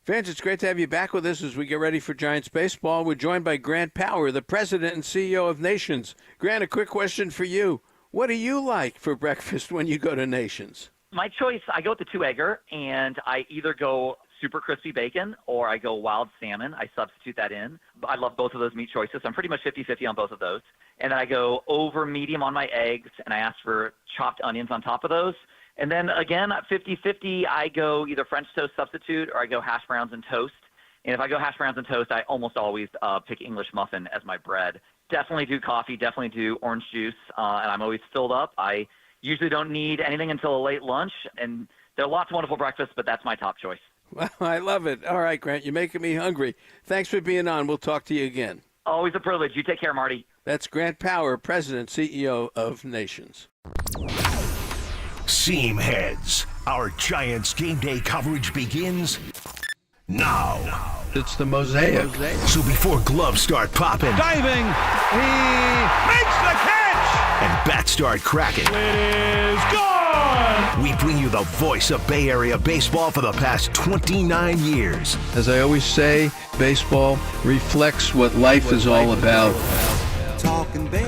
Fans, it's great to have you back with us as we get ready for Giants baseball. We're joined by Grant Power, the president and CEO of Nations. Grant, a quick question for you. What do you like for breakfast when you go to Nations? My choice, I go with the two-egger, and I either go super crispy bacon or I go wild salmon. I substitute that in. I love both of those meat choices. I'm pretty much 50-50 on both of those. And then I go over medium on my eggs, and I ask for chopped onions on top of those. And then again, at 50-50, I go either French toast substitute or I go hash browns and toast. And if I go hash browns and toast, I almost always pick English muffin as my bread. Definitely do coffee, definitely do orange juice, and I'm always filled up. I usually don't need anything until a late lunch, and there are lots of wonderful breakfasts, but that's my top choice. Well, I love it. All right, Grant, you're making me hungry. Thanks for being on. We'll talk to you again. Always a privilege. You take care, Marty. That's Grant Power, President, CEO of Nations. Seam heads. Our Giants game day coverage begins now. It's the mosaic. So before gloves start popping, diving, he makes the catch, and bats start cracking, it is gone. We bring you the voice of Bay Area baseball for the past 29 years. As I always say, baseball reflects what life is all about.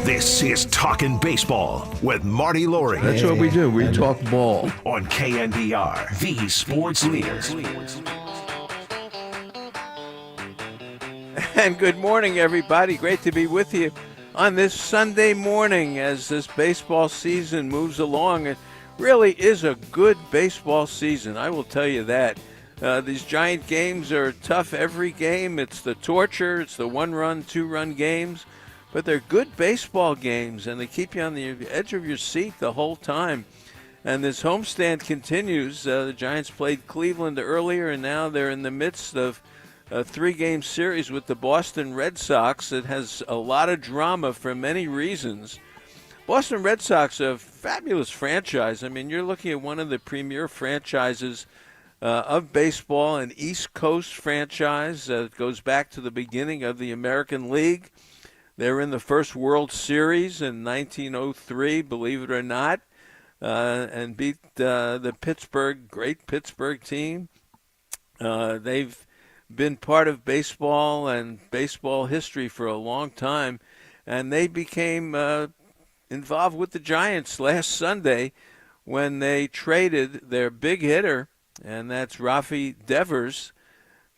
This is Talkin' Baseball with Marty Lurie. That's what we do. We talk ball. On KNBR, the sports leader. And good morning, everybody. Great to be with you on this Sunday morning as this baseball season moves along. It really is a good baseball season, I will tell you that. These Giant games are tough every game. It's the torture. It's the one-run, two-run games. But they're good baseball games, and they keep you on the edge of your seat the whole time. And this homestand continues. The Giants played Cleveland earlier, and now they're in the midst of a three-game series with the Boston Red Sox. It has a lot of drama for many reasons. Boston Red Sox are a fabulous franchise. I mean, you're looking at one of the premier franchises of baseball, an East Coast franchise that goes back to the beginning of the American League. They were in the first World Series in 1903, believe it or not, and beat the great Pittsburgh team. They've been part of baseball and baseball history for a long time, and they became involved with the Giants last Sunday when they traded their big hitter, and that's Rafi Devers,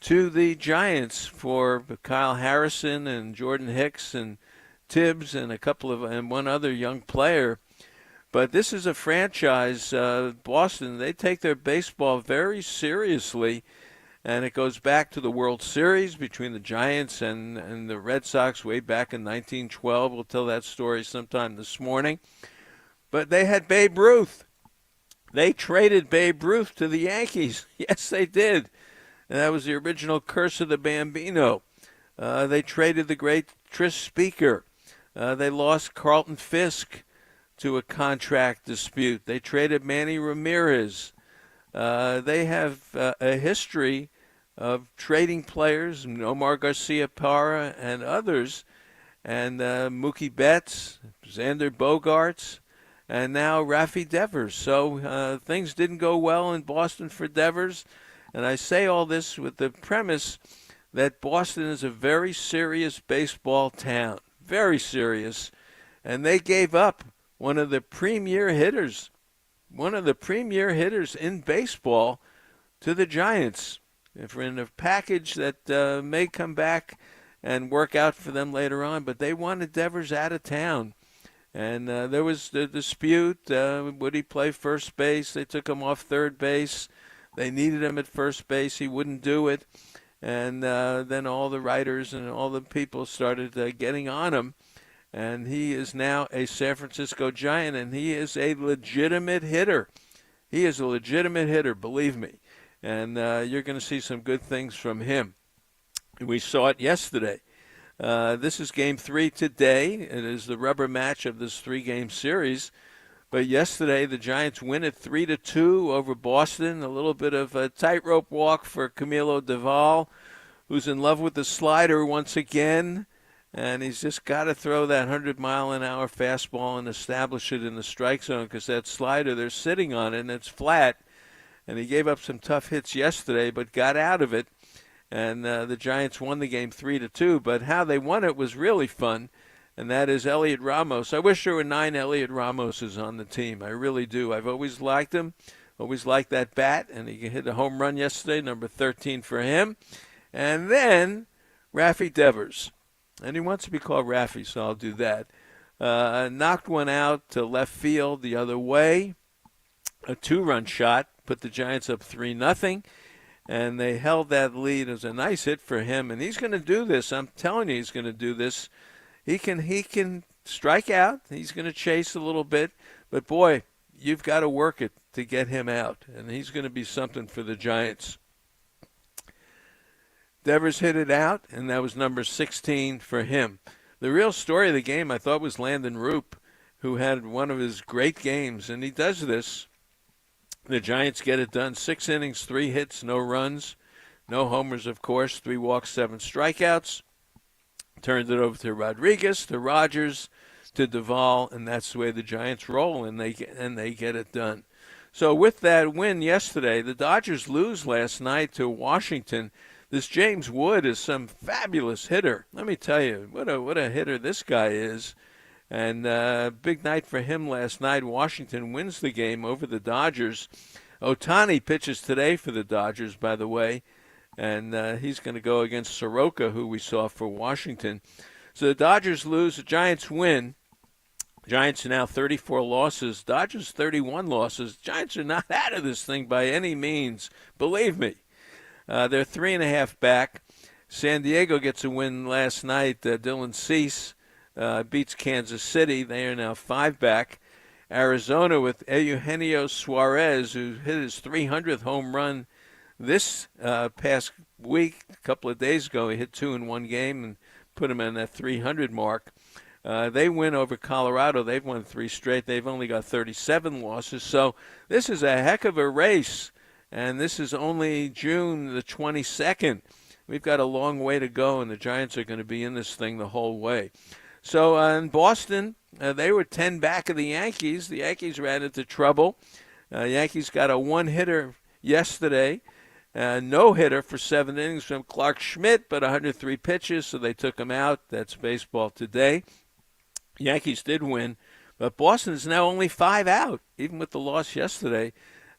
to the Giants for Kyle Harrison and Jordan Hicks and Tibbs and and one other young player. But this is a franchise, Boston, they take their baseball very seriously, and it goes back to the World Series between the Giants and the Red Sox way back in 1912. We'll tell that story sometime this morning. But they had Babe Ruth. They traded Babe Ruth to the Yankees. Yes, they did. And that was the original curse of the Bambino. They traded the great Tris Speaker. They lost Carlton Fisk to a contract dispute. They traded Manny Ramirez. They have a history of trading players, Omar Garcia-Parra and others, and Mookie Betts, Xander Bogaerts, and now Rafi Devers. So things didn't go well in Boston for Devers. And I say all this with the premise that Boston is a very serious baseball town, very serious. And they gave up one of the premier hitters in baseball to the Giants in a package that may come back and work out for them later on. But they wanted Devers out of town. And there was the dispute. Would he play first base? They took him off third base. They needed him at first base. He wouldn't do it. And then all the writers and all the people started getting on him. And he is now a San Francisco Giant, and he is a legitimate hitter. He is a legitimate hitter, believe me. And you're going to see some good things from him. We saw it yesterday. This is Game 3 today. It is the rubber match of this three-game series. But yesterday, the Giants win it 3-2 over Boston. A little bit of a tightrope walk for Camilo Doval, who's in love with the slider once again. And he's just got to throw that 100-mile-an-hour fastball and establish it in the strike zone, because that slider, they're sitting on it, and it's flat. And he gave up some tough hits yesterday, but got out of it. And the Giants won the game 3-2, but how they won it was really fun, and that is Elliot Ramos. I wish there were 9 Elliot Ramoses on the team. I really do. I've always liked him, always liked that bat, and he hit a home run yesterday, number 13 for him. And then Raffy Devers, and he wants to be called Raffy, so I'll do that. Knocked one out to left field the other way, a 2-run shot, put the Giants up 3-0. And they held that lead. It was a nice hit for him, and he's going to do this. I'm telling you, he's going to do this. He can strike out. He's going to chase a little bit, but boy, you've got to work it to get him out, and he's going to be something for the Giants. Devers hit it out, and that was number 16 for him. The real story of the game, I thought, was Landon Roop, who had one of his great games, and he does this. The Giants get it done. 6 innings, 3 hits, no runs, no homers, of course, 3 walks, 7 strikeouts. Turned it over to Rodriguez, to Rogers, to Duvall, and that's the way the Giants roll, and they get it done. So with that win yesterday, the Dodgers lose last night to Washington. This James Wood is some fabulous hitter. Let me tell you, what a hitter this guy is. And big night for him last night. Washington wins the game over the Dodgers. Ohtani pitches today for the Dodgers, by the way, and he's going to go against Soroka, who we saw for Washington. So the Dodgers lose, the Giants win. Giants are now 34 losses, Dodgers 31 losses. Giants are not out of this thing by any means, believe me. They're 3.5 back. San Diego gets a win last night. Dylan Cease beats Kansas City. They are now 5 back. Arizona with Eugenio Suarez, who hit his 300th home run this past week. A couple of days ago, he hit 2 in one game and put him in that 300 mark. They win over Colorado. They've won 3 straight. They've only got 37 losses. So this is a heck of a race, and this is only June the 22nd. We've got a long way to go, and the Giants are going to be in this thing the whole way. So in Boston, they were 10 back of the Yankees. The Yankees ran into trouble. Yankees got a 1-hitter yesterday. No-hitter for 7 innings from Clark Schmidt, but 103 pitches, so they took him out. That's baseball today. Yankees did win, but Boston is now only 5 out, even with the loss yesterday.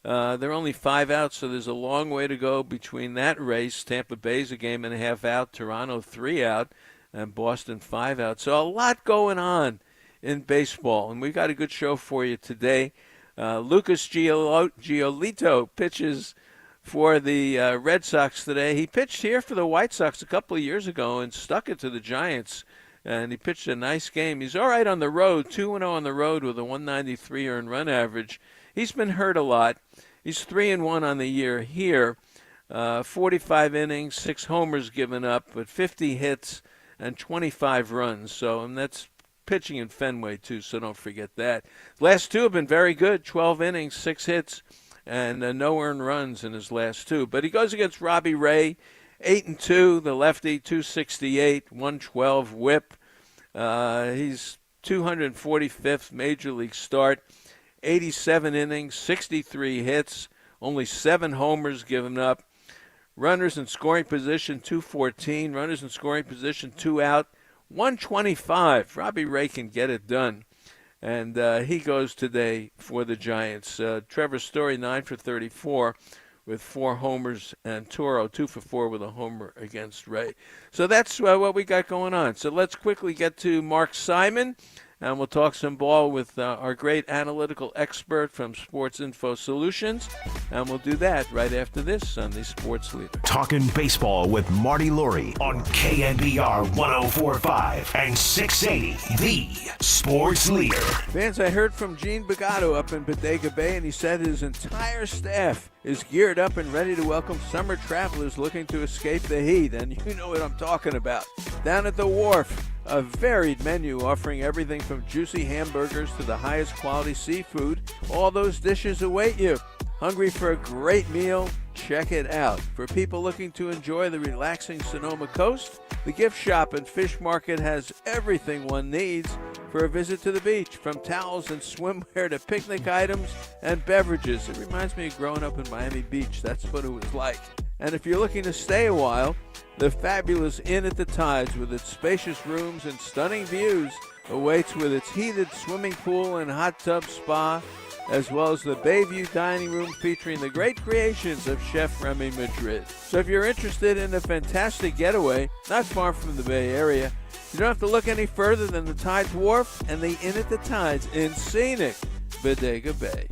They're only 5 out, so there's a long way to go between that race. Tampa Bay's a game and a half out, Toronto 3 out, and Boston 5 out. So a lot going on in baseball, and we've got a good show for you today. Lucas Giolito pitches for the Red Sox today. He pitched here for the White Sox a couple of years ago and stuck it to the Giants, and he pitched a nice game. He's all right on the road, 2-0 on the road with a 193 earned run average. He's been hurt a lot. He's 3-1 on the year here. 45 innings, 6 homers given up, but 50 hits and 25 runs. So, and that's pitching in Fenway, too, so don't forget that. Last 2 have been very good, 12 innings, 6 hits, and no earned runs in his last 2. But he goes against Robbie Ray, 8-2, the lefty, 268, 112 whip. He's 245th major league start, 87 innings, 63 hits, only 7 homers given up. Runners in scoring position, 214. Runners in scoring position, 2 out, 125. Robbie Ray can get it done. And he goes today for the Giants. Trevor Story, 9 for 34 with 4 homers, and Toro, 2 for 4 with a homer against Ray. So that's what we got going on. So let's quickly get to Mark Simon, and we'll talk some ball with our great analytical expert from Sports Info Solutions. And we'll do that right after this on the Sports Leader. Talking baseball with Marty Lurie on KNBR 104.5 and 680, the Sports Leader. Fans, I heard from Gene Bagato up in Bodega Bay, and he said his entire staff is geared up and ready to welcome summer travelers looking to escape the heat. And you know what I'm talking about. Down at the wharf, a varied menu offering everything from juicy hamburgers to the highest quality seafood. All those dishes await you. Hungry for a great meal? Check it out. For people looking to enjoy the relaxing Sonoma coast, the gift shop and fish market has everything one needs for a visit to the beach, from towels and swimwear to picnic items and beverages. It reminds me of growing up in Miami Beach. That's what it was like. And if you're looking to stay a while, the fabulous Inn at the Tides with its spacious rooms and stunning views awaits with its heated swimming pool and hot tub spa, as well as the Bayview dining room featuring the great creations of Chef Remy Madrid. So if you're interested in a fantastic getaway not far from the Bay Area, you don't have to look any further than the Tides Wharf and the Inn at the Tides in scenic Bodega Bay.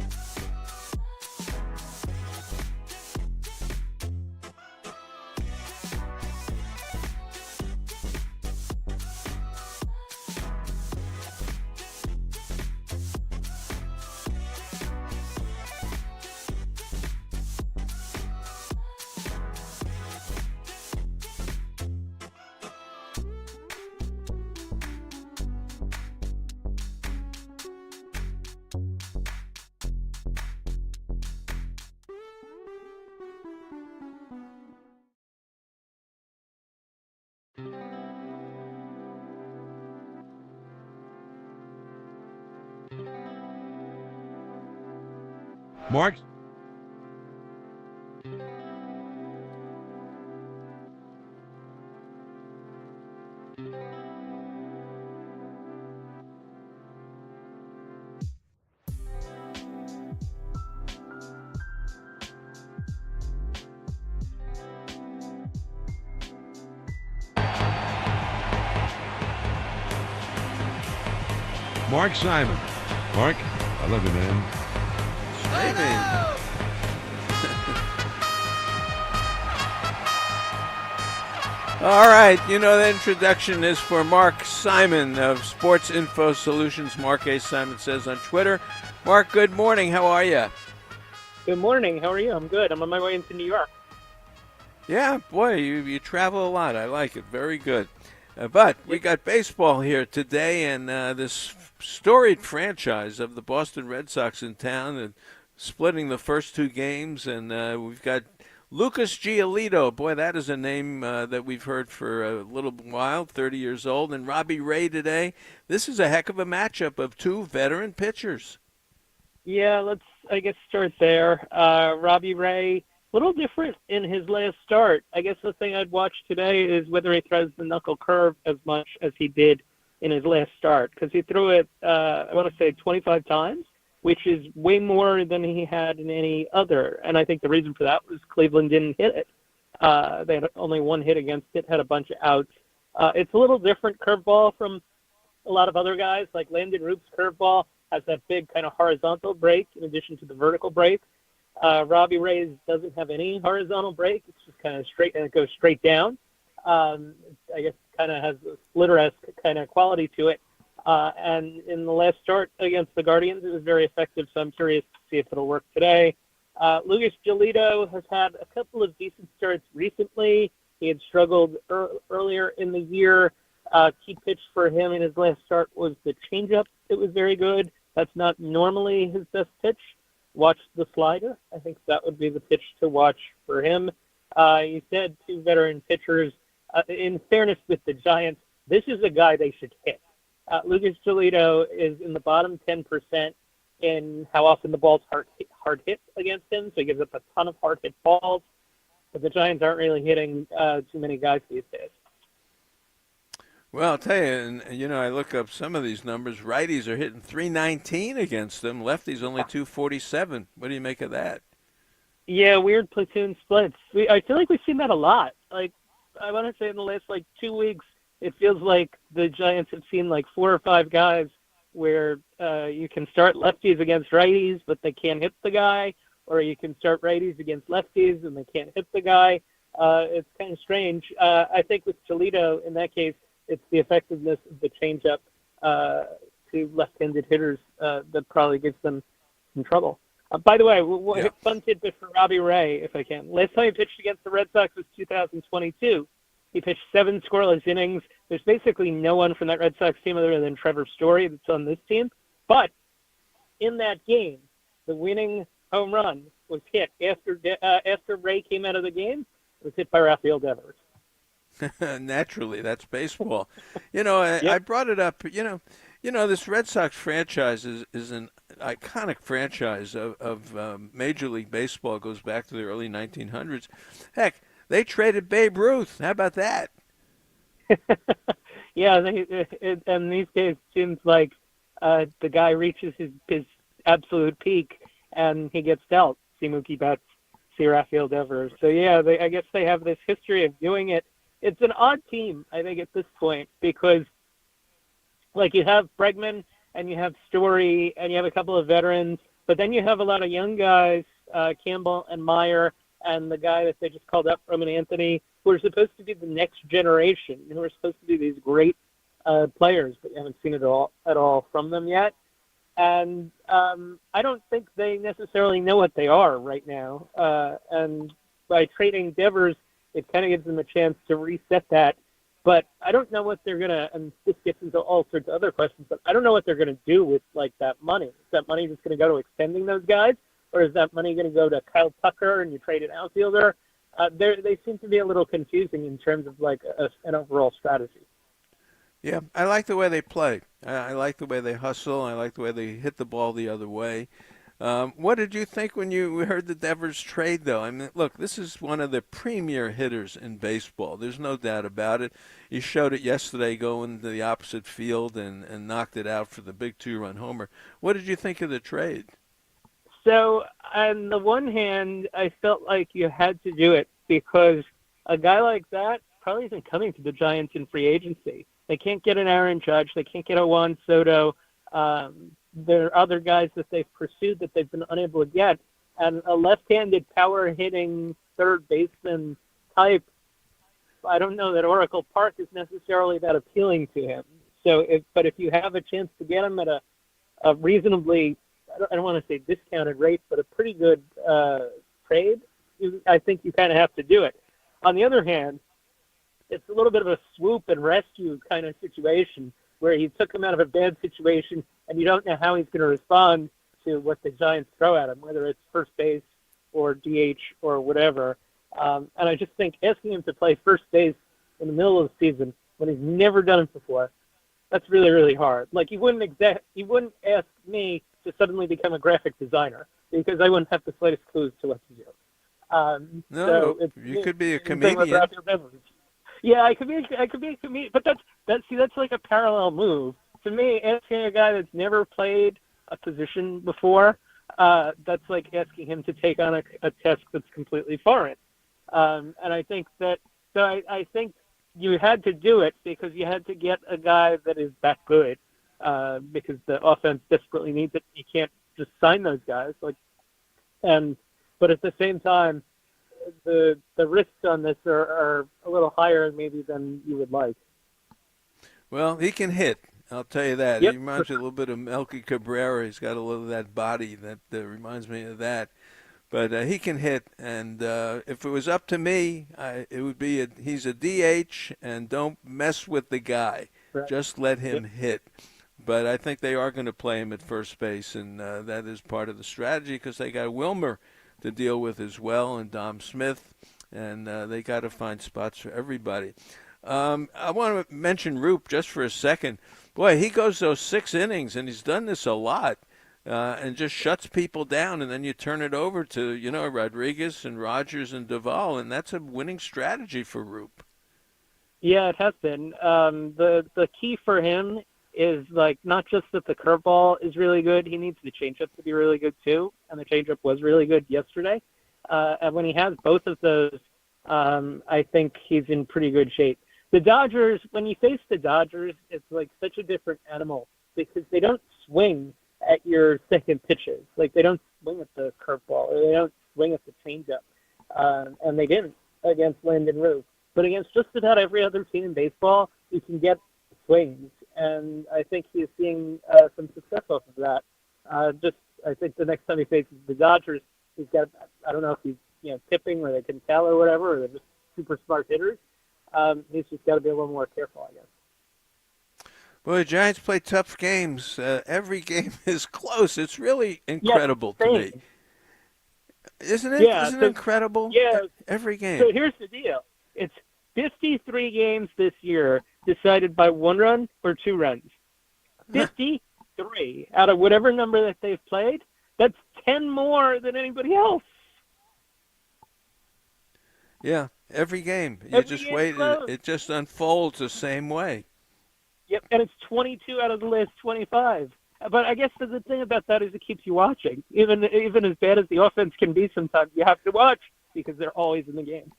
Mark? Mark Simon. Mark, I love you, man. All right, you know the introduction is for Mark Simon of Sports Info Solutions. Mark A. Simon says on Twitter. Mark, good morning. How are you? Good morning. How are you? I'm good. I'm on my way into New York. Yeah, boy, you travel a lot. I like it. Very good. But we got baseball here today, and this storied franchise of the Boston Red Sox in town and splitting the first two games, and we've got Lucas Giolito. Boy, that is a name that we've heard for a little while, 30 years old, and Robbie Ray today. This is a heck of a matchup of two veteran pitchers. Yeah, let's, I guess, start there. Robbie Ray, a little different in his last start. I guess the thing I'd watch today is whether he throws the knuckle curve as much as he did in his last start, because he threw it, I want to say, 25 times, which is way more than he had in any other. And I think the reason for that was Cleveland didn't hit it. They had only one hit against it, had a bunch of outs. It's a little different curveball from a lot of other guys, like Landon Roop's curveball has that big kind of horizontal break in addition to the vertical break. Robbie Ray's doesn't have any horizontal break. It's just kind of straight, and it goes straight down. I guess it kind of has a splitter-esque kind of quality to it. And in the last start against the Guardians, it was very effective, so I'm curious to see if it'll work today. Lucas Giolito has had a couple of decent starts recently. He had struggled earlier in the year. Key pitch for him in his last start was the changeup. It was very good. That's not normally his best pitch. Watch the slider. I think that would be the pitch to watch for him. You said two veteran pitchers. In fairness with the Giants, this is a guy they should hit. Lucas Giolito is in the bottom 10% in how often the ball's hard hit against him, so he gives up a ton of hard hit balls. But the Giants aren't really hitting too many guys these days. Well, I'll tell you, and I look up some of these numbers. Righties are hitting 319 against them. Lefties only 247. What do you make of that? Yeah, weird platoon splits. I feel like we've seen that a lot. Like, I want to say in the last 2 weeks, it feels like the Giants have seen 4 or 5 guys where you can start lefties against righties, but they can't hit the guy, or you can start righties against lefties and they can't hit the guy. It's kind of strange. I think with Giolito, in that case, it's the effectiveness of the changeup to left-handed hitters that probably gives them some trouble. By the way, fun tidbit for Robbie Ray, if I can. Last time he pitched against the Red Sox was 2022. He pitched 7 scoreless innings. There's basically no one from that Red Sox team other than Trevor Story that's on this team. But in that game, the winning home run was hit after Ray came out of the game. It was hit by Rafael Devers. Naturally, that's baseball. I brought it up. This Red Sox franchise is an iconic franchise of Major League Baseball. Goes back to the early 1900s. Heck, they traded Babe Ruth. How about that? Yeah, and these days it seems like the guy reaches his absolute peak and he gets dealt. See Mookie Betts, see Rafael Devers. So yeah, I guess they have this history of doing it. It's an odd team, I think, at this point, because like you have Bregman and you have Story and you have a couple of veterans, but then you have a lot of young guys, Campbell and Meyer and the guy that they just called up, Roman Anthony, who are supposed to be the next generation, who are supposed to be these great players, but you haven't seen it at all from them yet. And I don't think they necessarily know what they are right now. And by trading Devers, it kind of gives them a chance to reset that. But I don't know what they're going to, and this gets into all sorts of other questions, but I don't know what they're going to do with, like, that money. Is that money just going to go to extending those guys? Or is that money going to go to Kyle Tucker and you trade an outfielder? They seem to be a little confusing in terms of, like, an overall strategy. Yeah, I like the way they play. I like the way they hustle. I like the way they hit the ball the other way. What did you think when you heard the Devers trade, though? I mean, look, this is one of the premier hitters in baseball. There's no doubt about it. He showed it yesterday going to the opposite field and knocked it out for the big 2-run homer. What did you think of the trade? So, on the one hand, I felt like you had to do it because a guy like that probably isn't coming to the Giants in free agency. They can't get an Aaron Judge. They can't get a Juan Soto. There are other guys that they've pursued that they've been unable to get. And a left-handed power-hitting third baseman type, I don't know that Oracle Park is necessarily that appealing to him. So, if you have a chance to get him at a reasonably, I don't want to say discounted rate, but a pretty good trade, I think you kind of have to do it. On the other hand, it's a little bit of a swoop and rescue kind of situation where he took him out of a bad situation and you don't know how he's going to respond to what the Giants throw at him, whether it's first base or DH or whatever. And I just think asking him to play first base in the middle of the season when he's never done it before, that's really, really hard. Like, he wouldn't ask me to suddenly become a graphic designer because I wouldn't have the slightest clues to what to do. No, so you could be a comedian. Yeah, I could be a comedian, but that's like a parallel move. To me, asking a guy that's never played a position before, that's like asking him to take on a task that's completely foreign. And I think that, so I think you had to do it because you had to get a guy that is that good, because the offense desperately needs it. You can't just sign those guys. But at the same time, the risks on this are a little higher maybe than you would like. Well, he can hit. I'll tell you that. Yep. He reminds me a little bit of Melky Cabrera. He's got a little of that body that reminds me of that. But he can hit, and if it was up to me, it would be he's a DH, and don't mess with the guy. Right. Just let him hit. But I think they are going to play him at first base, and that is part of the strategy because they got Wilmer to deal with as well, and Dom Smith, and they got to find spots for everybody. I want to mention Roop just for a second. Boy, he goes those 6 innings, and he's done this a lot, and just shuts people down, and then you turn it over to, Rodriguez and Rogers and Duvall, and that's a winning strategy for Roop. Yeah, it has been. The key for him is, like, not just that the curveball is really good. He needs the changeup to be really good, too, and the changeup was really good yesterday. And when he has both of those, I think he's in pretty good shape. The Dodgers, when you face the Dodgers, it's like such a different animal because they don't swing at your second pitches. Like, they don't swing at the curveball or they don't swing at the changeup. And they didn't against Landon Roop. But against just about every other team in baseball, you can get swings. And I think he's seeing some success off of that. I think the next time he faces the Dodgers, he's got, I don't know if he's tipping or they can tell or whatever, or they're just super smart hitters. He's just got to be a little more careful, I guess. Well, the Giants play tough games. Every game is close. It's really incredible to me. Isn't it? Yeah, Isn't it incredible? Yeah. Every game. So here's the deal. It's 53 games this year decided by 1 run or 2 runs. 53. 3 out of whatever number that they've played. That's 10 more than anybody else. Yeah, every game. You Every just game wait. close. It just unfolds the same way. Yep, and it's 22 out of the last 25. But I guess the good thing about that is it keeps you watching. Even as bad as the offense can be sometimes, you have to watch because they're always in the game.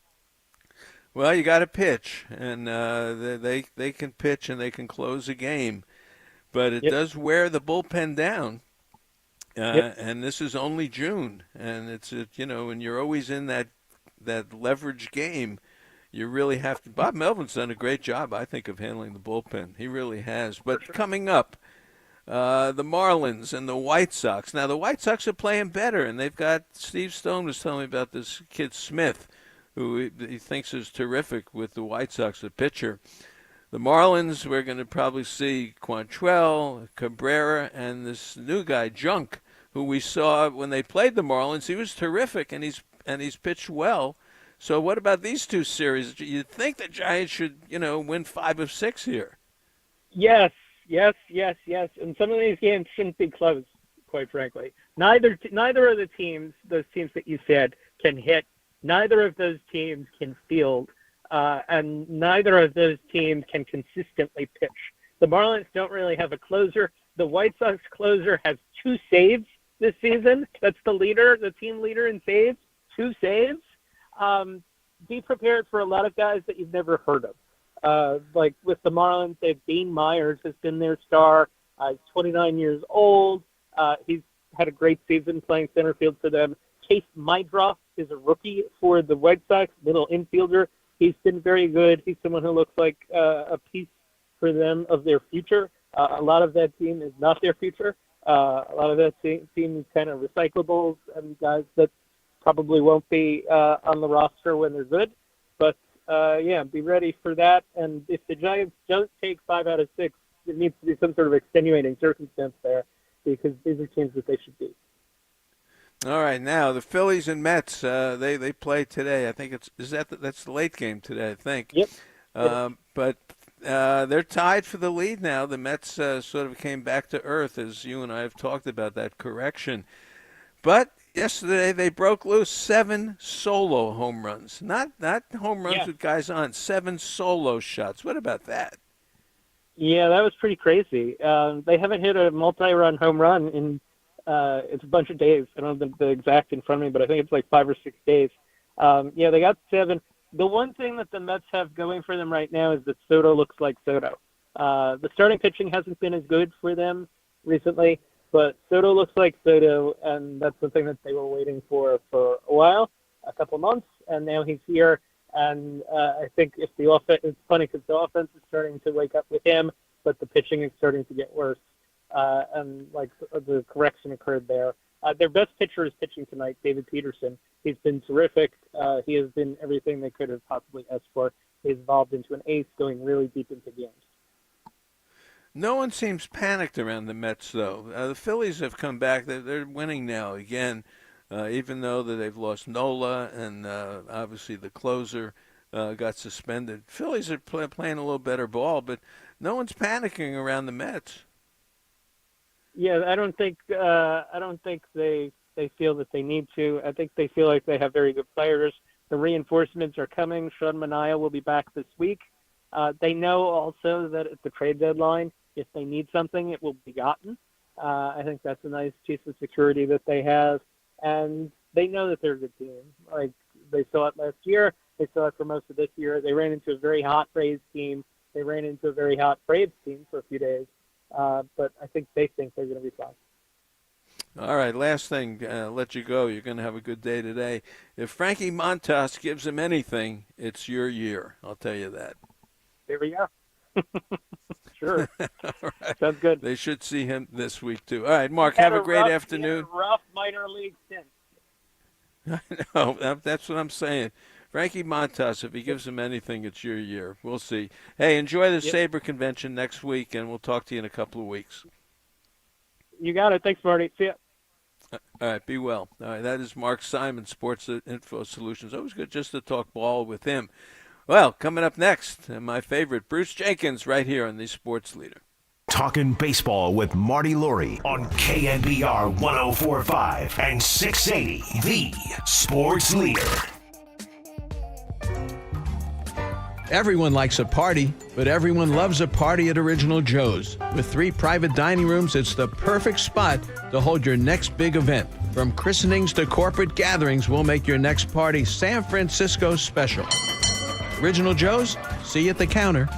Well, you got to pitch, and they can pitch and they can close a game, but it does wear the bullpen down. And this is only June, and it's when you're always in that leverage game, you really have to. Bob Melvin's done a great job, I think, of handling the bullpen. He really has. But coming up, the Marlins and the White Sox. Now the White Sox are playing better, and they've got Steve Stone was telling me about this kid Smith, who he thinks is terrific with the White Sox, the pitcher. The Marlins, we're going to probably see Quantrell, Cabrera, and this new guy, Junk, who we saw when they played the Marlins. He was terrific, and he's pitched well. So what about these two series? You'd think the Giants should, win 5 of 6 here. Yes. And some of these games shouldn't be close, quite frankly. Neither of the teams, those teams that you said, can hit. Neither of those teams can field. And neither of those teams can consistently pitch. The Marlins don't really have a closer. The White Sox closer has 2 saves this season. That's the team leader in saves, 2 saves. Be prepared for a lot of guys that you've never heard of. Like with the Marlins, Dean Myers has been their star. He's 29 years old. He's had a great season playing center field for them. Chase Mydroff is a rookie for the White Sox, middle infielder. He's been very good. He's someone who looks like a piece for them of their future. A lot of that team is not their future. A lot of that team is kind of recyclables and guys that probably won't be on the roster when they're good. But, be ready for that. And if the Giants don't take 5 out of 6, there needs to be some sort of extenuating circumstance there because these are teams that they should beat. All right, now the Phillies and Mets, they play today. I think that's the late game today, I think. Yep. But they're tied for the lead now. The Mets sort of came back to earth, as you and I have talked about that correction. But yesterday they broke loose 7 solo home runs, not home runs with guys on. 7 solo shots. What about that? Yeah, that was pretty crazy. They haven't hit a multi-run home run in. It's a bunch of days. I don't have the exact in front of me, but I think it's like 5 or 6 days. They got 7. The one thing that the Mets have going for them right now is that Soto looks like Soto. The starting pitching hasn't been as good for them recently, but Soto looks like Soto, and that's something that they were waiting for a while, a couple months, and now he's here. And I think if the offense, it's funny because the offense is starting to wake up with him, but the pitching is starting to get worse. And the correction occurred there. Their best pitcher is pitching tonight, David Peterson. He's been terrific. He has been everything they could have possibly asked for. He's evolved into an ace, going really deep into games. No one seems panicked around the Mets, though. The Phillies have come back. They're winning now again, even though they've lost Nola and obviously the closer got suspended. Phillies are playing a little better ball, but no one's panicking around the Mets. Yeah, I don't think they feel that they need to. I think they feel like they have very good players. The reinforcements are coming. Sean Manaea will be back this week. They know also that at the trade deadline, if they need something, it will be gotten. I think that's a nice piece of security that they have. And they know that they're a good team. Like, they saw it last year. They saw it for most of this year. They ran into a very hot Rays team. They ran into a very hot Braves team for a few days. But I think they think they're going to be fine. All right, last thing, let you go. You're going to have a good day today. If Frankie Montas gives him anything, it's your year. I'll tell you that. There we go. Sure. All right. Sounds good. They should see him this week, too. All right, Mark, have a great afternoon. He had a rough minor league stint. I know. That's what I'm saying. Frankie Montas, if he gives him anything, it's your year. We'll see. Hey, enjoy the Sabre convention next week, and we'll talk to you in a couple of weeks. You got it. Thanks, Marty. See ya. All right, be well. All right, that is Mark Simon, Sports Info Solutions. Always good just to talk ball with him. Well, coming up next, my favorite, Bruce Jenkins, right here on the Sports Leader. Talkin' Baseball with Marty Lurie on KNBR 104.5 and 680, the sports leader. Everyone likes a party, but everyone loves a party at Original Joe's. With 3 private dining rooms, it's the perfect spot to hold your next big event. From christenings to corporate gatherings, we'll make your next party San Francisco special. Original Joe's, see you at the counter.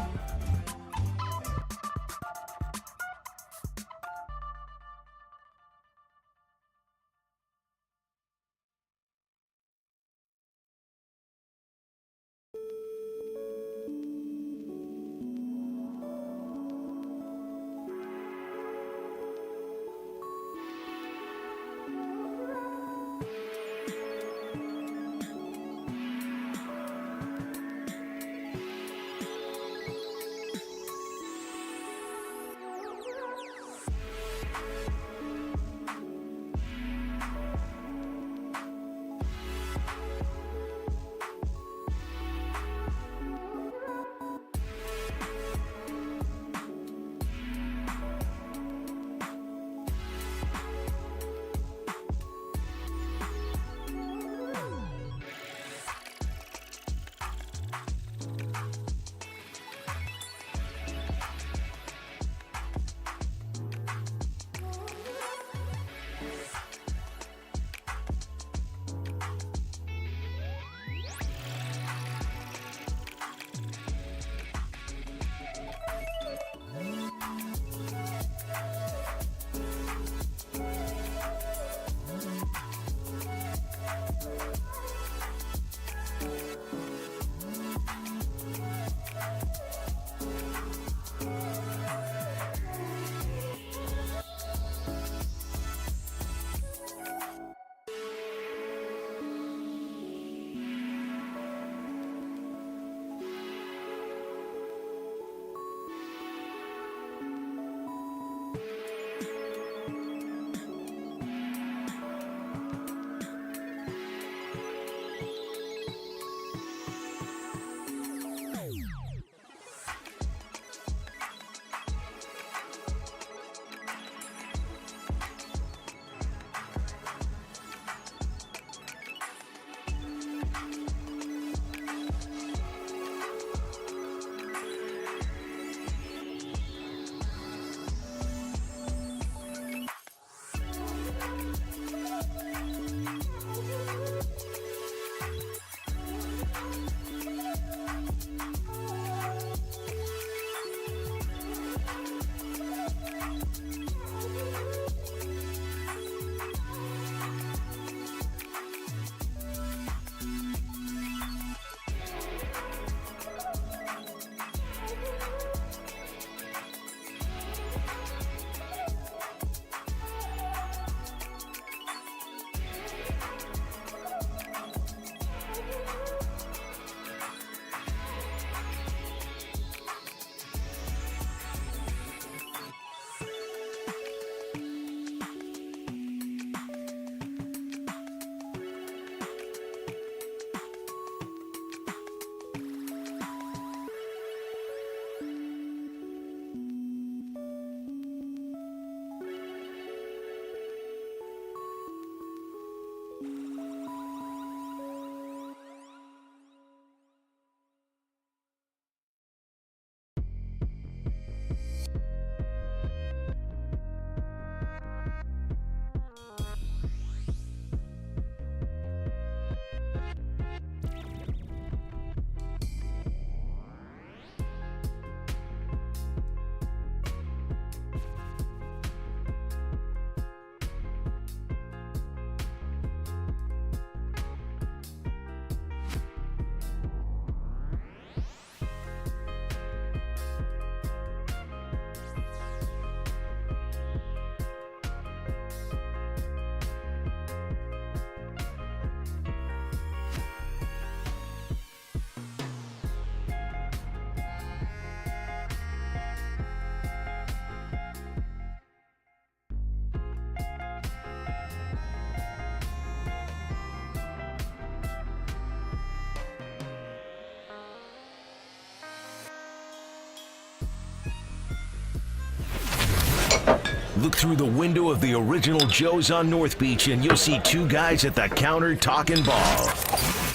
Look through the window of the original Joe's on North Beach and you'll see two guys at the counter talking ball.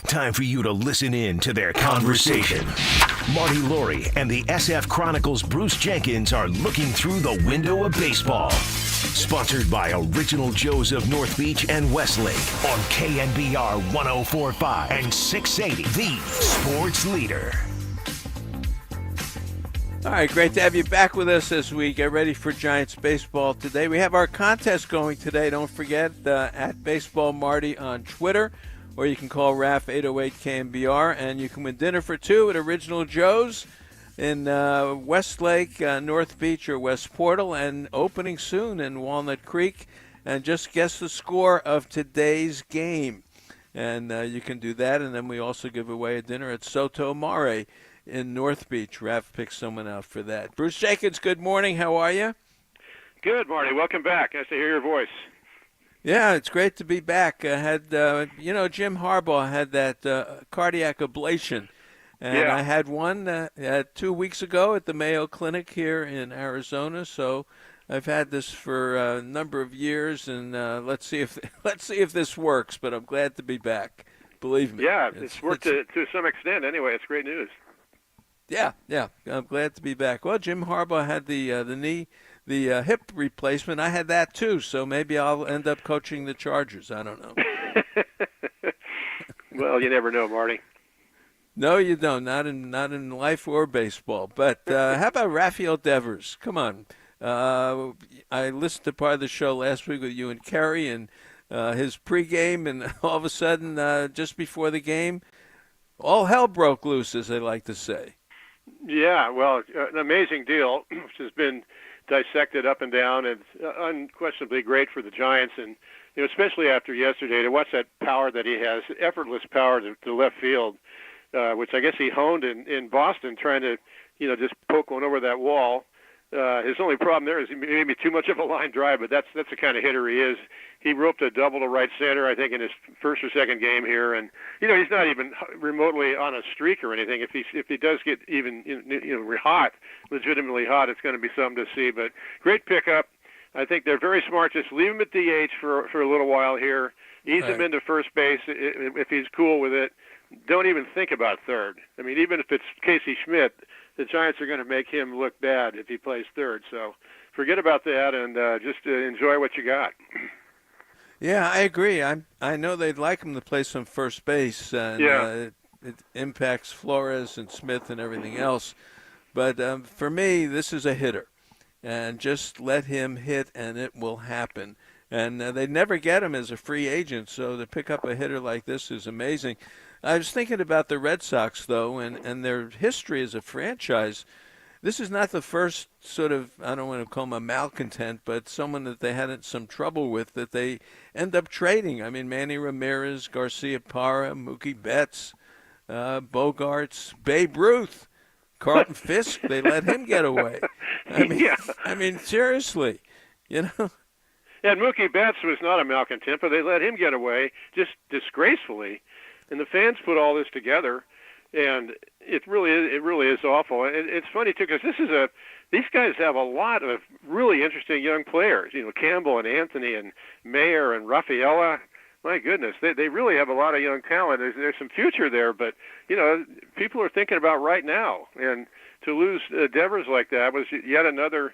Time for you to listen in to their conversation. Marty Lurie and the SF Chronicles' Bruce Jenkins are looking through the window of baseball. Sponsored by Original Joe's of North Beach and Westlake on KNBR 104.5 and 680, the sports leader. All right, great to have you back with us as we get ready for Giants baseball today. We have our contest going today. Don't forget, at Baseball Marty on Twitter, or you can call RAF 808-KNBR, and you can win dinner for two at Original Joe's in Westlake, North Beach, or West Portal, and opening soon in Walnut Creek. And just guess the score of today's game. And you can do that, and then we also give away a dinner at Soto Mare in North Beach. Raf picked someone out for that. Bruce Jenkins, good morning. How are you? Good, Marty. Welcome back. Nice to hear your voice. Yeah, it's great to be back. I had, Jim Harbaugh had that cardiac ablation, and yeah. I had one 2 weeks ago at the Mayo Clinic here in Arizona. So I've had this for a number of years, and let's see if this works. But I'm glad to be back. Believe me. Yeah, it's worked to some extent. Anyway, it's great news. Yeah, I'm glad to be back. Well, Jim Harbaugh had the hip replacement. I had that too, so maybe I'll end up coaching the Chargers. I don't know. Well, you never know, Marty. No, you don't. Not in life or baseball. But how about Rafael Devers? Come on. I listened to part of the show last week with you and Kerry and his pregame, and all of a sudden, just before the game, all hell broke loose, as they like to say. Yeah, well, an amazing deal, which has been dissected up and down, and unquestionably great for the Giants, and especially after yesterday, to watch that power that he has, effortless power to left field, which I guess he honed in Boston, trying to just poke one over that wall. His only problem there is he maybe too much of a line drive, but that's the kind of hitter he is. He roped a double to right center, I think, in his first or second game here, and he's not even remotely on a streak or anything. If he does get even hot, legitimately hot, it's going to be something to see. But great pickup. I think they're very smart. Just leave him at DH for a little while here. Ease him into first base if he's cool with it. Don't even think about third. I mean, even if it's Casey Schmidt, the Giants are going to make him look bad if he plays third. So forget about that and just enjoy what you got. Yeah, I agree. I know they'd like him to play some first base, and it impacts Flores and Smith and everything else. But for me, this is a hitter, and just let him hit, and it will happen. And they never get him as a free agent, so to pick up a hitter like this is amazing. I was thinking about the Red Sox, though, and their history as a franchise. This is not the first sort of, I don't want to call him a malcontent, but someone that they had some trouble with that they end up trading. I mean, Manny Ramirez, Garcia Parra, Mookie Betts, Bogarts, Babe Ruth, Carlton Fisk, they let him get away. I mean, seriously, And Mookie Betts was not a malcontent, but they let him get away just disgracefully. And the fans put all this together, and it really is awful. And it's funny too, because these guys have a lot of really interesting young players. Campbell and Anthony and Mayer and Rafaela. My goodness, they really have a lot of young talent. There's some future there, but people are thinking about right now. And to lose Devers like that was yet another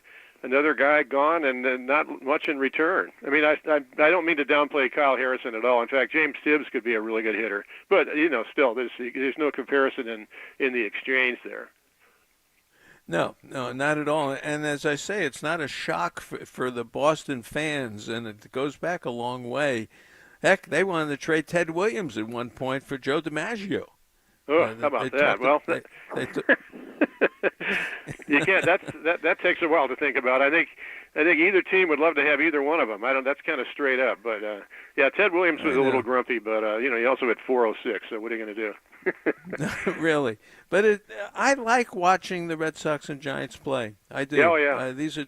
guy gone and not much in return. I mean, I don't mean to downplay Kyle Harrison at all. In fact, James Tibbs could be a really good hitter. But, still, there's no comparison in the exchange there. No, not at all. And as I say, it's not a shock for the Boston fans, and it goes back a long way. Heck, they wanted to trade Ted Williams at one point for Joe DiMaggio. Oh, how about that? Well, you can't. That takes a while to think about. I think either team would love to have either one of them. That's kind of straight up. But Ted Williams was a little grumpy, but he also hit 406. So what are you going to do? Really, but I like watching the Red Sox and Giants play. I do. Oh yeah. These are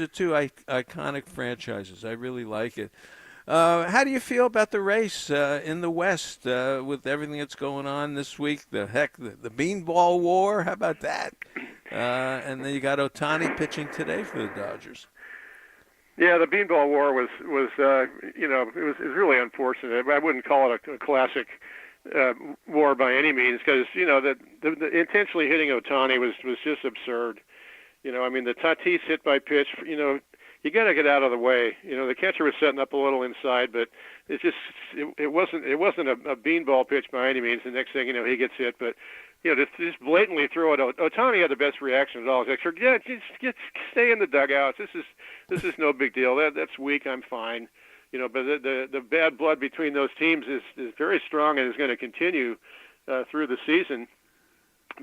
two iconic franchises. I really like it. How do you feel about the race in the West with everything that's going on this week? The Beanball War, how about that? And then you got Ohtani pitching today for the Dodgers. Yeah, the Beanball War was it was really unfortunate. I wouldn't call it a classic war by any means, because the intentionally hitting Ohtani was just absurd. I mean, the Tatis hit by pitch, you got to get out of the way. The catcher was setting up a little inside, but it wasn't a beanball pitch by any means. The next thing he gets hit, but just blatantly throw it. Ohtani had the best reaction at all. He's like, yeah, just stay in the dugouts. This is no big deal. That's weak. I'm fine. But the bad blood between those teams is very strong and is going to continue through the season.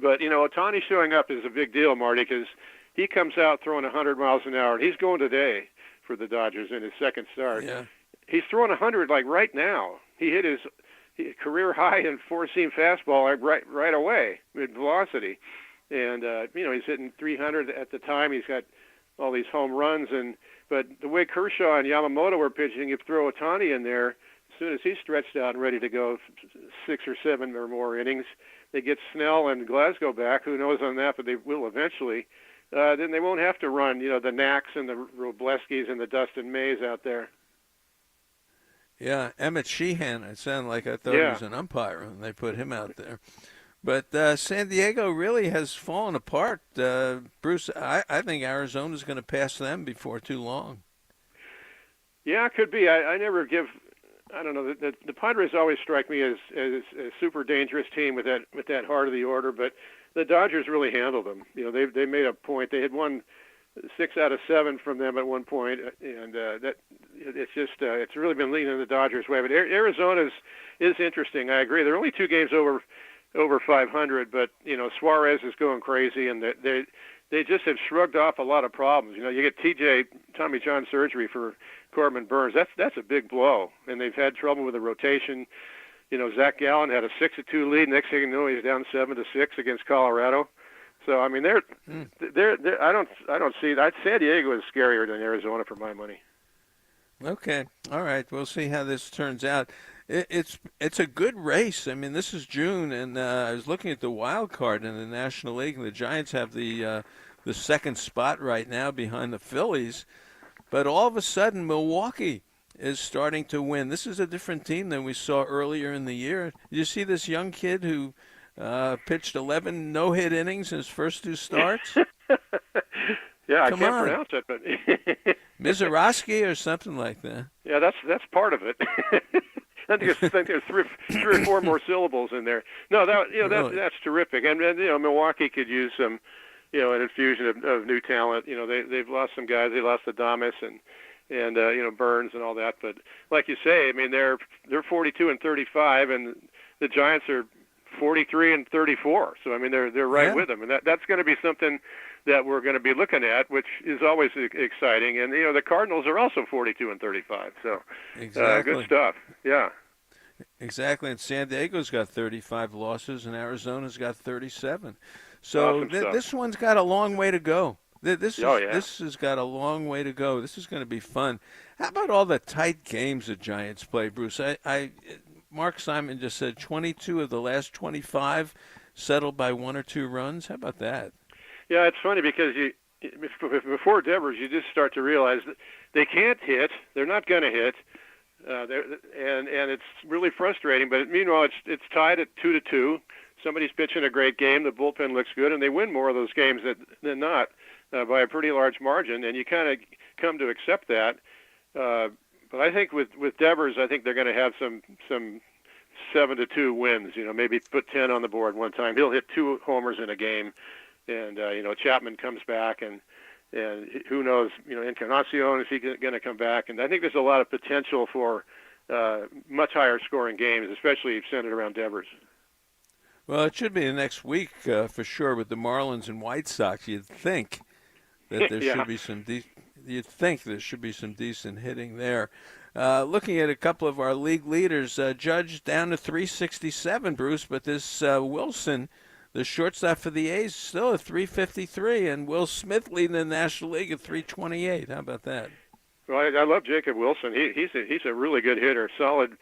But Ohtani showing up is a big deal, Marty, because he comes out throwing 100 miles an hour. He's going today for the Dodgers in his second start. Yeah. He's throwing 100 like right now. He hit his career high in four-seam fastball right away with velocity, and he's hitting 300 at the time. He's got all these home runs, but the way Kershaw and Yamamoto were pitching, if you throw Ohtani in there, as soon as he's stretched out and ready to go 6 or 7 or more innings, they get Snell and Glasgow back. Who knows on that, but they will eventually. Then they won't have to run, the Knacks and the Robleskis and the Dustin Mays out there. Yeah, Emmett Sheehan. It sounded like I thought he was an umpire when they put him out there. But San Diego really has fallen apart. Bruce, I think Arizona's going to pass them before too long. Yeah, it could be. I never give. I don't know. The Padres always strike me as a super dangerous team with that heart of the order, but the Dodgers really handled them. They made a point. They had won 6 out of 7 from them at one point, and that it's really been leaning the Dodgers' way. But Arizona is interesting. I agree. They're only 2 games over 500, but Suarez is going crazy, and they just have shrugged off a lot of problems. You get Tommy John surgery for Corbin Burns. That's a big blow, and they've had trouble with the rotation. Zach Gallen had a 6-2 lead. Next thing you know, he's down 7-6 against Colorado. So I mean, they're I don't see that. San Diego is scarier than Arizona for my money. Okay, all right. We'll see how this turns out. It's a good race. I mean, this is June, and I was looking at the wild card in the National League, and the Giants have the second spot right now behind the Phillies. But all of a sudden, Milwaukee is starting to win. This is a different team than we saw earlier in the year. Did you see this young kid who pitched 11 no-hit innings in his first 2 starts? Yeah, I can't pronounce it, but Mizorowski or something like that. Yeah, that's part of it. I think there's 3 or 4 more syllables in there. No, that's terrific, and Milwaukee could use some, an infusion of new talent. They've lost some guys. They lost Adames and Burns and all that. But like you say, I mean they're 42-35, and the Giants are 43-34. So I mean they're right with them, and that's going to be something that we're going to be looking at, which is always exciting. And the Cardinals are also 42-35. So exactly. Good stuff. Yeah. Exactly, and San Diego's got 35 losses, and Arizona's got 37. So awesome this one's got a long way to go. This has got a long way to go. This is going to be fun. How about all the tight games the Giants play, Bruce? Mark Simon just said 22 of the last 25 settled by 1 or 2 runs. How about that? Yeah, it's funny because before Devers, you just start to realize that they can't hit. They're not going to hit. And it's really frustrating. But meanwhile, it's tied at 2-2. Somebody's pitching a great game. The bullpen looks good, and they win more of those games than not by a pretty large margin. And you kind of come to accept that. But I think with Devers, I think they're going to have some 7-2 wins. Maybe put 10 on the board one time. He'll hit 2 homers in a game, and Chapman comes back, and who knows? Encarnacion, is he going to come back? And I think there's a lot of potential for much higher scoring games, especially centered around Devers. Well, it should be the next week for sure with the Marlins and White Sox. You'd think that there should be some. You'd think there should be some decent hitting there. Looking at a couple of our league leaders, Judge down to 367, Bruce, but this Wilson, the shortstop for the A's, still at 353, and Will Smith leading the National League at 328. How about that? Well, I love Jacob Wilson. He's a really good hitter, solid,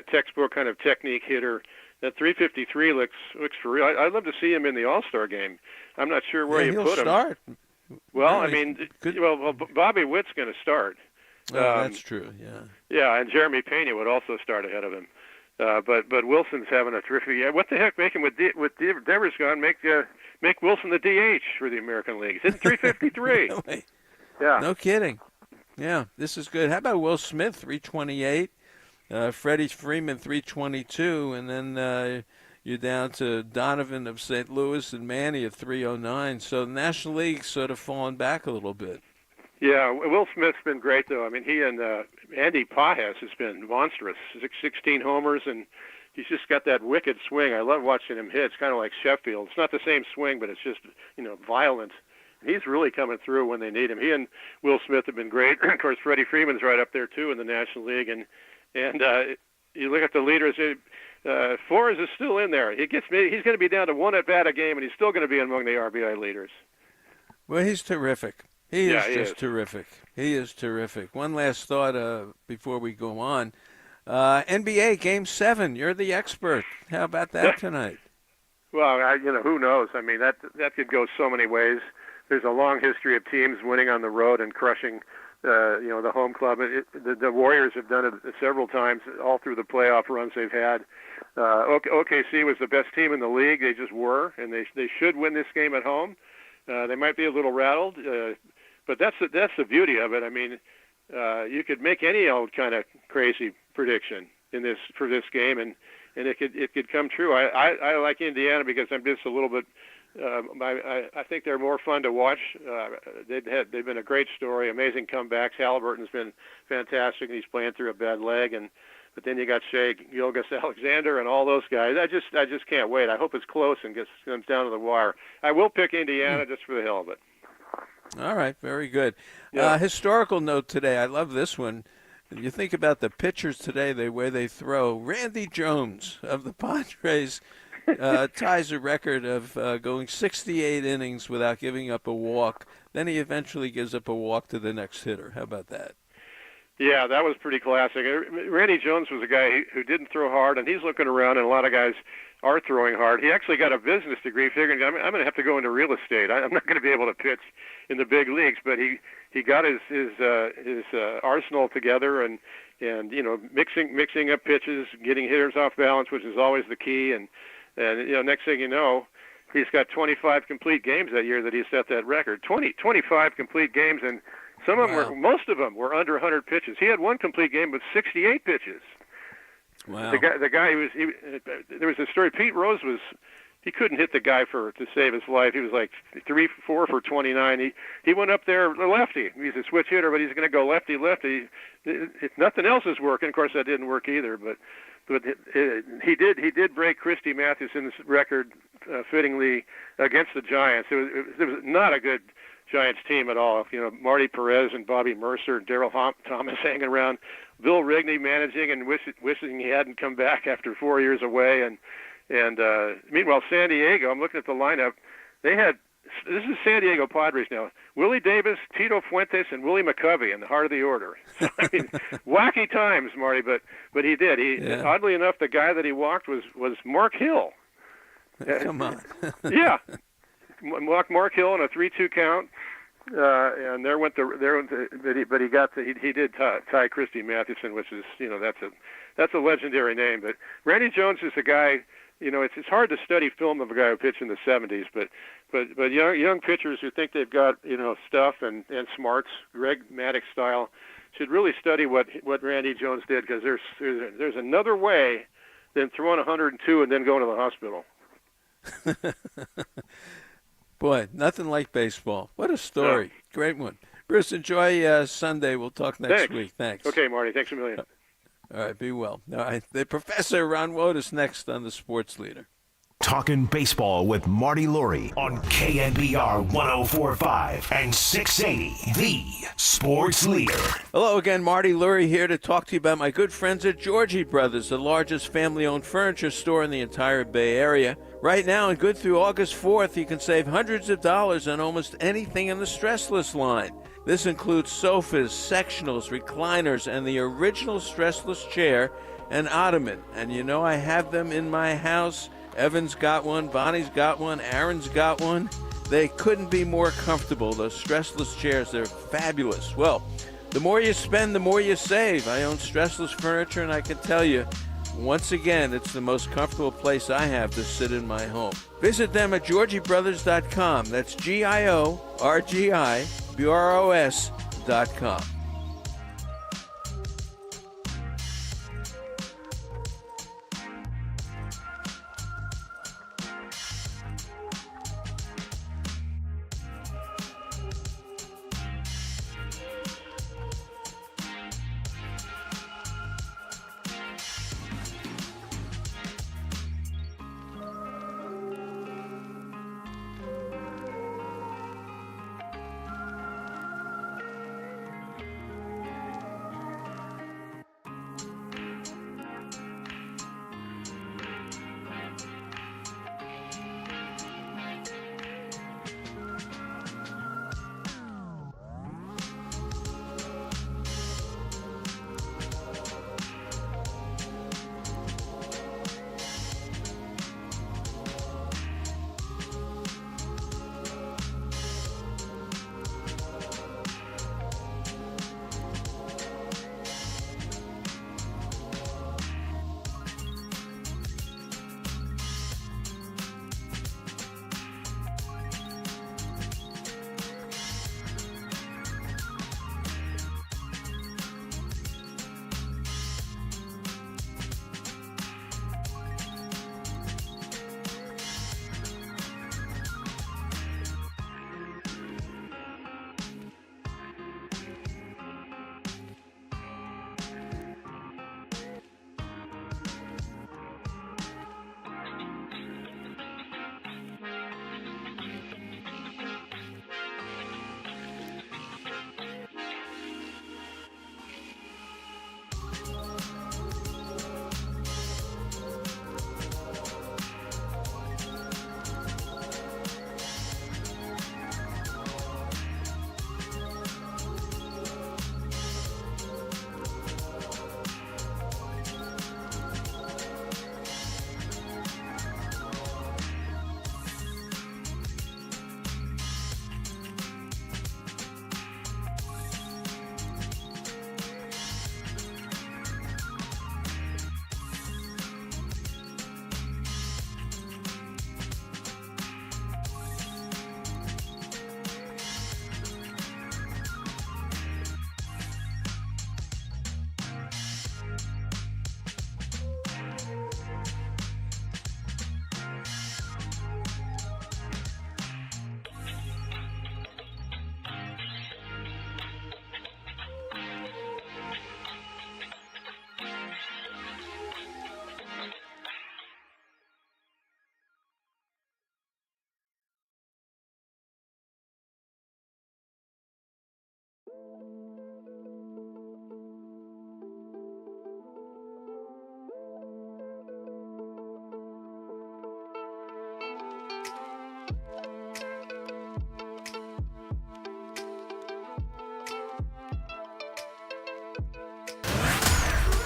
textbook kind of technique hitter. That 353 looks for real. I'd love to see him in the All-Star game. I'm not sure where you he'll put him. Start. Well, No, I mean, good. well, Bobby Witt's going to start. That's true. Yeah. Yeah, and Jeremy Pena would also start ahead of him. But Wilson's having a terrific year. What the heck? Make him with Devers gone. Make Wilson the DH for the American League. He's hitting 353. Really? Yeah. No kidding. Yeah, this is good. How about Will Smith, 328? Freddie Freeman, 322, and then you're down to Donovan of St. Louis and Manny at 309. So the National League sort of fallen back a little bit. Yeah, Will Smith's been great, though. I mean, he and Andy Pajas has been monstrous. 16 homers, and he's just got that wicked swing. I love watching him hit. It's kind of like Sheffield. It's not the same swing, but it's just, violent. He's really coming through when they need him. He and Will Smith have been great. Of course, Freddie Freeman's right up there, too, in the National League. And you look at the leaders, Flores is still in there. He's going to be down to one at-bat a game, and he's still going to be among the RBI leaders. Well, he's terrific. He is is terrific. He is terrific. One last thought before we go on. NBA Game 7, you're the expert. How about that tonight? Well, who knows? I mean, that could go so many ways. There's a long history of teams winning on the road and crushing, the home club. The Warriors have done it several times all through the playoff runs they've had. OKC was the best team in the league. They just were, and they should win this game at home. They might be a little rattled, but that's the beauty of it. I mean, you could make any old kind of crazy prediction for this game, and it could come true. I like Indiana because I'm just a little bit. I think they're more fun to watch. They've been a great story, amazing comebacks. Halliburton's been fantastic, and he's playing through a bad leg. But then you got Shea Gilgeous-Alexander and all those guys. I just can't wait. I hope it's close and comes down to the wire. I will pick Indiana just for the hell of it. All right, very good. Yeah. Historical note today. I love this one. You think about the pitchers today, the way they throw. Randy Jones of the Padres ties a record of going 68 innings without giving up a walk. Then he eventually gives up a walk to the next hitter. How about that? Yeah, that was pretty classic. Randy Jones was a guy who didn't throw hard, and he's looking around, and a lot of guys are throwing hard. He actually got a business degree, figuring I'm going to have to go into real estate. I'm not going to be able to pitch in the big leagues, but he got his arsenal together and mixing up pitches, getting hitters off balance, which is always the key. And next thing you know, he's got 25 complete games that year that he set that record. 25 complete games, and most of them were under 100 pitches. He had one complete game with 68 pitches. Wow. The guy there was a story. Pete Rose he couldn't hit the guy to save his life. He was like 3-4 for 29. He went up there lefty. He's a switch hitter, but he's going to go lefty. If nothing else is working, of course that didn't work either. But he did break Christy Mathewson's record fittingly against the Giants. It was not a good Giants team at all. Marty Perez and Bobby Mercer and Darryl Thomas hanging around, Bill Rigney managing and wishing he hadn't come back after 4 years away. And meanwhile, San Diego, I'm looking at the lineup. This is San Diego Padres now. Willie Davis, Tito Fuentes, and Willie McCovey in the heart of the order. I mean, wacky times, Marty, but he did. Oddly enough, the guy that he walked was Mark Hill. Come on. Yeah. Mark Hill on a 3-2 count, and but he did tie Christy Mathewson, which is that's a legendary name. But Randy Jones is a guy. It's hard to study film of a guy who pitched in the 70s, but young pitchers who think they've got stuff and smarts, Greg Maddux style, should really study what Randy Jones did, because there's another way than throwing 102 and then going to the hospital. Boy, nothing like baseball. What a story. Yeah. Great one. Bruce, enjoy Sunday. We'll talk next week. Thanks. Okay, Marty. Thanks a million. All right, be well. All right, the Professor Ron Wotus next on the Sports Leader. Talking baseball with Marty Lurie on KNBR 104.5 and 680, the Sports Leader. Hello again, Marty Lurie here to talk to you about my good friends at Georgie Brothers, the largest family-owned furniture store in the entire Bay Area. Right now and good through August 4th, you can save hundreds of dollars on almost anything in the Stressless line. This includes sofas, sectionals, recliners, and the original Stressless chair and ottoman. And I have them in my house. Evan's got one, Bonnie's got one, Aaron's got one. They couldn't be more comfortable. Those stressless chairs, they're fabulous. Well, the more you spend, the more you save. I own Stressless Furniture, and I can tell you, once again, it's the most comfortable place I have to sit in my home. Visit them at GeorgieBrothers.com. That's GIORGIBROS.com.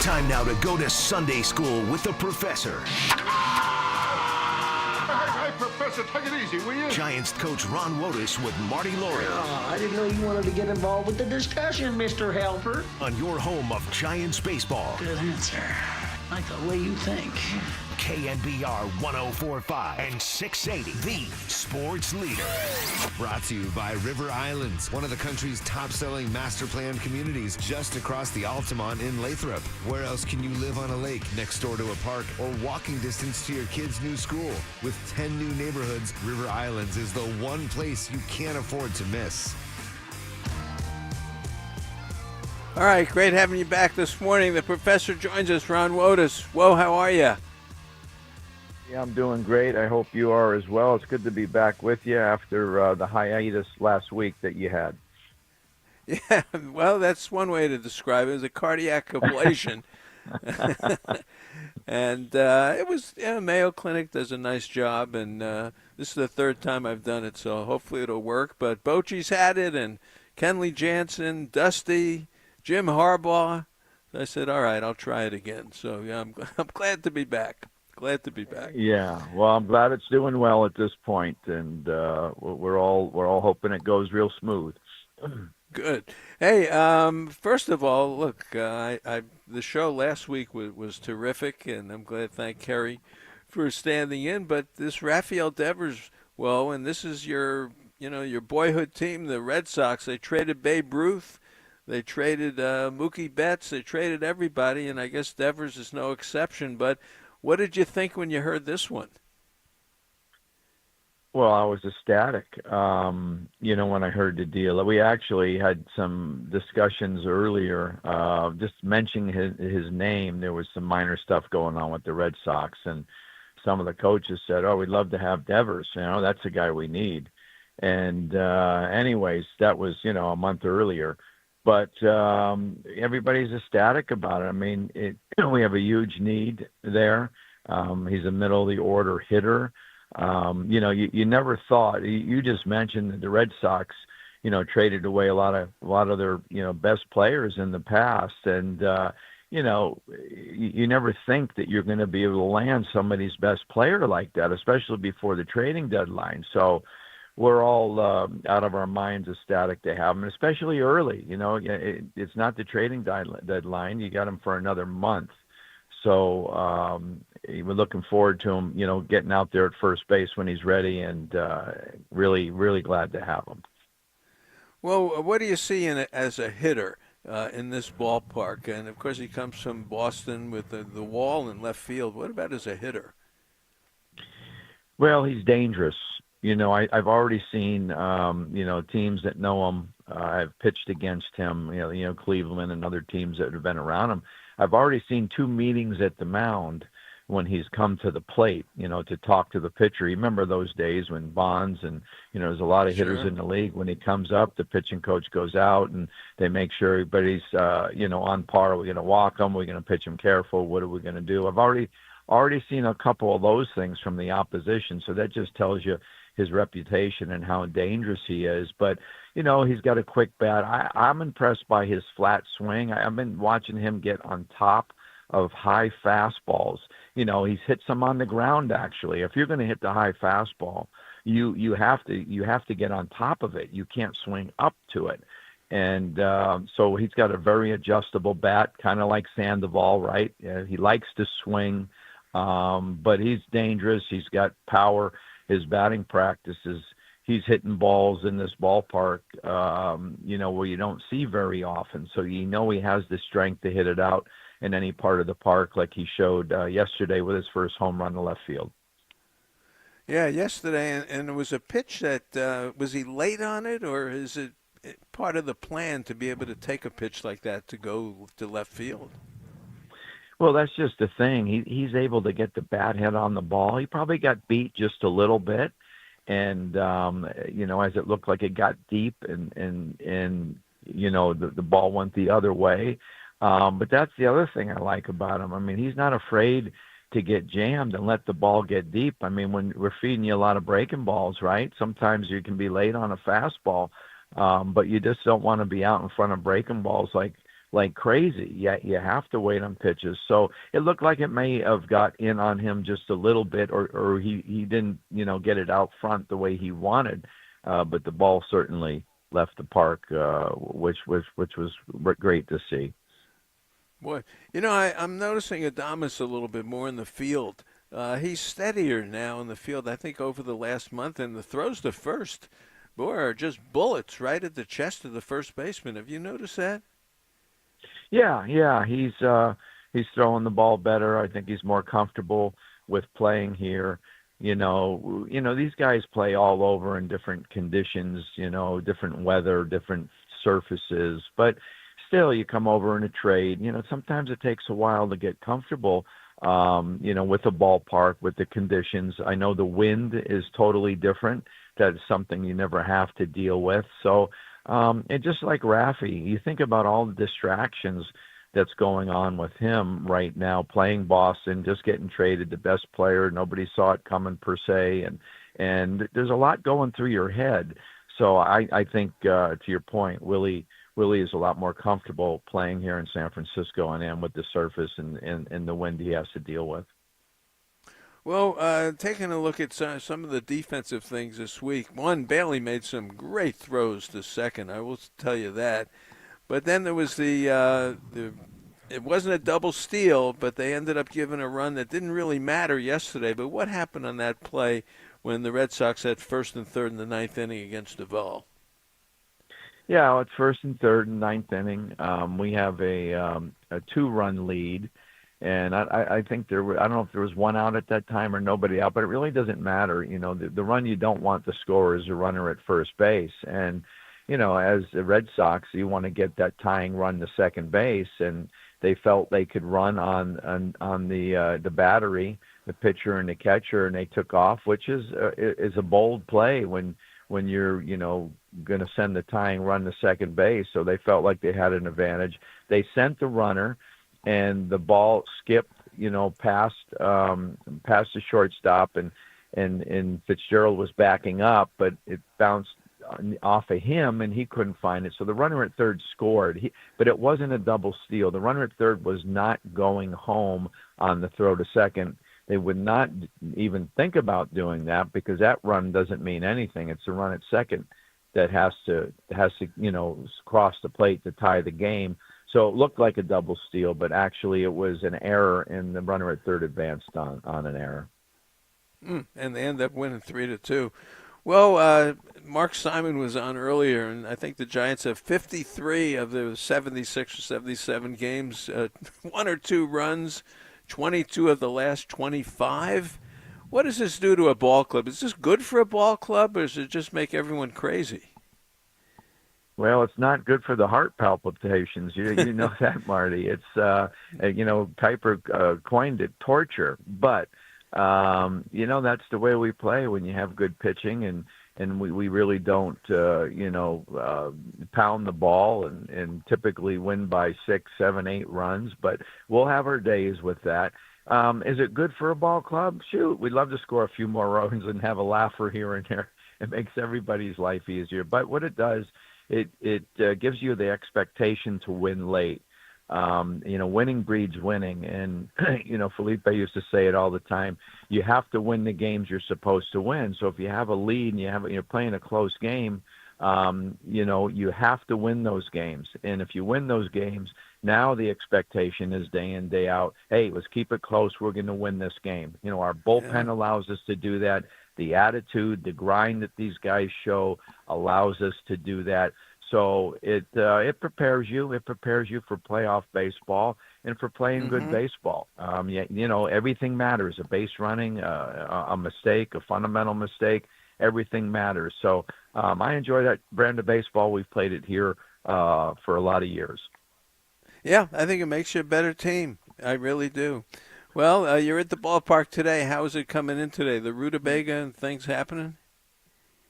Time now to go to Sunday school with the professor. Hey, Professor, take it easy, will you? Giants coach Ron Wotus with Marty Lurie. Oh, I didn't know you wanted to get involved with the discussion, Mr. Halbert. On your home of Giants baseball. Good answer. Like the way you think. KNBR 104.5 and 680, the sports leader. Brought to you by River Islands, one of the country's top-selling master planned communities just across the Altamont in Lathrop. Where else can you live on a lake next door to a park or walking distance to your kid's new school? With 10 new neighborhoods, River Islands is the one place you can't afford to miss. All right, great having you back this morning. The professor joins us, Ron Wotus. Whoa, how are you? Yeah, I'm doing great. I hope you are as well. It's good to be back with you after the hiatus last week that you had. Yeah, well, that's one way to describe it. It was a cardiac ablation. And it was, Mayo Clinic does a nice job, and this is the third time I've done it, so hopefully it'll work. But Bochy's had it, and Kenley Jansen, Dusty, Jim Harbaugh. I said, all right, I'll try it again. So, yeah, I'm glad to be back. Glad to be back. Yeah, well, I'm glad it's doing well at this point, and we're all hoping it goes real smooth. Good. Hey, first of all, look, the show last week was terrific, and I'm glad to thank Kerry for standing in. But this Rafael Devers, well, and this is your boyhood team, the Red Sox. They traded Babe Ruth, they traded Mookie Betts, they traded everybody, and I guess Devers is no exception. But what did you think when you heard this one? Well, I was ecstatic, when I heard the deal. We actually had some discussions earlier, just mentioning his name. There was some minor stuff going on with the Red Sox, and some of the coaches said, "Oh, we'd love to have Devers. That's the guy we need." And anyways, that was, a month earlier. But everybody's ecstatic about it. I mean, we have a huge need there. He's a middle-of-the-order hitter. You never thought. You just mentioned that the Red Sox, traded away a lot of their, best players in the past, and you never think that you're going to be able to land somebody's best player like that, especially before the trading deadline. So we're all out of our minds ecstatic to have him, especially early. It's not the trading deadline. You got him for another month. So we're looking forward to him, getting out there at first base when he's ready, and really, really glad to have him. Well, what do you see as a hitter in this ballpark? And, of course, he comes from Boston with the wall in left field. What about as a hitter? Well, he's dangerous. I've already seen, teams that know him. I've pitched against him, Cleveland and other teams that have been around him. I've already seen 2 meetings at the mound when he's come to the plate, to talk to the pitcher. You remember those days when Bonds and, there's a lot of hitters in the league. When he comes up, the pitching coach goes out and they make sure everybody's, on par. Are we going to walk him? Are we going to pitch him careful? What are we going to do? I've already seen a couple of those things from the opposition. So that just tells you his reputation and how dangerous he is. But, he's got a quick bat. I'm impressed by his flat swing. I've been watching him get on top of high fastballs. He's hit some on the ground, actually. If you're going to hit the high fastball, you have to get on top of it. You can't swing up to it. And so he's got a very adjustable bat, kind of like Sandoval, right? He likes to swing, but he's dangerous. He's got power. His batting practices, he's hitting balls in this ballpark, where you don't see very often. So he has the strength to hit it out in any part of the park, like he showed yesterday with his first home run to left field. Yeah, yesterday, and it was a pitch that, was he late on it, or is it part of the plan to be able to take a pitch like that to go to left field? Well, that's just the thing. He's able to get the bat head on the ball. He probably got beat just a little bit, and as it looked like it got deep, and the ball went the other way. But that's the other thing I like about him. I mean, he's not afraid to get jammed and let the ball get deep. I mean, when we're feeding you a lot of breaking balls, right? Sometimes you can be late on a fastball, but you just don't want to be out in front of breaking balls like crazy. You have to wait on pitches. So it looked like it may have got in on him just a little bit, or he didn't, get it out front the way he wanted. But the ball certainly left the park, which was great to see. Boy, I'm noticing Adames a little bit more in the field. He's steadier now in the field, I think, over the last month, and the throws to first, boy, are just bullets right at the chest of the first baseman. Have you noticed that? Yeah, he's throwing the ball better. I think he's more comfortable with playing here. These guys play all over in different conditions, different weather, different surfaces, but still you come over in a trade, sometimes it takes a while to get comfortable, with the ballpark, with the conditions. I know the wind is totally different. That's something you never have to deal with. So, and just like Rafi, you think about all the distractions that's going on with him right now, playing Boston, just getting traded, the best player. Nobody saw it coming per se. And there's a lot going through your head. So I think, to your point, Willie is a lot more comfortable playing here in San Francisco and with the surface and the wind he has to deal with. Well, taking a look at some of the defensive things this week. One, Bailey made some great throws to second. I will tell you that. But then there was it wasn't a double steal, but they ended up giving a run that didn't really matter yesterday. But what happened on that play when the Red Sox had first and third in the ninth inning against Duvall? Yeah, well, it's first and third in ninth inning. We have a 2-run lead, and I think I don't know if there was one out at that time or nobody out, but it really doesn't matter. You know, the run you don't want to score is a runner at first base, and you know, as the Red Sox, you want to get that tying run to second base, and they felt they could run on the battery, the pitcher and the catcher, and they took off, which is a bold play when you're, you know, going to send the tying run to second base. So they felt like they had an advantage. They sent the runner, and the ball skipped, you know, past the shortstop, and Fitzgerald was backing up, but it bounced off of him, and he couldn't find it. So the runner at third scored, but it wasn't a double steal. The runner at third was not going home on the throw to second. They would not even think about doing that because that run doesn't mean anything. It's a run at second that has to you know, cross the plate to tie the game. So it looked like a double steal, but actually it was an error, and the runner at third advanced on an error. And they end up winning 3-2. Well, Mark Simon was on earlier, and I think the Giants have 53 of the 76 or 77 games, 1 or 2 runs, 22 of the last 25. What does this do to a ball club? Is this good for a ball club, or does it just make everyone crazy? Well, it's not good for the heart palpitations. You know that, Marty. It's, you know, Kuiper coined it torture, but you know, that's the way we play when you have good pitching, and we really don't, you know, pound the ball and typically win by 6, 7, 8 runs, but we'll have our days with that. Is it good for a ball club? Shoot, we'd love to score a few more runs and have a laugher here and there. It makes everybody's life easier. But what it does, it gives you the expectation to win late. You know, winning breeds winning. And, you know, Felipe used to say it all the time. You have to win the games you're supposed to win. So if you have a lead and you're playing a close game, you know, you have to win those games. And if you win those games, now the expectation is day in, day out, hey, let's keep it close. We're going to win this game. You know, our bullpen allows us to do that. The attitude, the grind that these guys show allows us to do that. So it prepares you. It prepares you for playoff baseball and for playing good baseball. You know, everything matters. A base running, a mistake, a fundamental mistake, everything matters. So I enjoy that brand of baseball. We've played it here for a lot of years. Yeah, I think it makes you a better team. I really do. Well, you're at the ballpark today. How is it coming in today? The rutabaga and things happening?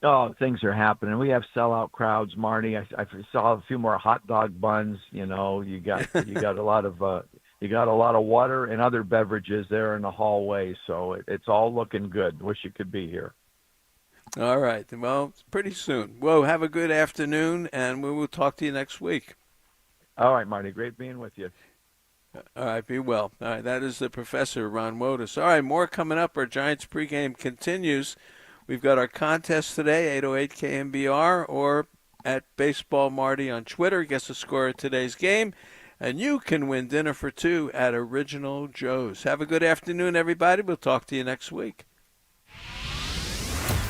Oh, things are happening. We have sellout crowds, Marty. I saw a few more hot dog buns. You know, you got a lot of water and other beverages there in the hallway. So it's all looking good. Wish you could be here. All right. Well, pretty soon. Well, have a good afternoon, and we will talk to you next week. All right, Marty. Great being with you. All right, be well. All right, that is the professor, Ron Wotus. All right, more coming up. Our Giants pregame continues. We've got our contest today, 808 KNBR, or at Baseball Marty on Twitter. Guess the score of today's game, and you can win dinner for 2 at Original Joe's. Have a good afternoon, everybody. We'll talk to you next week.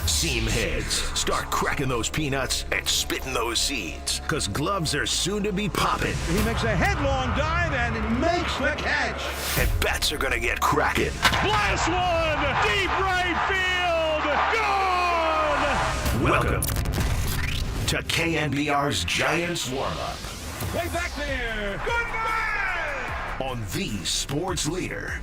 Seam heads, start cracking those peanuts and spitting those seeds, because gloves are soon to be popping. He makes a headlong dive and makes the catch. And bats are going to get cracking. Blast one! Deep right field! Gone! Welcome to KNBR's Giants Warm-Up. Way back there! Goodbye! On the Sports Leader.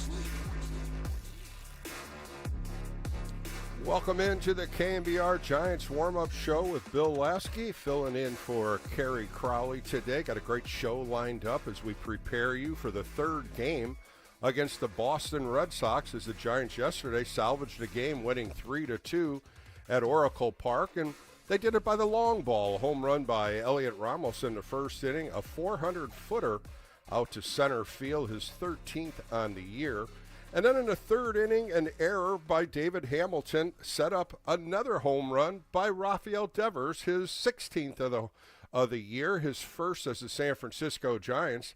Welcome into the KNBR Giants warm-up show with Bill Lasky, filling in for Kerry Crowley today. Got a great show lined up as we prepare you for the third game against the Boston Red Sox, as the Giants yesterday salvaged the game, winning 3-2 at Oracle Park, and they did it by the long ball. A home run by Elliot Ramos in the first inning, a 400-footer out to center field, his 13th on the year. And then in the third inning, an error by David Hamilton set up another home run by Rafael Devers, his 16th of the year, his first as the San Francisco Giants.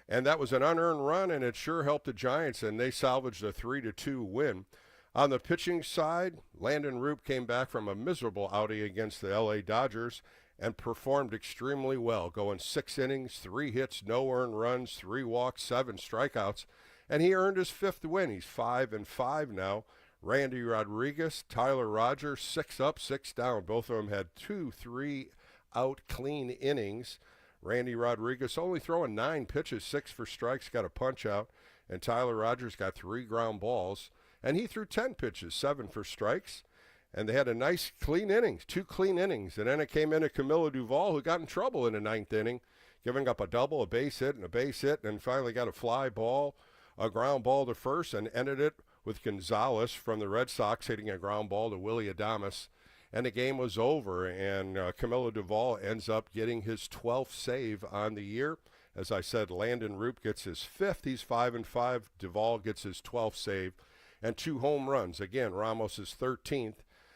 And that was an unearned run, and it sure helped the Giants, and they salvaged a 3-2 win. On the pitching side, Landon Roop came back from a miserable outing against the LA Dodgers and performed extremely well, going 6 innings, 3 hits, no earned runs, 3 walks, 7 strikeouts. And he earned his 5th win. He's 5-5 now. Randy Rodriguez, Tyler Rogers, 6 up, 6 down. Both of them had 2 3-out clean innings. Randy Rodriguez only throwing 9 pitches, 6 for strikes, got a punch out. And Tyler Rogers got 3 ground balls. And he threw 10 pitches, 7 for strikes. And they had a nice clean innings, 2 clean innings. And then it came into Camilo Duvall, who got in trouble in the 9th inning, giving up a double, a base hit, and a base hit, and finally got a fly ball, a ground ball to first, and ended it with Gonzalez from the Red Sox hitting a ground ball to Willie Adames. And the game was over, and Camilo Duvall ends up getting his 12th save on the year. As I said, Landon Roop gets his 5th. He's 5-5. Duvall gets his 12th save and 2 home runs. Again, Ramos is 13th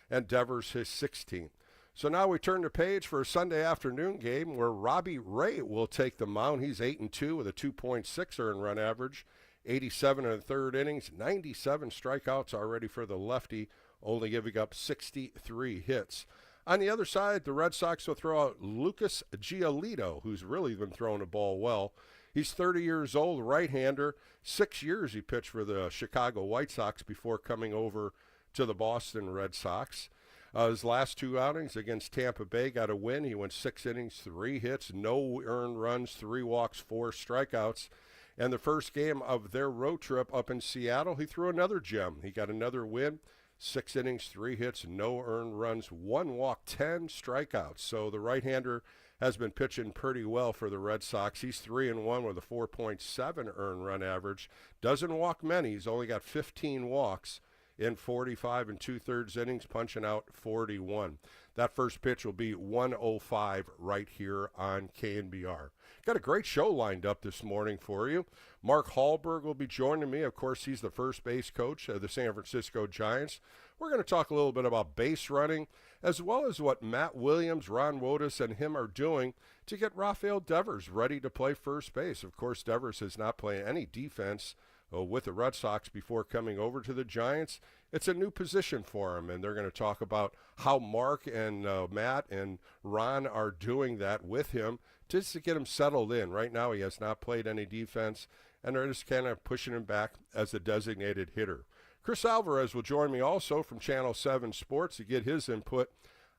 and Devers his 16th. So now we turn the page for a Sunday afternoon game where Robbie Ray will take the mound. He's 8-2 with a 2.6 earned run average, 87 in the third innings, 97 strikeouts already for the lefty, only giving up 63 hits. On the other side, the Red Sox will throw out Lucas Giolito, who's really been throwing the ball well. He's 30 years old, right-hander. 6 years he pitched for the Chicago White Sox before coming over to the Boston Red Sox. His last 2 outings against Tampa Bay got a win. He went 6 innings, 3 hits, no earned runs, 3 walks, 4 strikeouts. And the first game of their road trip up in Seattle, he threw another gem. He got another win, 6 innings, 3 hits, no earned runs, 1 walk, 10 strikeouts. So the right-hander has been pitching pretty well for the Red Sox. He's 3-1 with a 4.7 earned run average. Doesn't walk many. He's only got 15 walks in 45 2/3 innings, punching out 41. That first pitch will be 1:05 right here on KNBR. Got a great show lined up this morning for you. Mark Hallberg will be joining me. Of course, he's the first base coach of the San Francisco Giants. We're going to talk a little bit about base running, as well as what Matt Williams, Ron Wotus, and him are doing to get Rafael Devers ready to play first base. Of course, Devers has not played any defense with the Red Sox before coming over to the Giants. It's a new position for him, and they're going to talk about how Mark and Matt and Ron are doing that with him just to get him settled in. Right now he has not played any defense, and they're just kind of pushing him back as a designated hitter. Chris Alvarez will join me also from Channel 7 Sports to get his input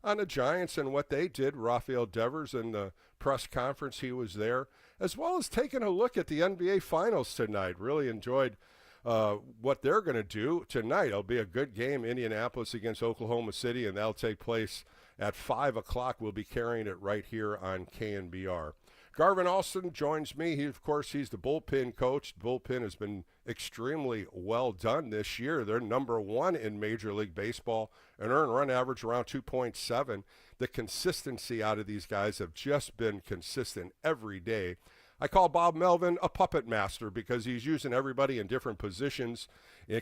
on the Giants and what they did. Rafael Devers in the press conference, he was there, as well as taking a look at the NBA Finals tonight. Really enjoyed what they're going to do tonight. It'll be a good game, Indianapolis against Oklahoma City, and that'll take place at 5 o'clock. We'll be carrying it right here on KNBR. Garvin Alston joins me. He's the bullpen coach. The bullpen has been extremely well done this year. They're number 1 in Major League Baseball, an earned run average around 2.7. The consistency out of these guys have just been consistent every day. I call Bob Melvin a puppet master because he's using everybody in different positions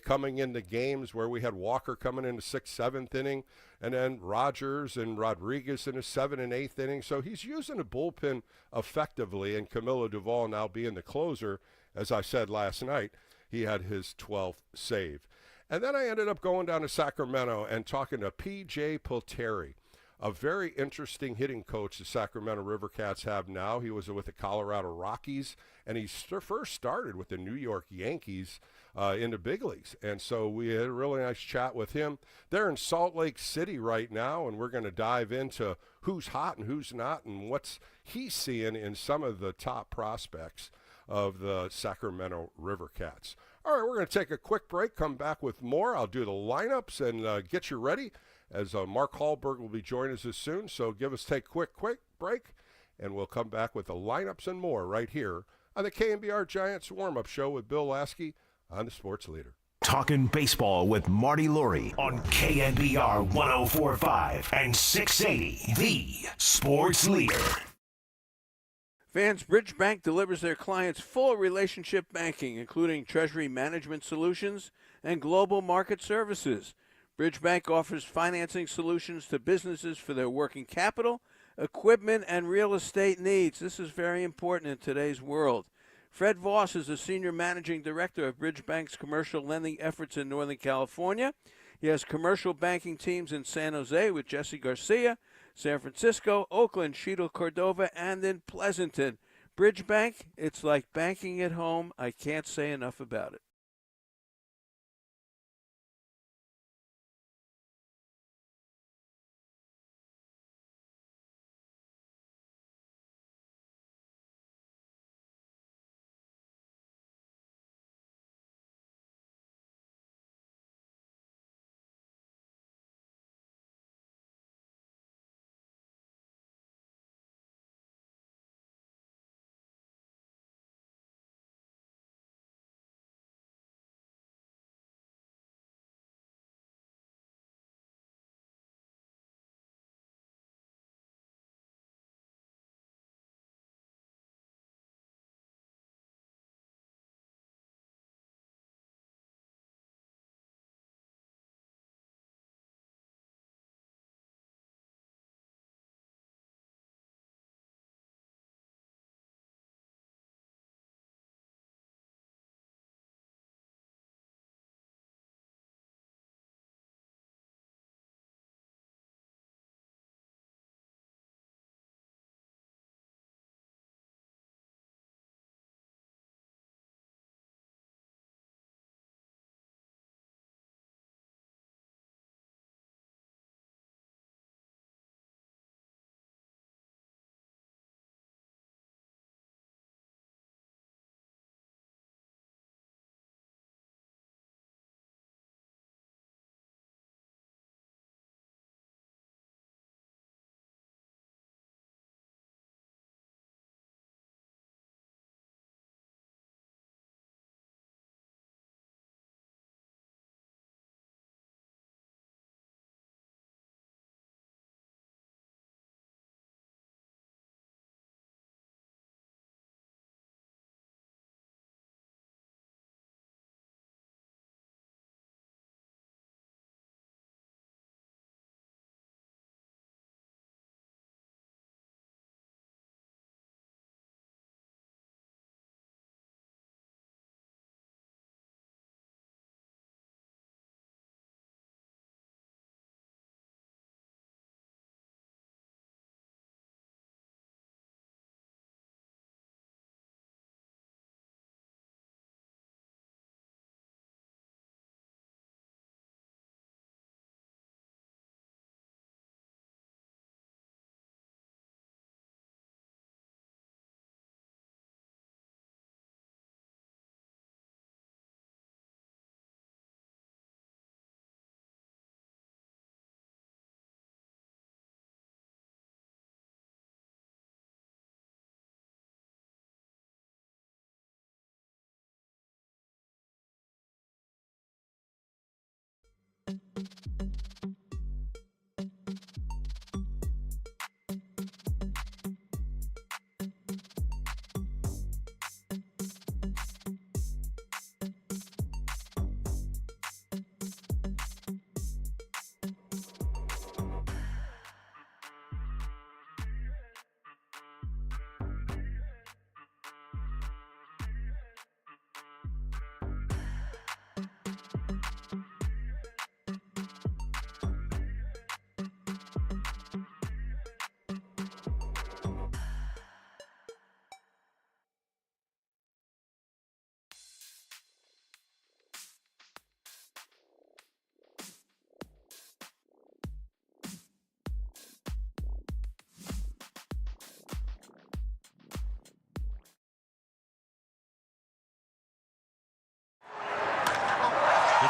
coming into games where we had Walker coming in the 6th, 7th inning, and then Rogers and Rodriguez in the 7th and 8th inning. So he's using the bullpen effectively, and Camilo Duvall now being the closer. As I said last night, he had his 12th save. And then I ended up going down to Sacramento and talking to PJ Pilittere, a very interesting hitting coach the Sacramento River Cats have now. He was with the Colorado Rockies, and he first started with the New York Yankees in the big leagues. And so we had a really nice chat with him. They're in Salt Lake City right now, and we're going to dive into who's hot and who's not and what's he seeing in some of the top prospects of the Sacramento River Cats. All right, we're going to take a quick break, come back with more. I'll do the lineups and get you ready, as Mark Hallberg will be joining us as soon. So take a quick break, and we'll come back with the lineups and more right here on the KNBR Giants warm-up show with Bill Lasky on the Sports Leader. Talking baseball with Marty Lurie on KNBR 104.5 and 680, the Sports Leader. Fans, Bridge Bank delivers their clients full relationship banking, including treasury management solutions and global market services. Bridge Bank offers financing solutions to businesses for their working capital, equipment, and real estate needs. This is very important in today's world. Fred Voss is the Senior Managing Director of Bridge Bank's commercial lending efforts in Northern California. He has commercial banking teams in San Jose with Jesse Garcia, San Francisco, Oakland, Cheadle, Cordova, and in Pleasanton. Bridge Bank, it's like banking at home. I can't say enough about it.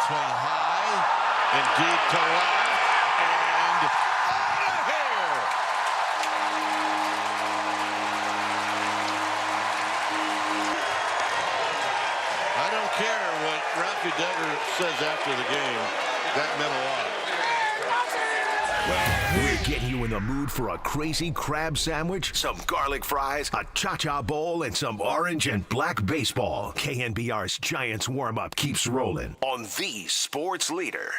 Swung high and deep to left and out of here. I don't care what Ralphie Degger says after the game. That meant a lot. Well, We're getting you in the mood for a crazy crab sandwich, some garlic fries, a cha-cha bowl, and some orange and black baseball. KNBR's Giants warm-up keeps rolling on the sports leader.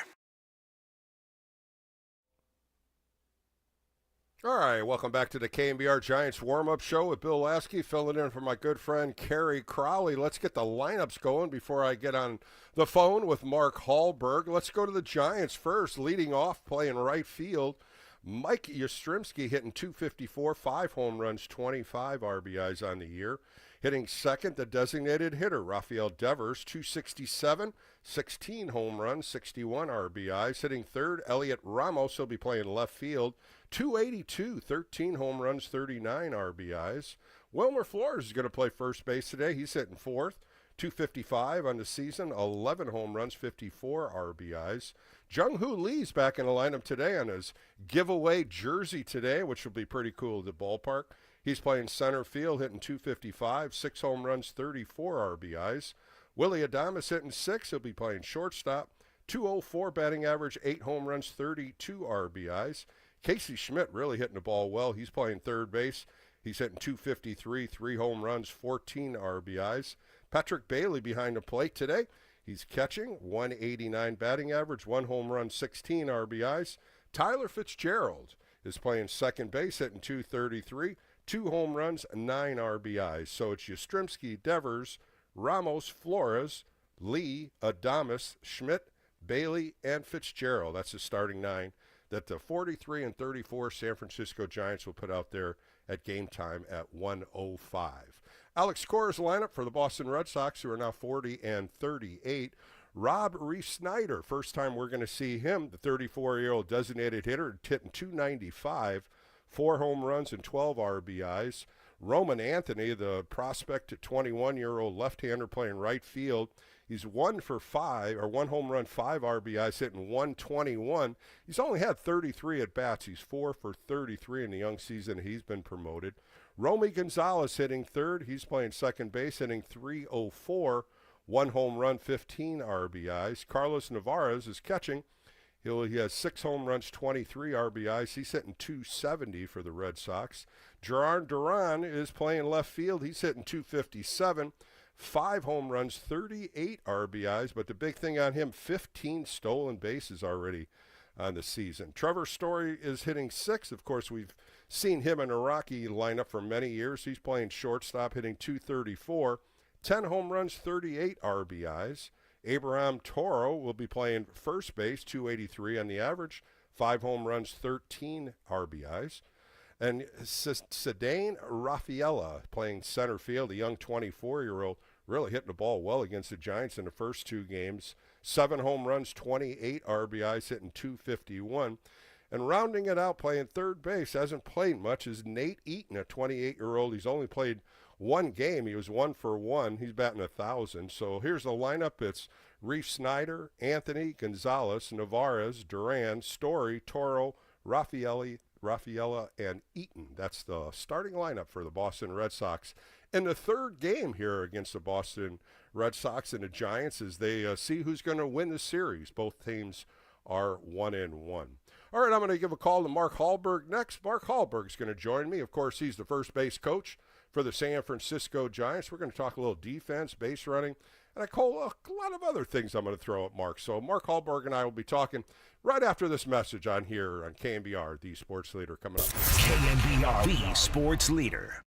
All right, welcome back to the KNBR Giants warm-up show with Bill Lasky, filling in for my good friend Kerry Crowley. Let's get the lineups going before I get on the phone with Mark Hallberg. Let's go to the Giants first. Leading off, playing right field, Mike Yastrzemski hitting .254, 5 home runs, 25 RBIs on the year. Hitting second, the designated hitter, Rafael Devers, .267, 16 home runs, 61 RBIs. Hitting third, Elliot Ramos, he'll be playing left field, .282, 13 home runs, 39 RBIs. Wilmer Flores is going to play first base today. He's hitting fourth, .255 on the season, 11 home runs, 54 RBIs. Jung-Hoo Lee's back in the lineup today on his giveaway jersey today, which will be pretty cool at the ballpark. He's playing center field, hitting .255, 6 home runs, 34 RBIs. Willie Adames hitting sixth. He'll be playing shortstop, .204 batting average, 8 home runs, 32 RBIs. Casey Schmidt really hitting the ball well. He's playing third base. He's hitting .253, 3 home runs, 14 RBIs. Patrick Bailey behind the plate today. He's catching, .189 batting average, 1 home run, 16 RBIs. Tyler Fitzgerald is playing second base, hitting .233, 2 home runs, 9 RBIs. So it's Yastrzemski, Devers, Ramos, Flores, Lee, Adames, Schmidt, Bailey, and Fitzgerald. That's the starting 9 that the 43 and 34 San Francisco Giants will put out there at game time at 1:05. Alex Cora's lineup for the Boston Red Sox, who are now 40 and 38. Rob Reese-Snyder, first time we're going to see him, the 34-year-old designated hitter, hitting .295, 4 home runs and 12 RBIs. Roman Anthony, the prospect 21-year-old left-hander playing right field, he's 1 home run, 5 RBIs, hitting .121. He's only had 33 at-bats. He's 4 for 33 in the young season. He's been promoted. Romy Gonzalez hitting third. He's playing second base, hitting .304, 1 home run, 15 RBIs. Carlos Nevarez is catching. He has 6 home runs, 23 RBIs. He's hitting .270 for the Red Sox. Gerard Duran is playing left field. He's hitting .257, 5 home runs, 38 RBIs. But the big thing on him, 15 stolen bases already on the season. Trevor Story is hitting 6th. Of course, we've seen him in a Rocky lineup for many years. He's playing shortstop, hitting .234, 10 home runs, 38 RBIs. Abraham Toro will be playing first base, .283 on the average, 5 home runs, 13 RBIs. And Cedane Rafaela playing center field, a young 24-year-old, really hitting the ball well against the Giants in the first 2 games. 7 home runs, 28 RBIs, hitting .251. And rounding it out, playing third base, hasn't played much, is Nate Eaton, a 28-year-old. He's only played 1 game. He was 1 for 1. He's batting 1,000. So here's the lineup. It's Reese-Snyder, Anthony, Gonzalez, Nevarez, Duran, Story, Toro, Rafaela, and Eaton. That's the starting lineup for the Boston Red Sox in the third game here against the Boston Red Sox and the Giants as they see who's going to win the series. Both teams are 1-1. All right, I'm going to give a call to Mark Hallberg next. Mark Hallberg is going to join me. Of course, he's the first base coach for the San Francisco Giants. We're going to talk a little defense, base running, and a lot of other things I'm going to throw at Mark. So Mark Hallberg and I will be talking right after this message on here on KNBR, the sports leader, coming up. KNBR, the sports leader.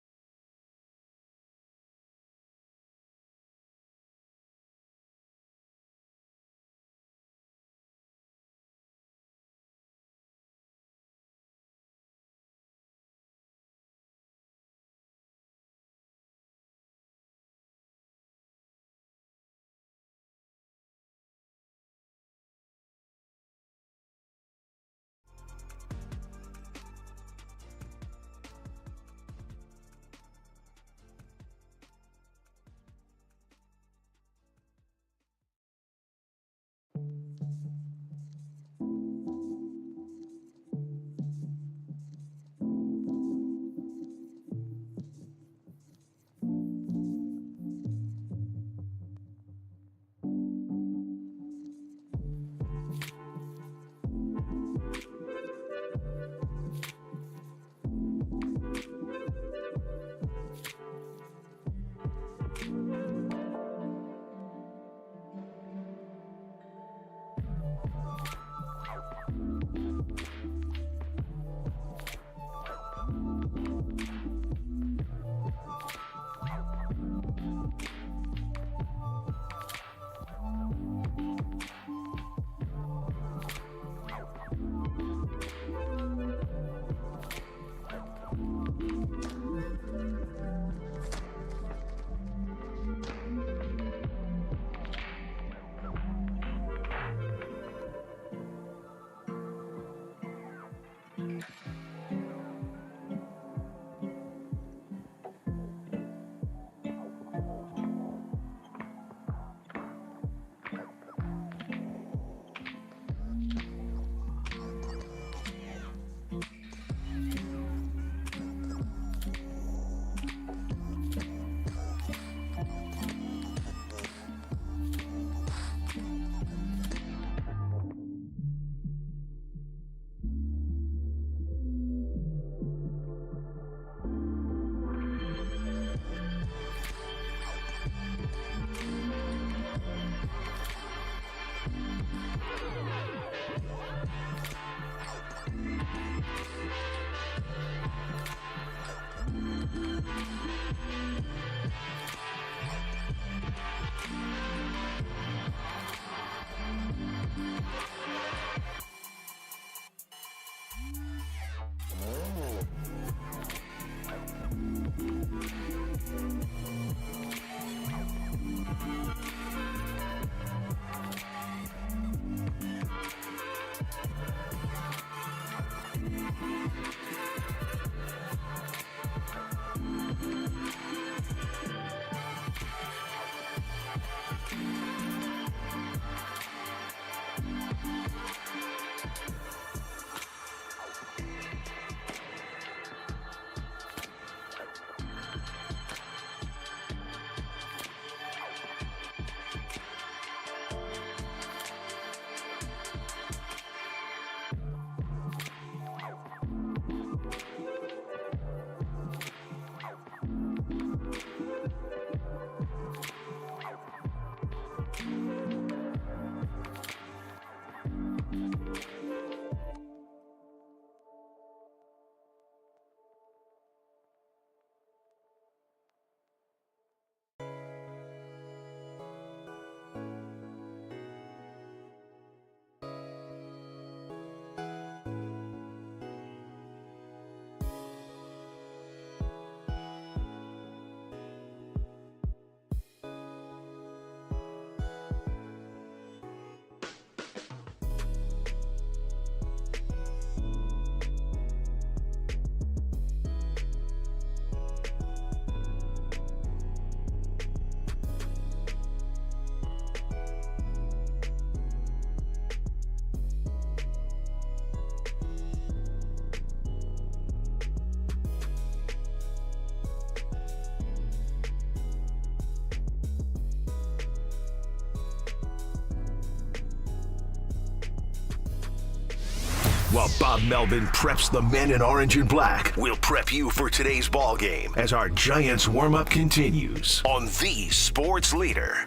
While Bob Melvin preps the men in orange and black, we'll prep you for today's ball game as our Giants warm-up continues on the Sports Leader.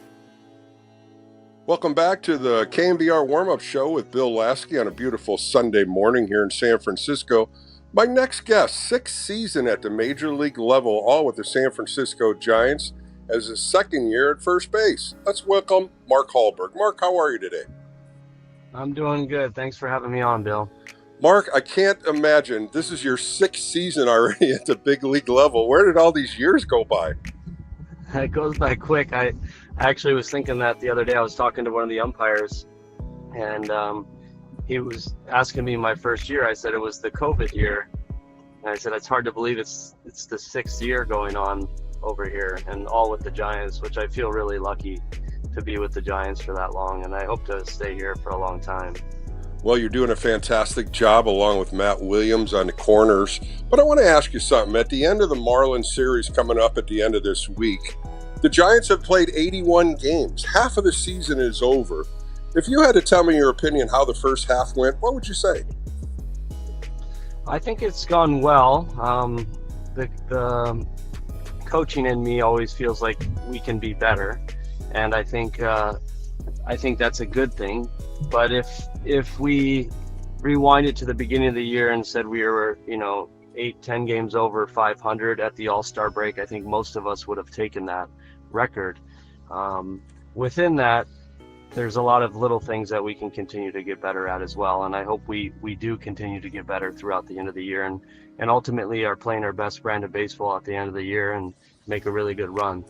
Welcome back to the KNBR warm-up show with Bill Lasky on a beautiful Sunday morning here in San Francisco. My next guest, 6th season at the major league level, all with the San Francisco Giants, as his second year at first base. Let's welcome Mark Hallberg. Mark, how are you today? I'm doing good. Thanks for having me on, Bill. Mark, I can't imagine. This is your 6th season already at the big league level. Where did all these years go by? It goes by quick. I actually was thinking that the other day. I was talking to one of the umpires, and he was asking me my first year. I said it was the COVID year. And I said it's hard to believe it's the 6th year going on over here, and all with the Giants, which I feel really lucky to be with the Giants for that long, and I hope to stay here for a long time. Well, you're doing a fantastic job along with Matt Williams on the corners. But I want to ask you something. At the end of the Marlins series coming up at the end of this week, the Giants have played 81 games. Half of the season is over. If you had to tell me your opinion how the first half went, what would you say? I think it's gone well. The coaching in me always feels like we can be better, and I think that's a good thing. But if we rewind it to the beginning of the year and said we were 8-10 games over 500 at the All-Star break, I think most of us would have taken that record. Within that, there's a lot of little things that we can continue to get better at as well, and I hope we do continue to get better throughout the end of the year and ultimately are playing our best brand of baseball at the end of the year and make a really good run.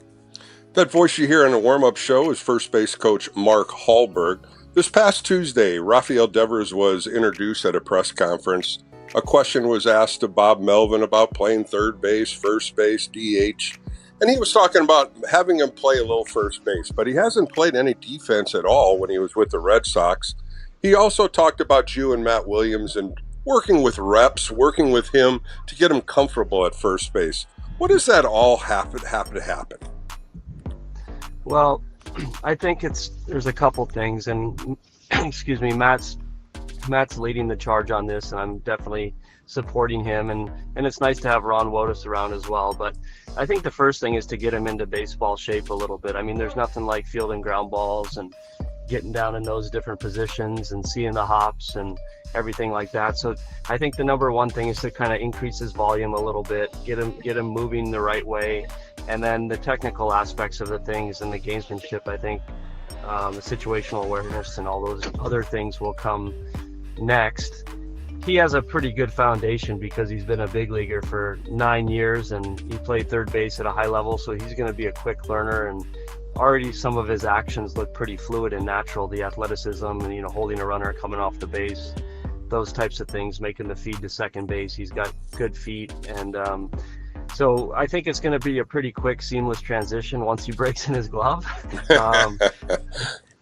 That voice you hear on the warm-up show is first base coach Mark Hallberg. This past Tuesday, Rafael Devers was introduced at a press conference. a question was asked to Bob Melvin about playing third base, first base, DH. And he was talking about having him play a little first base, but he hasn't played any defense at all when he was with the Red Sox. He also talked about you and Matt Williams and working with reps, working with him to get him comfortable at first base. What does that all happen to happen? Well, I think there's a couple things, and excuse me, Matt's leading the charge on this, and I'm definitely supporting him, and it's nice to have Ron Wotus around as well. But I think the first thing is to get him into baseball shape a little bit. I mean, there's nothing like fielding ground balls and getting down in those different positions and seeing the hops and everything like that. So I think the number one thing is to kind of increase his volume a little bit, get him moving the right way, and then the technical aspects of the things and the gamesmanship, I think the situational awareness and all those other things will come next. He has a pretty good foundation because he's been a big leaguer for 9 years and he played third base at a high level, so he's going to be a quick learner, and already some of his actions look pretty fluid and natural. The athleticism and, holding a runner, coming off the base, those types of things, making the feed to second base. He's got good feet, and so I think it's going to be a pretty quick, seamless transition once he breaks in his glove.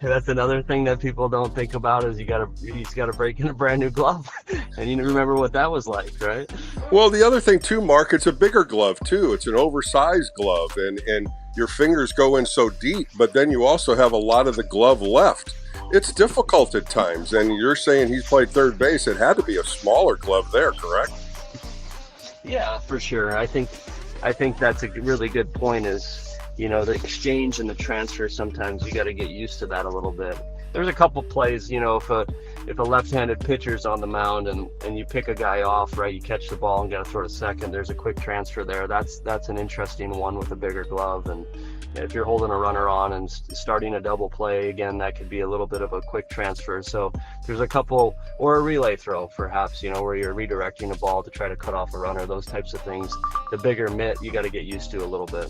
That's another thing that people don't think about is he's got to break in a brand new glove, and you remember what that was like, right? Well, the other thing too, Mark, it's a bigger glove too. It's an oversized glove, and your fingers go in so deep, but then you also have a lot of the glove left. It's difficult at times, and you're saying he's played third base. It had to be a smaller glove there, correct? Yeah, for sure. I think that's a really good point is, the exchange and the transfer, sometimes you got to get used to that a little bit. There's a couple plays, if a left-handed pitcher's on the mound and you pick a guy off, right, you catch the ball and got to throw to second, there's a quick transfer there. That's an interesting one with a bigger glove. And if you're holding a runner on and starting a double play, again, that could be a little bit of a quick transfer. So there's a couple, or a relay throw perhaps, where you're redirecting a ball to try to cut off a runner, those types of things. The bigger mitt, you got to get used to a little bit.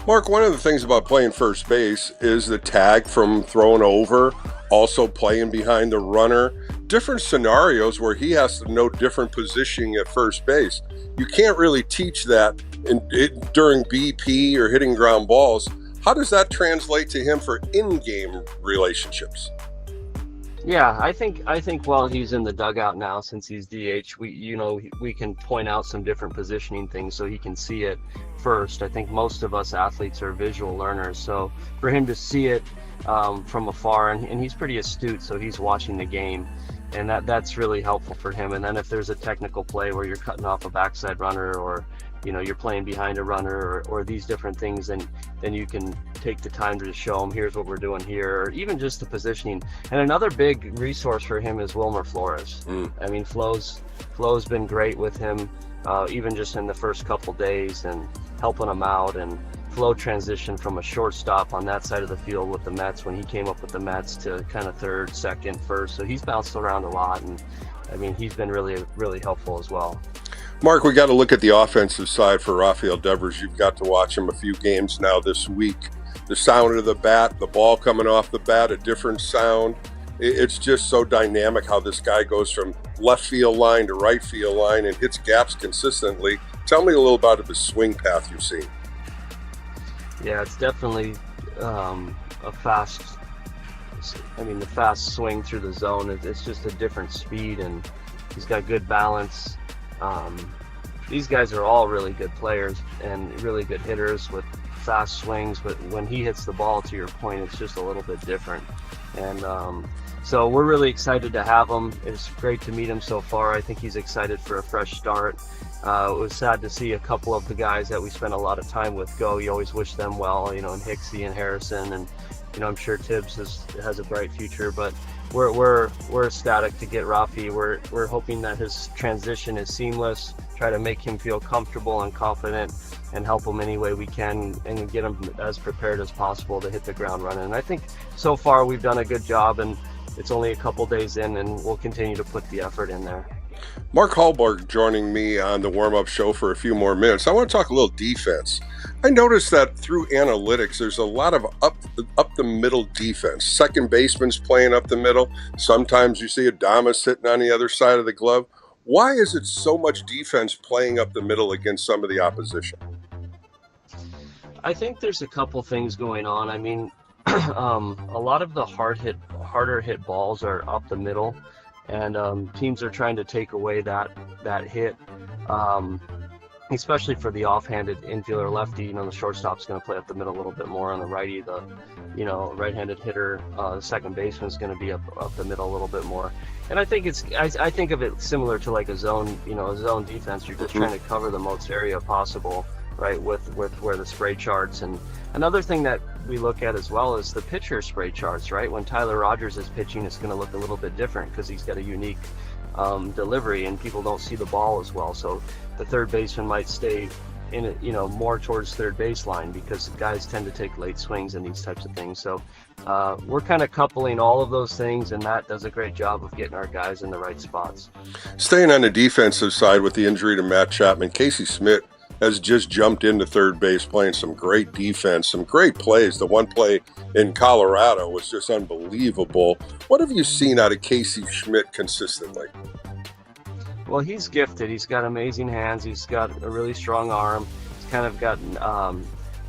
Mark, one of the things about playing first base is the tag from throwing over, also playing behind the runner, different scenarios where he has to know different positioning at first base. You can't really teach that during BP or hitting ground balls. How does that translate to him for in-game relationships? Yeah, I think while he's in the dugout now, since he's DH, we can point out some different positioning things so he can see it first. I think most of us athletes are visual learners, so for him to see it from afar, and he's pretty astute, so he's watching the game, and that's really helpful for him. And then if there's a technical play where you're cutting off a backside runner, or you're playing behind a runner, or these different things, and then you can take the time to show him, here's what we're doing here, or even just the positioning. And another big resource for him is Wilmer Flores. I mean, Flo's been great with him, even just in the first couple days, and helping him out. And Flo transitioned from a shortstop on that side of the field with the Mets when he came up with the Mets to kind of third, second, first. So he's bounced around a lot, and I mean, he's been really, really helpful as well. Mark, we got to look at the offensive side for Rafael Devers. You've got to watch him a few games now this week. The sound of the bat, the ball coming off the bat, a different sound. It's just so dynamic how this guy goes from left field line to right field line and hits gaps consistently. Tell me a little about his swing path you've seen. Yeah, it's definitely a fast swing through the zone. It's just a different speed, and he's got good balance. These guys are all really good players and really good hitters with fast swings, but when he hits the ball, to your point, it's just a little bit different. And so we're really excited to have him. It's great to meet him so far. I think he's excited for a fresh start. It was sad to see a couple of the guys that we spent a lot of time with go. You always wish them well, and Hicksy and Harrison, and I'm sure Tibbs has a bright future, but we're ecstatic to get Rafi. We're hoping that his transition is seamless, try to make him feel comfortable and confident, and help him any way we can, and get him as prepared as possible to hit the ground running. And I think so far we've done a good job, and it's only a couple days in, and we'll continue to put the effort in there. Mark Hallberg joining me on the warm-up show for a few more minutes. I want to talk a little defense. I noticed that through analytics, there's a lot of up the middle defense. Second baseman's playing up the middle. Sometimes you see Adames sitting on the other side of the glove. Why is it so much defense playing up the middle against some of the opposition? I think there's a couple things going on. I mean, a lot of the harder hit balls are up the middle, and teams are trying to take away that hit. Especially for the offhanded infielder lefty, the shortstop's going to play up the middle a little bit more. On the righty, the right-handed hitter, second baseman is going to be up the middle a little bit more. And I think I think of it similar to like a zone defense. You're just trying to cover the most area possible, right? With where the spray charts, and another thing that we look at as well is the pitcher spray charts, right? When Tyler Rogers is pitching, it's going to look a little bit different because he's got a unique delivery, and people don't see the ball as well. So the third baseman might stay in it, more towards third baseline because guys tend to take late swings and these types of things. So we're kind of coupling all of those things, and Matt does a great job of getting our guys in the right spots. Staying on the defensive side with the injury to Matt Chapman, Casey Schmidt has just jumped into third base, playing some great defense, some great plays. The one play in Colorado was just unbelievable. What have you seen out of Casey Schmidt consistently? Well, he's gifted. He's got amazing hands. He's got a really strong arm. He's kind of got,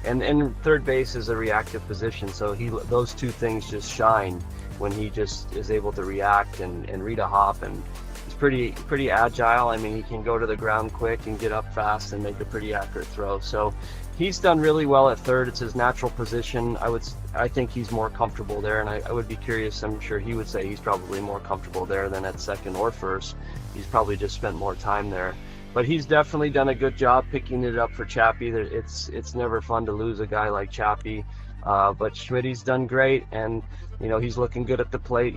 and third base is a reactive position. So those two things just shine when he just is able to react and read a hop. And he's pretty agile. I mean, he can go to the ground quick and get up fast and make a pretty accurate throw. So he's done really well at third. It's his natural position. I think he's more comfortable there, and I would be curious. I'm sure he would say he's probably more comfortable there than at second or first. He's probably just spent more time there. But he's definitely done a good job picking it up for Chappie. It's never fun to lose a guy like Chappie. But Schmidt's done great, and he's looking good at the plate.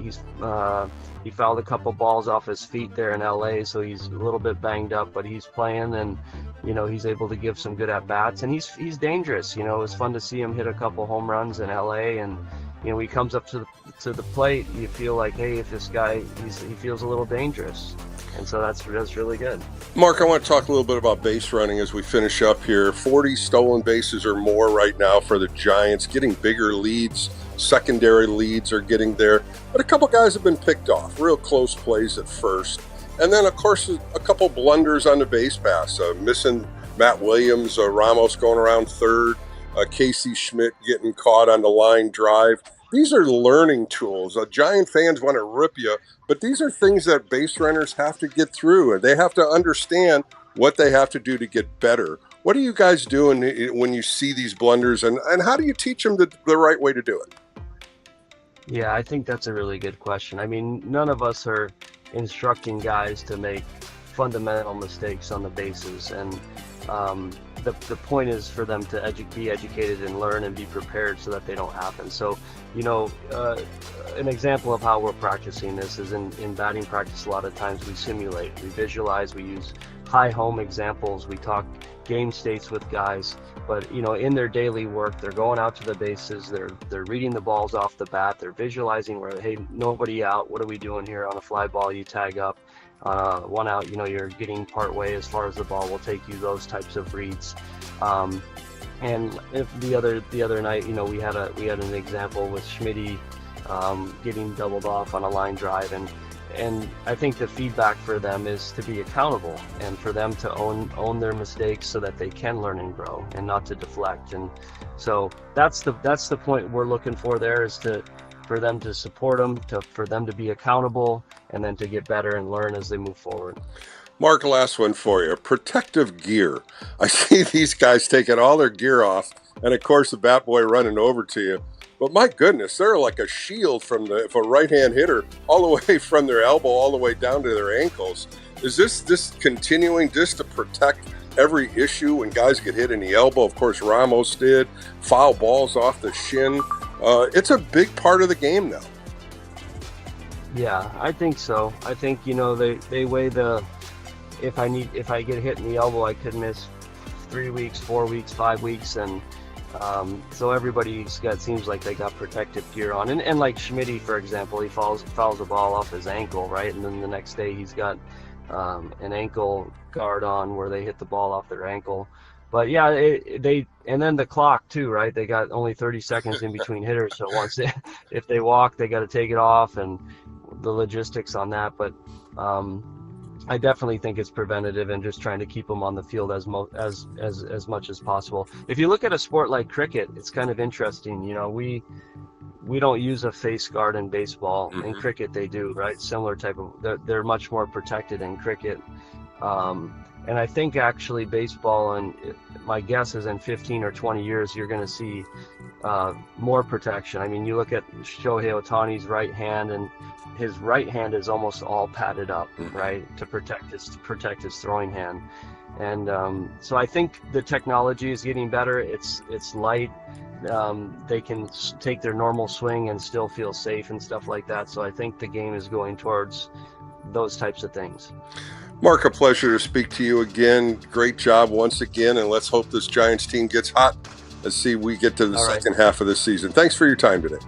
He fouled a couple balls off his feet there in LA, so he's a little bit banged up, but he's playing, and he's able to give some good at bats, and he's dangerous. It was fun to see him hit a couple home runs in LA, and he comes up to the plate. You feel like, hey, if this guy he feels a little dangerous. And so that's really good. Mark, I want to talk a little bit about base running as we finish up here. 40 stolen bases or more right now for the Giants, getting bigger leads. Secondary leads are getting there. But a couple guys have been picked off. Real close plays at first. And then, of course, a couple blunders on the base pass. Missing Matt Williams, Ramos going around third. Casey Schmidt getting caught on the line drive. These are learning tools. Giant fans want to rip you, but these are things that base runners have to get through, and they have to understand what they have to do to get better. What are you guys doing when you see these blunders, and how do you teach them the right way to do it? Yeah, I think that's a really good question. I mean, none of us are instructing guys to make fundamental mistakes on the bases, and the point is for them to be educated and learn and be prepared so that they don't happen. So, an example of how we're practicing this is in batting practice. A lot of times we simulate, we visualize, we use high home examples, we talk game states with guys, but in their daily work, they're going out to the bases, they're reading the balls off the bat, they're visualizing where, hey, nobody out, what are we doing here on a fly ball, you tag up. One out, you're getting part way as far as the ball will take you, those types of reads. And if the other night, we had an example with Schmitty getting doubled off on a line drive, and I think the feedback for them is to be accountable and for them to own their mistakes so that they can learn and grow and not to deflect. And so that's the point we're looking for there, is for them to support them, for them to be accountable, and then to get better and learn as they move forward. Mark, last one for you. Protective gear. I see these guys taking all their gear off, and of course the bat boy running over to you. But my goodness, they're like a shield if a right-hand hitter, all the way from their elbow all the way down to their ankles. Is this continuing just to protect every issue when guys get hit in the elbow? Of course, Ramos did. Foul balls off the shin. It's a big part of the game now. Yeah, I think so. I think, they weigh if I get hit in the elbow, I could miss 3 weeks, 4 weeks, 5 weeks, and so everybody's seems like they got protective gear on. And like Schmitty, for example, he fouls a ball off his ankle, right? And then the next day he's got an ankle guard on where they hit the ball off their ankle. But yeah, and then the clock too, right? They got only 30 seconds in between hitters, so if they walk, they got to take it off, and the logistics on that. But I definitely think it's preventative and just trying to keep them on the field as much as possible. If you look at a sport like cricket, it's kind of interesting. You know, we don't use a face guard in baseball. In cricket, they do, right? Similar type of. They're much more protected in cricket. And I think actually baseball, and my guess is in 15 or 20 years, you're going to see more protection. I mean, you look at Shohei Ohtani's right hand, and his right hand is almost all padded up, right, to protect his throwing hand. And so I think the technology is getting better. It's light. They can take their normal swing and still feel safe and stuff like that. So I think the game is going towards those types of things. Mark, a pleasure to speak to you again. Great job once again, and let's hope this Giants team gets hot. Let's see we get to the second half of the season. Thanks for your time today.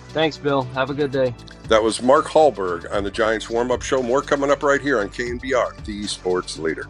Thanks, Bill. Have a good day. That was Mark Hallberg on the Giants warm-up show. More coming up right here on KNBR, the sports leader.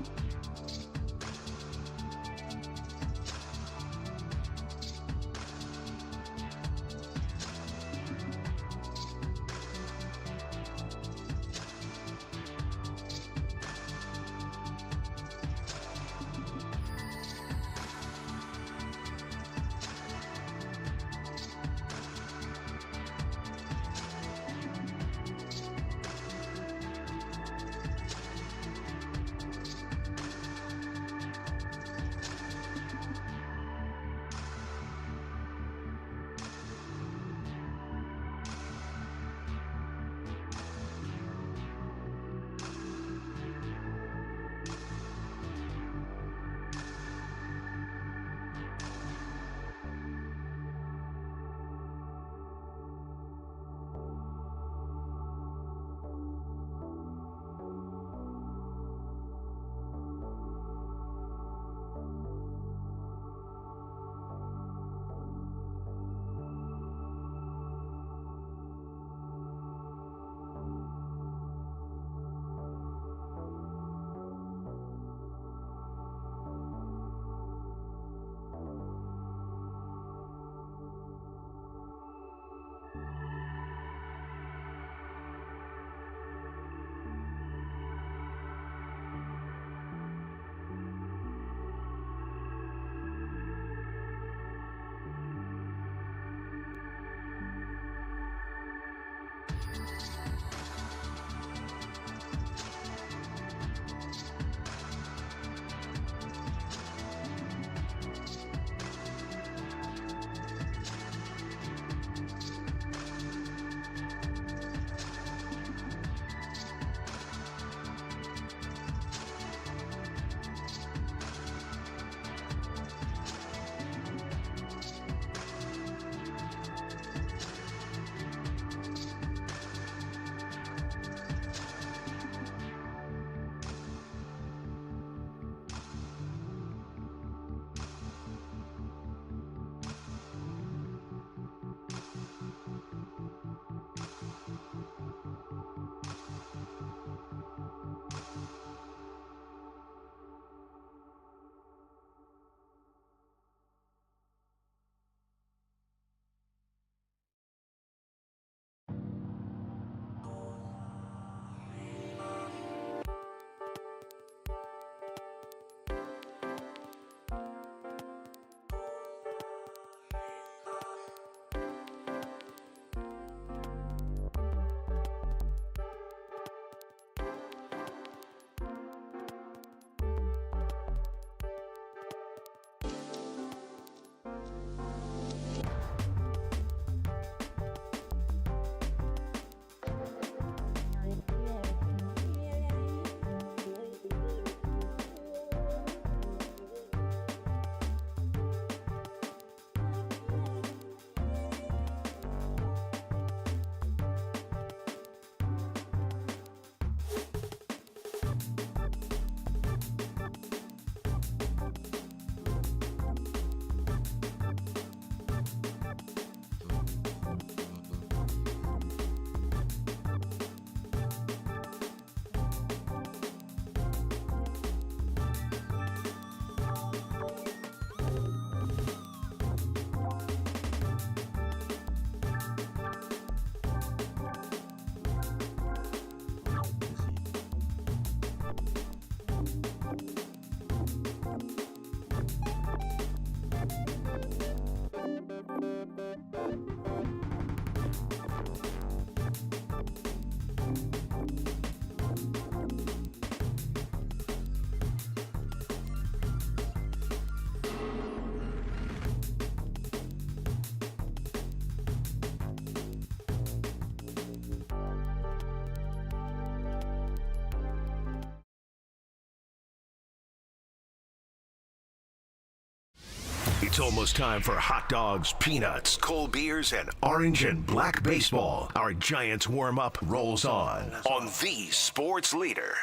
It's almost time for hot dogs, peanuts, cold beers, and orange and black baseball. Our Giants warm-up rolls on the sports leader.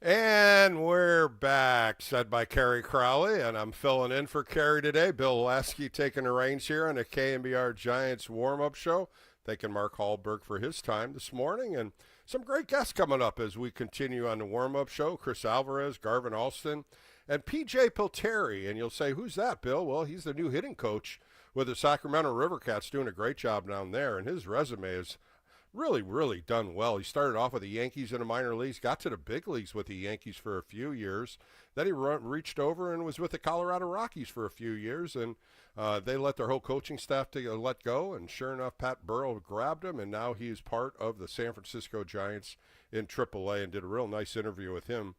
And we're back, said by Kerry Crowley, and I'm filling in for Kerry today. Bill Lasky taking the reins here on the KNBR Giants warm-up show. Thanking Mark Hallberg for his time this morning, and some great guests coming up as we continue on the warm-up show. Chris Alvarez, Garvin Alston, and PJ Pilittere. And you'll say, who's that, Bill? Well, he's the new hitting coach with the Sacramento Rivercats, doing a great job down there, and his resume is really done well. He started off with the Yankees in the minor leagues, got to the big leagues with the Yankees for a few years. Then he reached over and was with the Colorado Rockies for a few years, and they let their whole coaching staff let go, and sure enough, Pat Burrell grabbed him, and now he's part of the San Francisco Giants in AAA, and did a real nice interview with him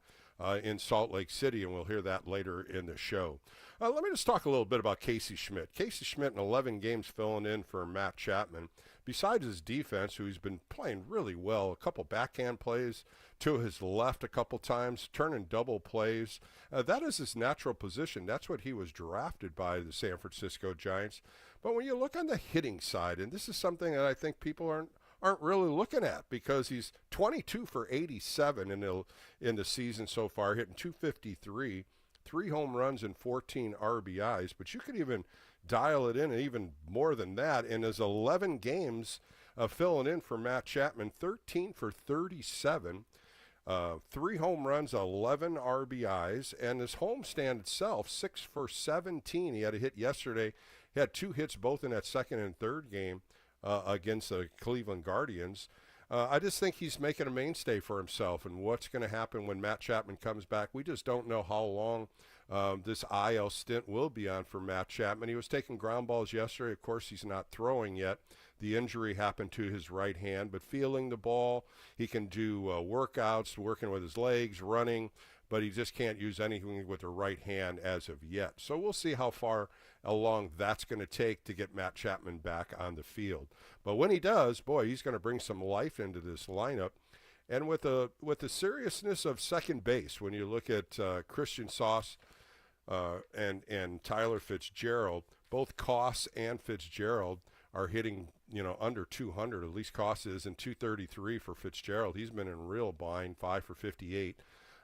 in Salt Lake City, and we'll hear that later in the show. Let me just talk a little bit about Casey Schmidt. Casey Schmidt in 11 games filling in for Matt Chapman. Besides his defense, who's been playing really well, a couple backhand plays to his left a couple times, turning double plays. That is his natural position. That's what he was drafted by the San Francisco Giants. But when you look on the hitting side, and this is something that I think people aren't really looking at, because he's 22 for 87 in the season so far, hitting .253, 3 home runs and 14 RBIs. But you could even dial it in and even more than that. In his 11 games filling in for Matt Chapman, 13 for 37, 3 home runs, 11 RBIs, and his homestand itself, 6 for 17. He had a hit yesterday. He had 2 hits both in that second and third game against the Cleveland Guardians. I just think he's making a mainstay for himself, and what's going to happen when Matt Chapman comes back, we just don't know how long this IL stint will be on for Matt Chapman. He was taking ground balls yesterday. Of course, he's not throwing yet. The injury happened to his right hand, but feeling the ball, he can do workouts, working with his legs, running, but he just can't use anything with the right hand as of yet. So we'll see how far along that's going to take to get Matt Chapman back on the field. But when he does, boy, he's going to bring some life into this lineup. And with the seriousness of second base, when you look at Christian Sauce and Tyler Fitzgerald, both Koss and Fitzgerald are hitting, under 200. At least Koss is, and 233 for Fitzgerald. He's been in real bind, 5 for 58.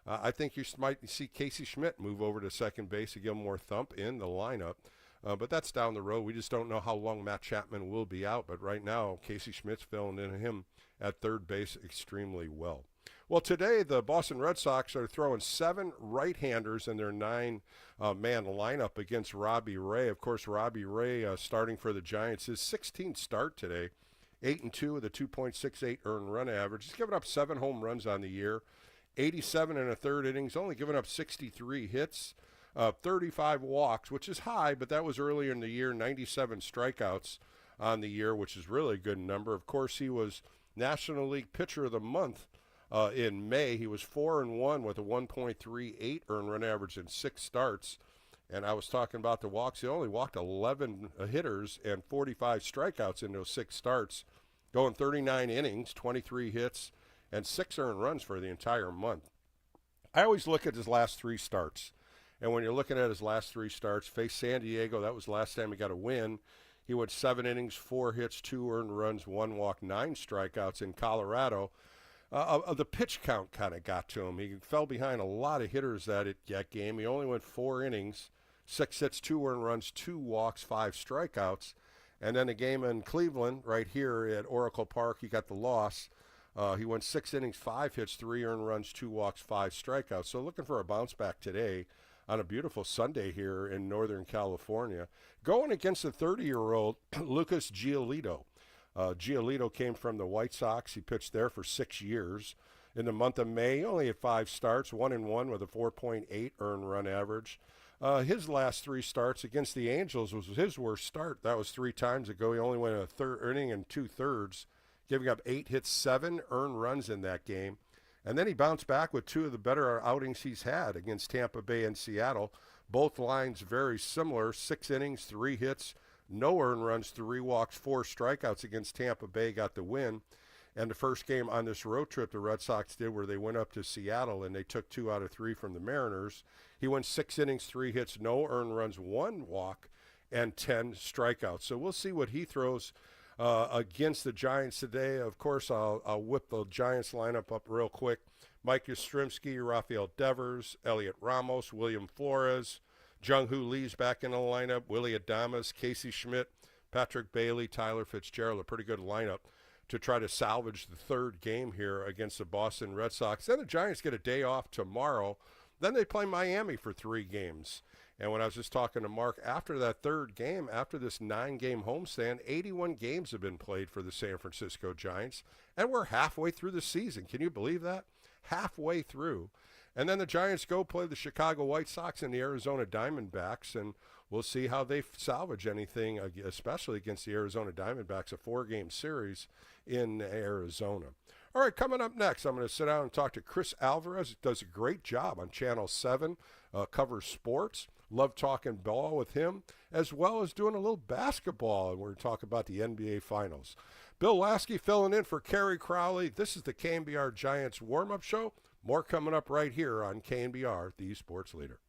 I think you might see Casey Schmidt move over to second base to give him more thump in the lineup. But that's down the road. We just don't know how long Matt Chapman will be out. But right now, Casey Schmidt's filling in him at third base extremely well. Well, today the Boston Red Sox are throwing 7 right-handers in their 9-man lineup against Robbie Ray. Of course, Robbie Ray starting for the Giants, his 16th start today, 8-2 with a 2.68 earned run average. He's given up 7 home runs on the year, 87 in a third innings, only given up 63 hits. 35 walks, which is high, but that was earlier in the year. 97 strikeouts on the year, which is really a good number. Of course, he was National League Pitcher of the Month in May. He was 4-1 with a 1.38 earned run average in 6 starts. And I was talking about the walks. He only walked 11 hitters and 45 strikeouts in those 6 starts, going 39 innings, 23 hits, and 6 earned runs for the entire month. I always look at his last 3 starts. And when you're looking at his last 3 starts, faced San Diego, that was the last time he got a win. He went 7 innings, 4 hits, 2 earned runs, 1 walk, 9 strikeouts in Colorado. The pitch count kind of got to him. He fell behind a lot of hitters that game. He only went 4 innings, 6 hits, 2 earned runs, 2 walks, 5 strikeouts. And then a game in Cleveland right here at Oracle Park, he got the loss. He went 6 innings, 5 hits, 3 earned runs, 2 walks, 5 strikeouts. So looking for a bounce back today on a beautiful Sunday here in Northern California, going against the 30-year-old Lucas Giolito. Giolito came from the White Sox. He pitched there for 6 years. In the month of May, he only had 5 starts, 1-1 with a 4.8 earned run average. His last 3 starts against the Angels was his worst start. That was 3 times ago. He only went a third inning and 2/3, giving up 8 hits, 7 earned runs in that game. And then he bounced back with 2 of the better outings he's had against Tampa Bay and Seattle. Both lines very similar, 6 innings, 3 hits, no earned runs, 3 walks, 4 strikeouts against Tampa Bay, got the win. And the first game on this road trip the Red Sox did, where they went up to Seattle and they took 2 out of 3 from the Mariners, he went 6 innings, 3 hits, no earned runs, 1 walk, and 10 strikeouts. So we'll see what he throws against the Giants today. Of course, I'll whip the Giants lineup up real quick. Mike Yastrzemski, Rafael Devers, Elliot Ramos, William Flores, Jung-Hoo Lee's back in the lineup, Willie Adames, Casey Schmidt, Patrick Bailey, Tyler Fitzgerald, a pretty good lineup to try to salvage the third game here against the Boston Red Sox. Then the Giants get a day off tomorrow. Then they play Miami for 3 games. And when I was just talking to Mark, after that third game, after this 9-game homestand, 81 games have been played for the San Francisco Giants, and we're halfway through the season. Can you believe that? Halfway through. And then the Giants go play the Chicago White Sox and the Arizona Diamondbacks, and we'll see how they salvage anything, especially against the Arizona Diamondbacks, a 4-game series in Arizona. All right, coming up next, I'm going to sit down and talk to Chris Alvarez. He does a great job on Channel 7, covers sports. Love talking ball with him, as well as doing a little basketball, and we're going to talk about the NBA Finals. Bill Lasky filling in for Kerry Crowley. This is the KNBR Giants warm-up show. More coming up right here on KNBR, the sports leader.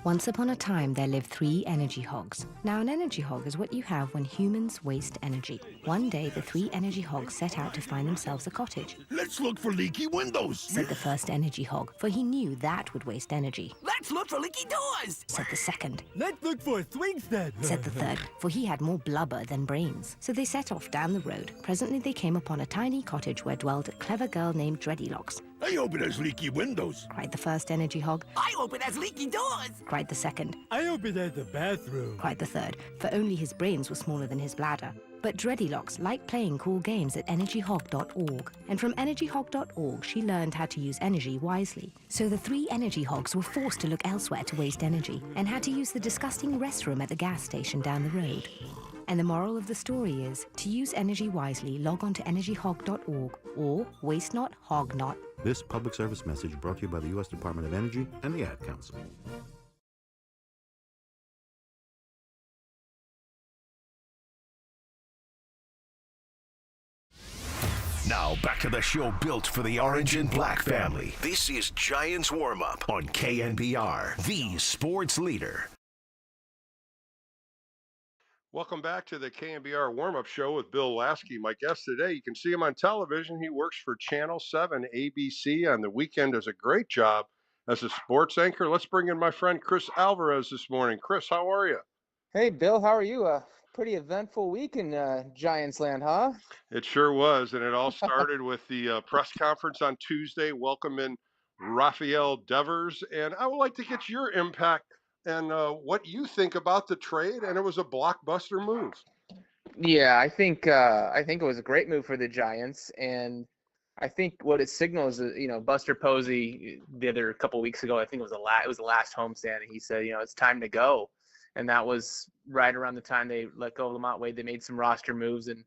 Once upon a time, there lived 3 energy hogs. Now, an energy hog is what you have when humans waste energy. One day, the 3 energy hogs set out to find themselves a cottage. Let's look for leaky windows, said the first energy hog, for he knew that would waste energy. Let's look for leaky doors, said the second. Let's look for a swing set, said the third, for he had more blubber than brains. So they set off down the road. Presently, they came upon a tiny cottage where dwelled a clever girl named Dreadylocks. I hope it has leaky windows, cried the first energy hog. I hope it has leaky doors, cried the second. I hope it has a bathroom, cried the third, for only his brains were smaller than his bladder. But Dreadylocks liked playing cool games at energyhog.org, and from energyhog.org she learned how to use energy wisely. So the 3 energy hogs were forced to look elsewhere to waste energy, and had to use the disgusting restroom at the gas station down the road. And the moral of the story is, to use energy wisely, log on to energyhog.org, or waste not, hog not. This public service message brought to you by the U.S. Department of Energy and the Ad Council. Now back to the show built for the orange and black family. This is Giants Warm Up on KNBR, the sports leader. Welcome back to the KNBR warm-up show with Bill Lasky. My guest today, you can see him on television. He works for Channel 7 ABC on the weekend, does a great job as a sports anchor. Let's bring in my friend Chris Alvarez this morning. Chris, how are you? Hey, Bill, how are you? Pretty eventful week in Giants land, huh? It sure was, and it all started with the press conference on Tuesday, welcoming Rafael Devers. And I would like to get your impact and what you think about the trade, and it was a blockbuster move. Yeah, I think it was a great move for the Giants, and I think what it signals is, Buster Posey the other couple weeks ago, I think it was the last homestand, and he said, it's time to go, and that was right around the time they let go of Lamont Wade. They made some roster moves and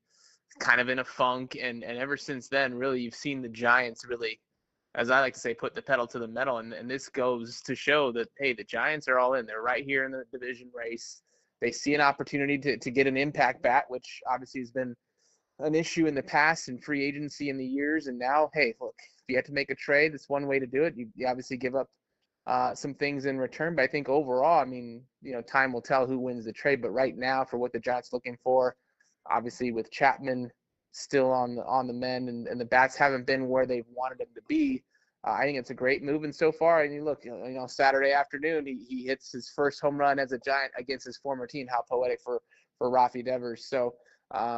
kind of in a funk, and ever since then, really, you've seen the Giants really, as I like to say, put the pedal to the metal. And this goes to show that, hey, the Giants are all in. They're right here in the division race. They see an opportunity to get an impact bat, which obviously has been an issue in the past in free agency in the years. And now, hey, look, if you have to make a trade, that's one way to do it. You obviously give up some things in return. But I think overall, time will tell who wins the trade. But right now, for what the Giants are looking for, obviously with Chapman still on the mend, and the bats haven't been where they've wanted them to be. I think it's a great move, and so far, and you look, Saturday afternoon, he hits his first home run as a Giant against his former team. How poetic for Rafi Devers. So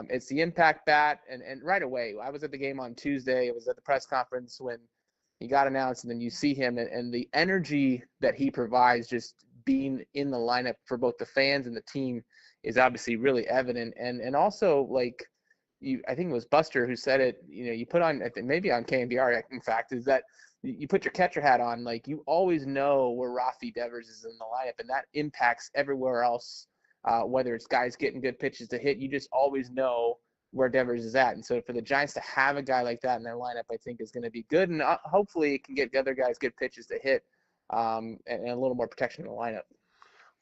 it's the impact bat, and right away, I was at the game on Tuesday. It was at the press conference when he got announced, and then you see him, and the energy that he provides just being in the lineup for both the fans and the team is obviously really evident, and also like. I think it was Buster who said it, you put on, maybe on KNBR, in fact, is that you put your catcher hat on, like you always know where Rafi Devers is in the lineup, and that impacts everywhere else, whether it's guys getting good pitches to hit, you just always know where Devers is at. And so for the Giants to have a guy like that in their lineup, I think is going to be good, and hopefully it can get the other guys good pitches to hit and a little more protection in the lineup.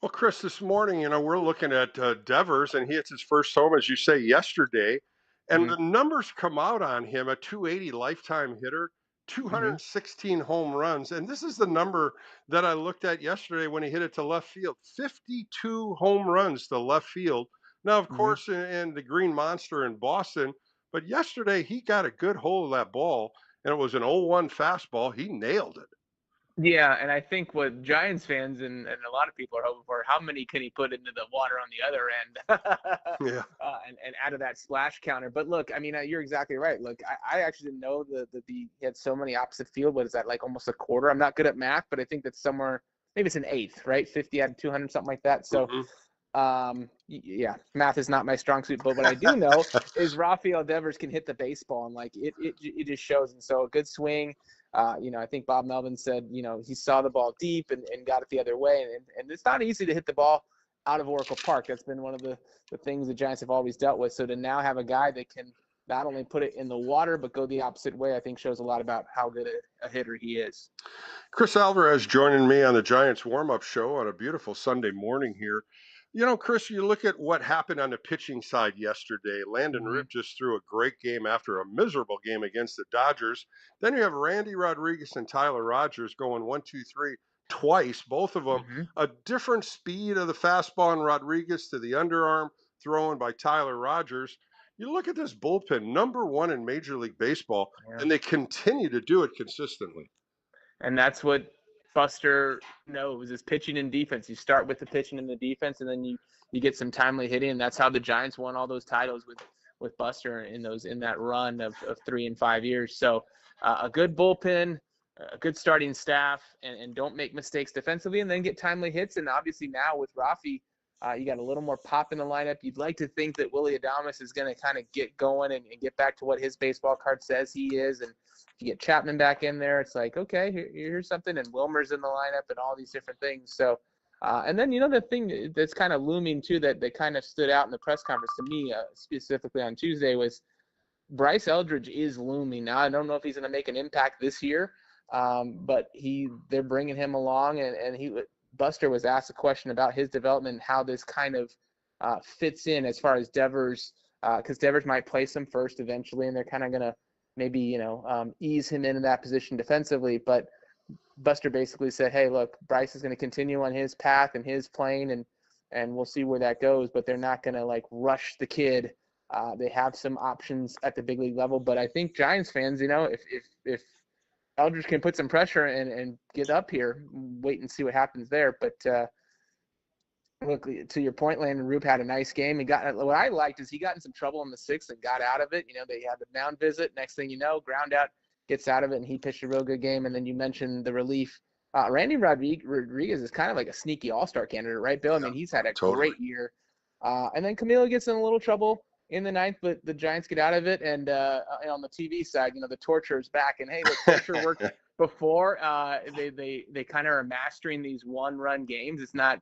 Well, Chris, this morning, we're looking at Devers, and he hits his first home, as you say, yesterday. And the numbers come out on him, a 280 lifetime hitter, 216 home runs. And this is the number that I looked at yesterday when he hit it to left field, 52 home runs to left field. Now, of course, in the Green Monster in Boston, but yesterday he got a good hold of that ball, and it was an 0-1 fastball. He nailed it. Yeah, and I think what Giants fans and a lot of people are hoping for, how many can he put into the water on the other end and out of that splash counter. But look, you're exactly right. Look, I actually didn't know that he had so many opposite field. What is that, like almost a quarter? I'm not good at math, but I think that's somewhere, maybe it's an eighth, right? 50 out of 200, something like that. So, yeah, math is not my strong suit, but what I do know is Rafael Devers can hit the baseball, and like it just shows. And so a good swing. I think Bob Melvin said, he saw the ball deep and got it the other way. And it's not easy to hit the ball out of Oracle Park. That's been one of the things the Giants have always dealt with. So to now have a guy that can not only put it in the water, but go the opposite way, I think shows a lot about how good a hitter he is. Chris Alvarez joining me on the Giants warm-up show on a beautiful Sunday morning here. Chris, you look at what happened on the pitching side yesterday. Landon Ripp just threw a great game after a miserable game against the Dodgers. Then you have Randy Rodriguez and Tyler Rogers going 1-2-3. twice, both of them. Mm-hmm. A different speed of the fastball in Rodriguez to the underarm thrown by Tyler Rogers. You look at this bullpen, number 1 in Major League Baseball, and they continue to do it consistently. And that's what Buster knows, is pitching and defense. You start with the pitching and the defense, and then you get some timely hitting. And that's how the Giants won all those titles with Buster in that run of 3 and 5 years. So a good bullpen, a good starting staff, and don't make mistakes defensively, and then get timely hits. And obviously now with Rafi, you got a little more pop in the lineup. You'd like to think that Willy Adames is going to kind of get going and get back to what his baseball card says he is. And if you get Chapman back in there, it's like, okay, here's something. And Wilmer's in the lineup and all these different things. So, and then, the thing that's kind of looming too, that kind of stood out in the press conference to me, specifically on Tuesday, was Bryce Eldridge is looming. Now, I don't know if he's going to make an impact this year, but they're bringing him along, and Buster was asked a question about his development and how this kind of fits in as far as Devers, because Devers might place him first eventually, and they're kind of going to maybe, ease him into that position defensively. But Buster basically said, hey, look, Bryce is going to continue on his path and his plane, and we'll see where that goes, but they're not going to rush the kid. They have some options at the big league level, but I think Giants fans, if Eldridge can put some pressure and get up here, wait and see what happens there. But look, to your point, Landon Roop had a nice game. What I liked is he got in some trouble in the 6th and got out of it. They had the mound visit. Next thing you know, ground out, gets out of it, and he pitched a real good game. And then you mentioned the relief. Randy Rodriguez is kind of like a sneaky all-star candidate, right, Bill? I mean, he's had a great year. And then Camilo gets in a little trouble in the 9th, but the Giants get out of it. And on the TV side, the torture is back. And hey, the torture worked before. They kind of are mastering these 1-run games. It's not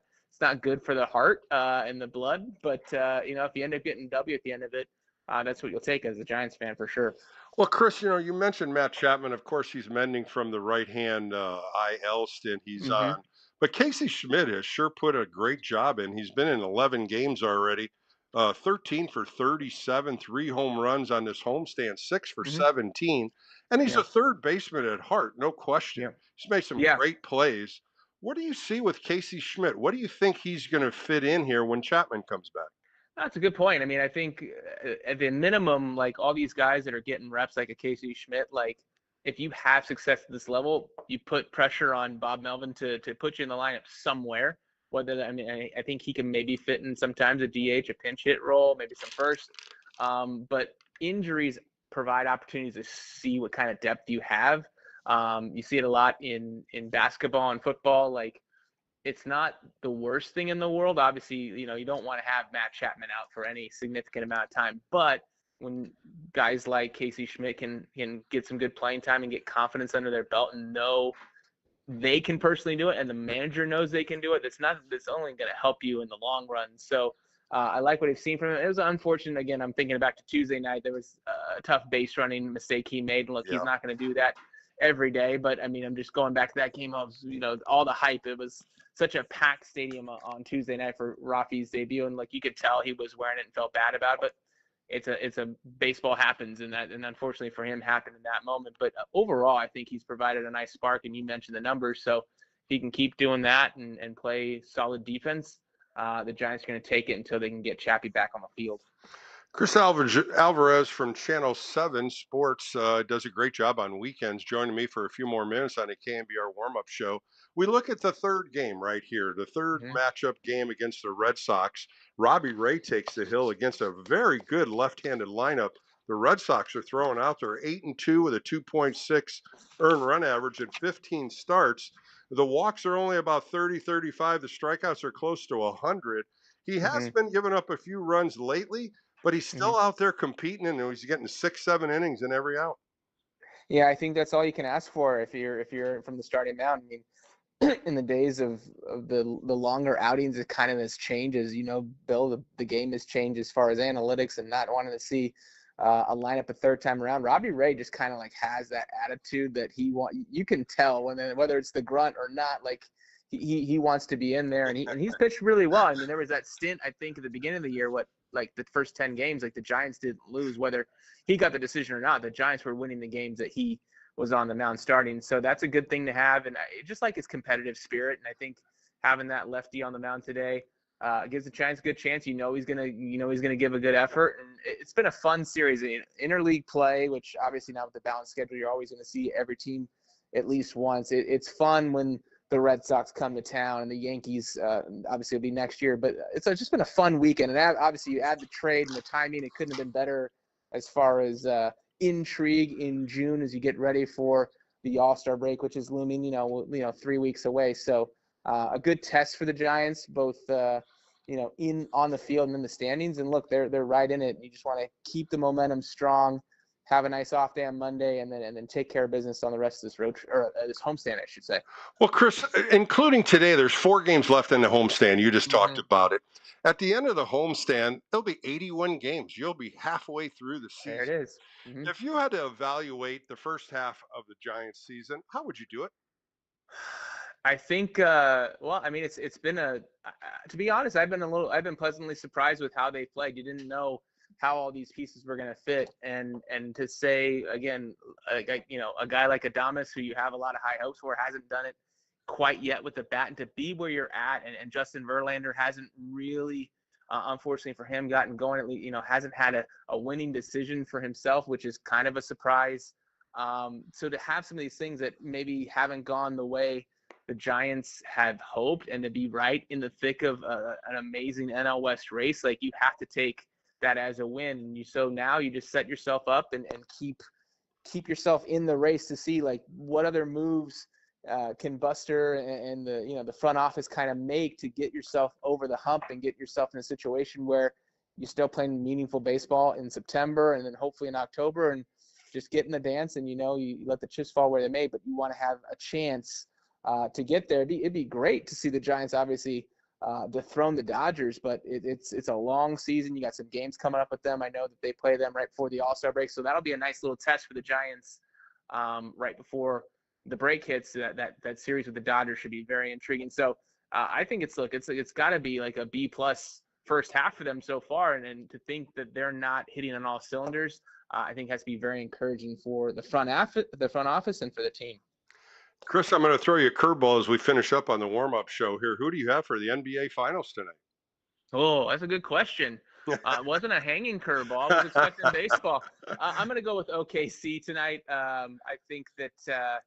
good for the heart and the blood, but if you end up getting W at the end of it, that's what you'll take as a Giants fan for sure. Well, Chris, you mentioned Matt Chapman. Of course, he's mending from the right-hand IL stint he's on. But Casey Schmidt has sure put a great job in. He's been in 11 games already. 13 for 37, 3 home runs on this homestand, 6 for 17. And he's a third baseman at heart, no question. He's made some great plays. What do you see with Casey Schmidt? What do you think he's going to fit in here when Chapman comes back? That's a good point. I mean, I think at the minimum, all these guys that are getting reps like a Casey Schmidt, if you have success at this level, you put pressure on Bob Melvin to put you in the lineup somewhere. I think he can maybe fit in sometimes a DH, a pinch hit role, maybe some first. But injuries provide opportunities to see what kind of depth you have. You see it a lot in basketball and football. It's not the worst thing in the world. Obviously, you don't want to have Matt Chapman out for any significant amount of time. But when guys like Casey Schmidt can get some good playing time and get confidence under their belt and know they can personally do it, and the manager knows they can do it, that's only going to help you in the long run. So I like what I've seen from him. It was unfortunate. Again, I'm thinking back to Tuesday night. There was a tough base running mistake he made. And look, he's not going to do that every day. But, I mean, I'm just going back to that game of, all the hype. It was such a packed stadium on Tuesday night for Rafi's debut. And, you could tell he was wearing it and felt bad about it. But it's a baseball happens, and unfortunately for him happened in that moment. But overall, I think he's provided a nice spark, and you mentioned the numbers. So if he can keep doing that and play solid defense, the Giants are going to take it until they can get Chappie back on the field. Chris Alvarez from Channel 7 Sports does a great job on weekends, joining me for a few more minutes on a KNBR warm-up show. We look at the third game right here, the third matchup game against the Red Sox. Robbie Ray takes the hill against a very good left-handed lineup. The Red Sox are throwing out there 8-2 with a 2.6 earned run average in 15 starts. The walks are only about 30, 35. The strikeouts are close to 100. He has been giving up a few runs lately, but he's still out there competing, and he's getting 6-7 innings in every out. Yeah, I think that's all you can ask for if you're from the starting mound. I mean, in the days of the longer outings, it kind of has changed. As you know, Bill, the game has changed as far as analytics and not wanting to see a lineup a third time around. Robbie Ray just kind of has that attitude that you can tell whether it's the grunt or not, he wants to be in there, and he's pitched really well. I mean, there was that stint, I think, at the beginning of the year, the first 10 games, the Giants didn't lose, whether he got the decision or not. The Giants were winning the games that he was on the mound starting. So that's a good thing to have, and just like his competitive spirit. And I think having that lefty on the mound today gives the Giants a good chance. He's gonna give a good effort, and it's been a fun series. Interleague play, which obviously now with the balanced schedule, you're always going to see every team at least once. It's fun when the Red Sox come to town, and the Yankees obviously will be next year. But it's just been a fun weekend, and obviously you add the trade and the timing. It couldn't have been better as far as intrigue in June as you get ready for the All-Star break, which is looming, 3 weeks away. So a good test for the Giants, both in on the field and in the standings. And look, they're right in it. You just want to keep the momentum strong, have a nice off day on Monday, and then take care of business on the rest of this this homestand, I should say. Well, Chris, including today, there's 4 games left in the homestand. You just talked about it. At the end of the homestand, there'll be 81 games. You'll be halfway through the season. There it is. Mm-hmm. If you had to evaluate the first half of the Giants season, how would you do it? I think, it's been to be honest, I've been pleasantly surprised with how they played. You didn't know how all these pieces were going to fit. And to say, again, a guy like Adames, who you have a lot of high hopes for, hasn't done it quite yet with the bat, and to be where you're at, and Justin Verlander hasn't really, unfortunately for him, gotten going, at least, hasn't had a winning decision for himself, which is kind of a surprise. So to have some of these things that maybe haven't gone the way the Giants have hoped, and to be right in the thick of an amazing NL West race, like, you have to take that as a win. And so now you just set yourself up and keep yourself in the race to see, like, what other moves can Buster and the front office kind of make to get yourself over the hump and get yourself in a situation where you're still playing meaningful baseball in September and then hopefully in October, and just get in the dance, and you let the chips fall where they may, but you want to have a chance to get there. It'd be great to see the Giants obviously dethrone the Dodgers, but it's a long season. You got some games coming up with them. I know that they play them right before the All-Star break, so that'll be a nice little test for the Giants right before the break hits. That series with the Dodgers should be very intriguing. So I think it's got to be like a B+ first half for them so far, and to think that they're not hitting on all cylinders, I think has to be very encouraging for the front office and for the team. Chris, I'm going to throw you a curveball as we finish up on the warm-up show here. Who do you have for the NBA Finals tonight? Oh, that's a good question. It wasn't a hanging curveball. I was expecting baseball. I'm going to go with OKC tonight. I think that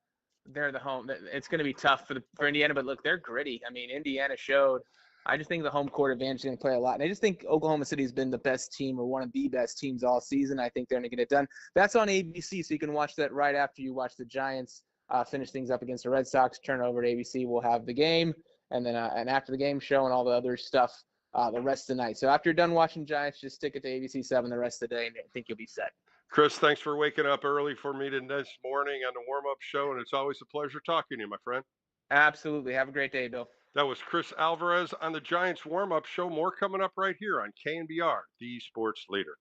they're the home. It's going to be tough for Indiana, but look, they're gritty. I mean, Indiana showed. I just think the home court advantage is going to play a lot. And I just think Oklahoma City has been the best team, or one of the best teams all season. I think they're going to get it done. That's on ABC, so you can watch that right after you watch the Giants finish things up against the Red Sox. Turn over to ABC. We'll have the game, and then and after the game show and all the other stuff the rest of the night. So after you're done watching Giants, just stick it to ABC 7 the rest of the day, and I think you'll be set. Chris, thanks for waking up early for me this morning on the warm-up show, and it's always a pleasure talking to you, my friend. Absolutely. Have a great day, Bill. That was Chris Alvarez on the Giants warm-up show. More coming up right here on KNBR, the sports leader.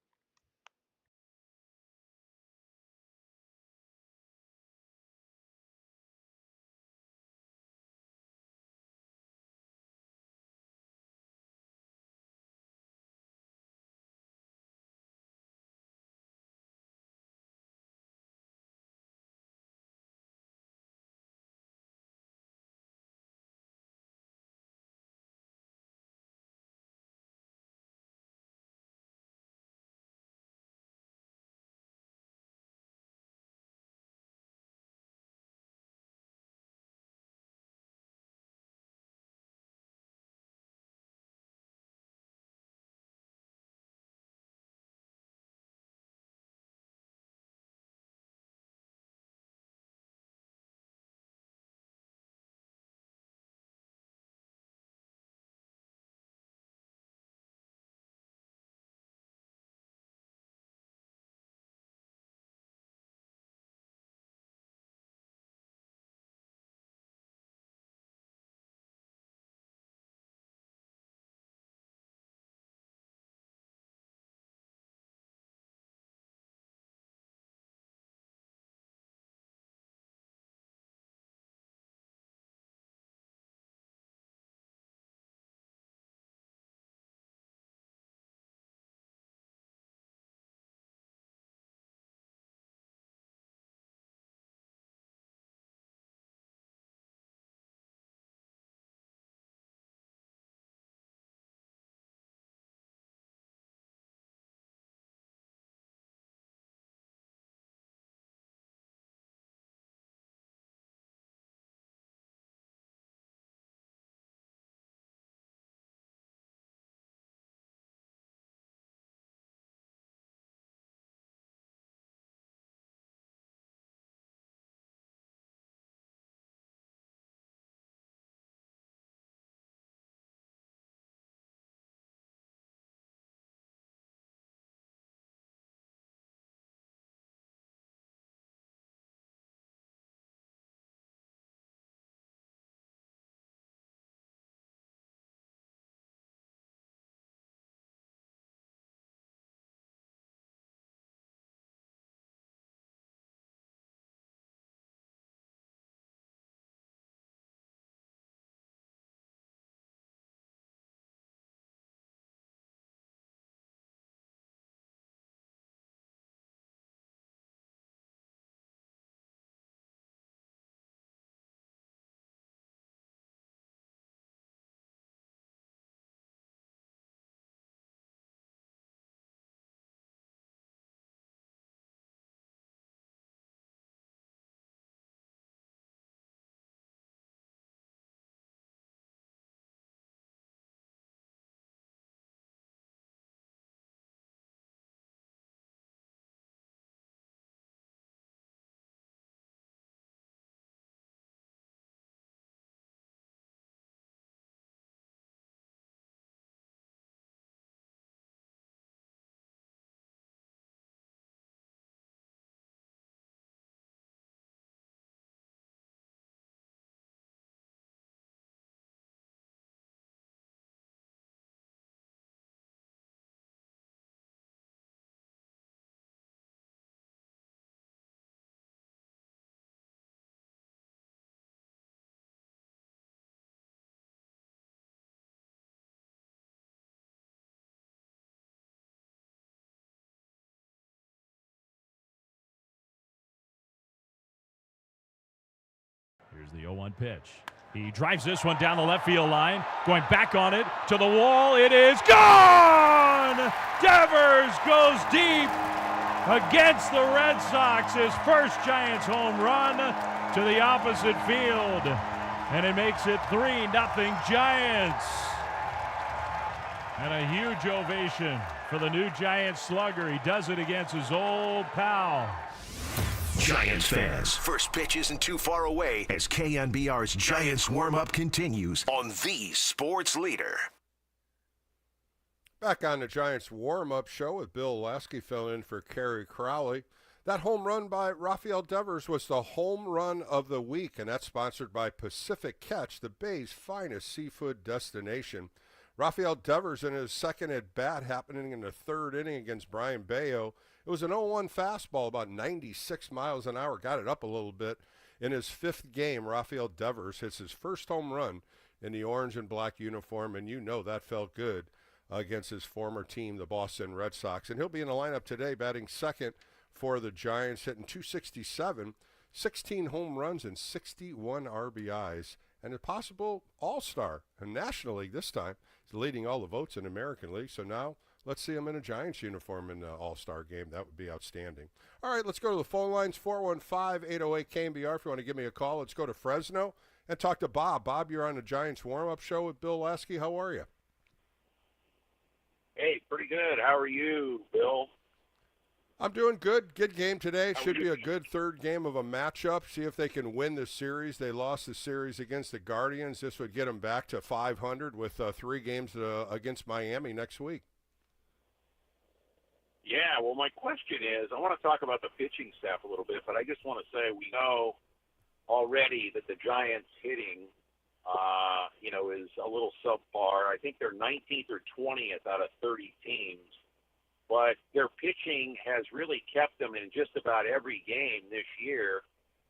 Here's the 0-1 pitch. He drives this one down the left field line, going back on it to the wall. It is gone! Devers goes deep against the Red Sox. His first Giants home run to the opposite field. And it makes it 3-0 Giants. And a huge ovation for the new Giants slugger. He does it against his old pal. Giants fans, first pitch isn't too far away as KNBR's Giants warm-up continues on the sports leader. Back on the Giants warm-up show with Bill Lasky filling in for Kerry Crowley. That home run by Rafael Devers was the home run of the week, and that's sponsored by Pacific Catch, the Bay's finest seafood destination. Rafael Devers in his second at-bat happening in the third inning against Brian Bayo. It was an 0-1 fastball, about 96 miles an hour, got it up a little bit. In his fifth game, Rafael Devers hits his first home run in the orange and black uniform, and you know that felt good against his former team, the Boston Red Sox. And he'll be in the lineup today, batting second for the Giants, hitting .267, 16 home runs and 61 RBIs, and a possible all-star in National League this time. He's leading all the votes in American League, so now let's see him in a Giants uniform in the All-Star game. That would be outstanding. All right, let's go to the phone lines, 415-808-KNBR. If you want to give me a call, let's go to Fresno and talk to Bob. Bob, you're on the Giants warm-up show with Bill Lasky. How are you? Hey, pretty good. How are you, Bill? I'm doing good. Good game today. Should be a good third game of a matchup. See if they can win the series. They lost the series against the Guardians. This would get them back to 500 with 3 games against Miami next week. Yeah, well, my question is, I want to talk about the pitching staff a little bit, but I just want to say we know already that the Giants hitting, is a little subpar. I think they're 19th or 20th out of 30 teams. But their pitching has really kept them in just about every game this year.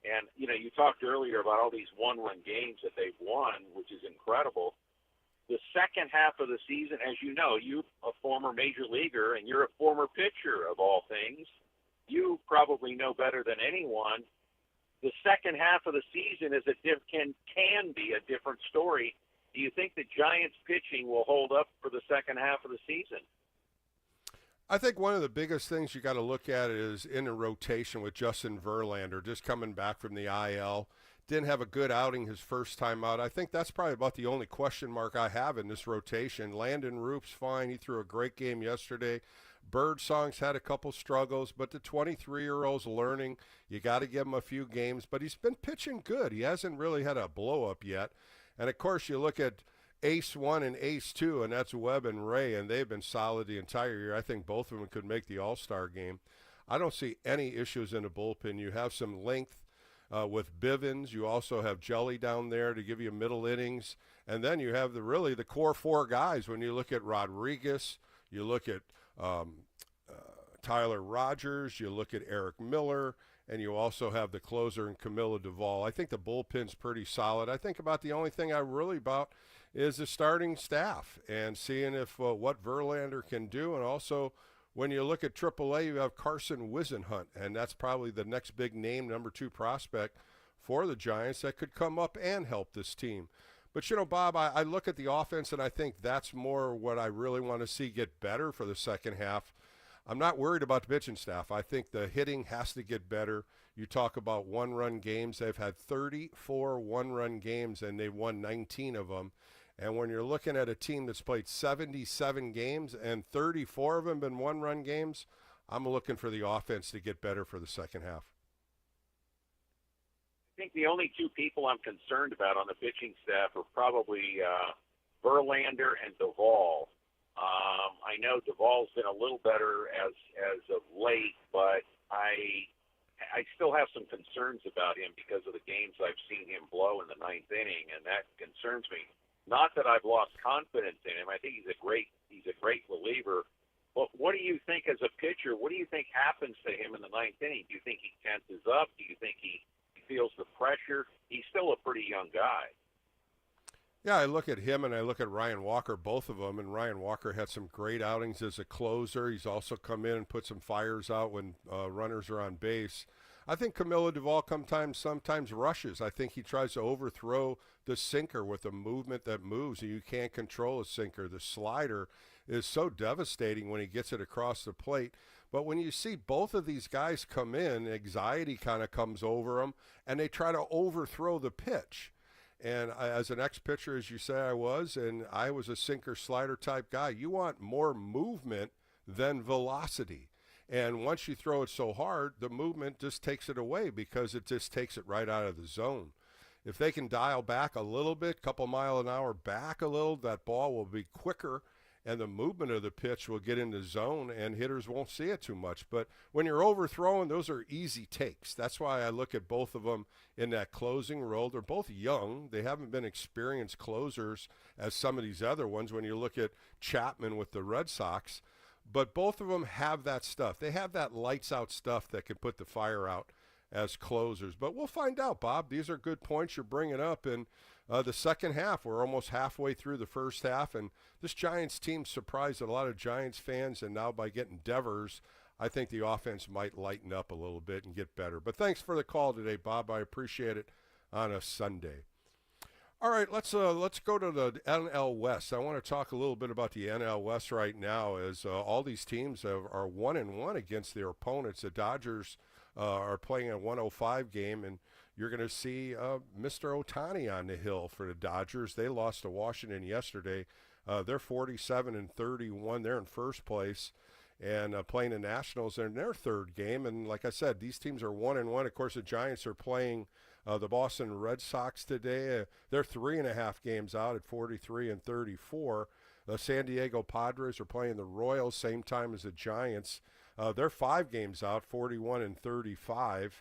And, you talked earlier about all these one-run games that they've won, which is incredible. The second half of the season, as you know, you're a former major leaguer and you're a former pitcher of all things. You probably know better than anyone. The second half of the season can be a different story. Do you think the Giants pitching will hold up for the second half of the season? I think one of the biggest things you got to look at is in a rotation with Justin Verlander, just coming back from the IL. Didn't have a good outing his first time out. I think that's probably about the only question mark I have in this rotation. Landon Roop's fine. He threw a great game yesterday. Birdsong's had a couple struggles, but the 23-year-old's learning. You got to give him a few games, but he's been pitching good. He hasn't really had a blow-up yet. And, of course, you look at Ace 1 and Ace 2, and that's Webb and Ray, and they've been solid the entire year. I think both of them could make the All-Star game. I don't see any issues in the bullpen. You have some length with Bivens. You also have Jelly down there to give you middle innings. And then you have the core 4 guys. When you look at Rodriguez, you look at Tyler Rogers, you look at Eric Miller, and you also have the closer in Camilo Duvall. I think the bullpen's pretty solid. I think about the only thing I really about is the starting staff and seeing if what Verlander can do. And also, when you look at AAA, you have Carson Wisenhunt, and that's probably the next big name, number 2 prospect for the Giants that could come up and help this team. But, Bob, I look at the offense, and I think that's more what I really want to see get better for the second half. I'm not worried about the pitching staff. I think the hitting has to get better. You talk about one-run games. They've had 34 one-run games, and they've won 19 of them. And when you're looking at a team that's played 77 games and 34 of them been one-run games, I'm looking for the offense to get better for the second half. I think the only 2 people I'm concerned about on the pitching staff are probably Verlander and Duvall. I know Duvall's been a little better as of late, but I still have some concerns about him because of the games I've seen him blow in the 9th inning, and that concerns me. Not that I've lost confidence in him. I think he's a great reliever. But what do you think as a pitcher? What do you think happens to him in the 9th inning? Do you think he tenses up? Do you think he feels the pressure? He's still a pretty young guy. Yeah, I look at him and I look at Ryan Walker, both of them, and Ryan Walker had some great outings as a closer. He's also come in and put some fires out when runners are on base. I think Camilo Duvall sometimes rushes. I think he tries to overthrow the sinker with a movement that moves, and you can't control a sinker. The slider is so devastating when he gets it across the plate. But when you see both of these guys come in, anxiety kind of comes over them, and they try to overthrow the pitch. And as an ex-pitcher, as you say I was, and I was a sinker-slider type guy, you want more movement than velocity. And once you throw it so hard, the movement just takes it away because it just takes it right out of the zone. If they can dial back a little bit, couple mile an hour back a little, that ball will be quicker and the movement of the pitch will get in the zone and hitters won't see it too much. But when you're overthrowing, those are easy takes. That's why I look at both of them in that closing role. They're both young. They haven't been experienced closers as some of these other ones when you look at Chapman with the Red Sox. But both of them have that stuff. They have that lights-out stuff that can put the fire out as closers. But we'll find out, Bob. These are good points you're bringing up. In the second half, we're almost halfway through the first half, and this Giants team surprised a lot of Giants fans, and now by getting Devers, I think the offense might lighten up a little bit and get better. But thanks for the call today, Bob. I appreciate it on a Sunday. All right, let's go to the NL West. I want to talk a little bit about the NL West right now, as all these teams are 1-1 against their opponents. The Dodgers are playing a 105 game, and you're going to see Mr. Ohtani on the hill for the Dodgers. They lost to Washington yesterday. They're 47-31. They're in first place, and playing the Nationals in their third game. And like I said, these teams are 1-1. Of course, the Giants are playing the Boston Red Sox today. They're 3.5 games out at 43-34. The San Diego Padres are playing the Royals same time as the Giants. They're 5 games out, 41-35.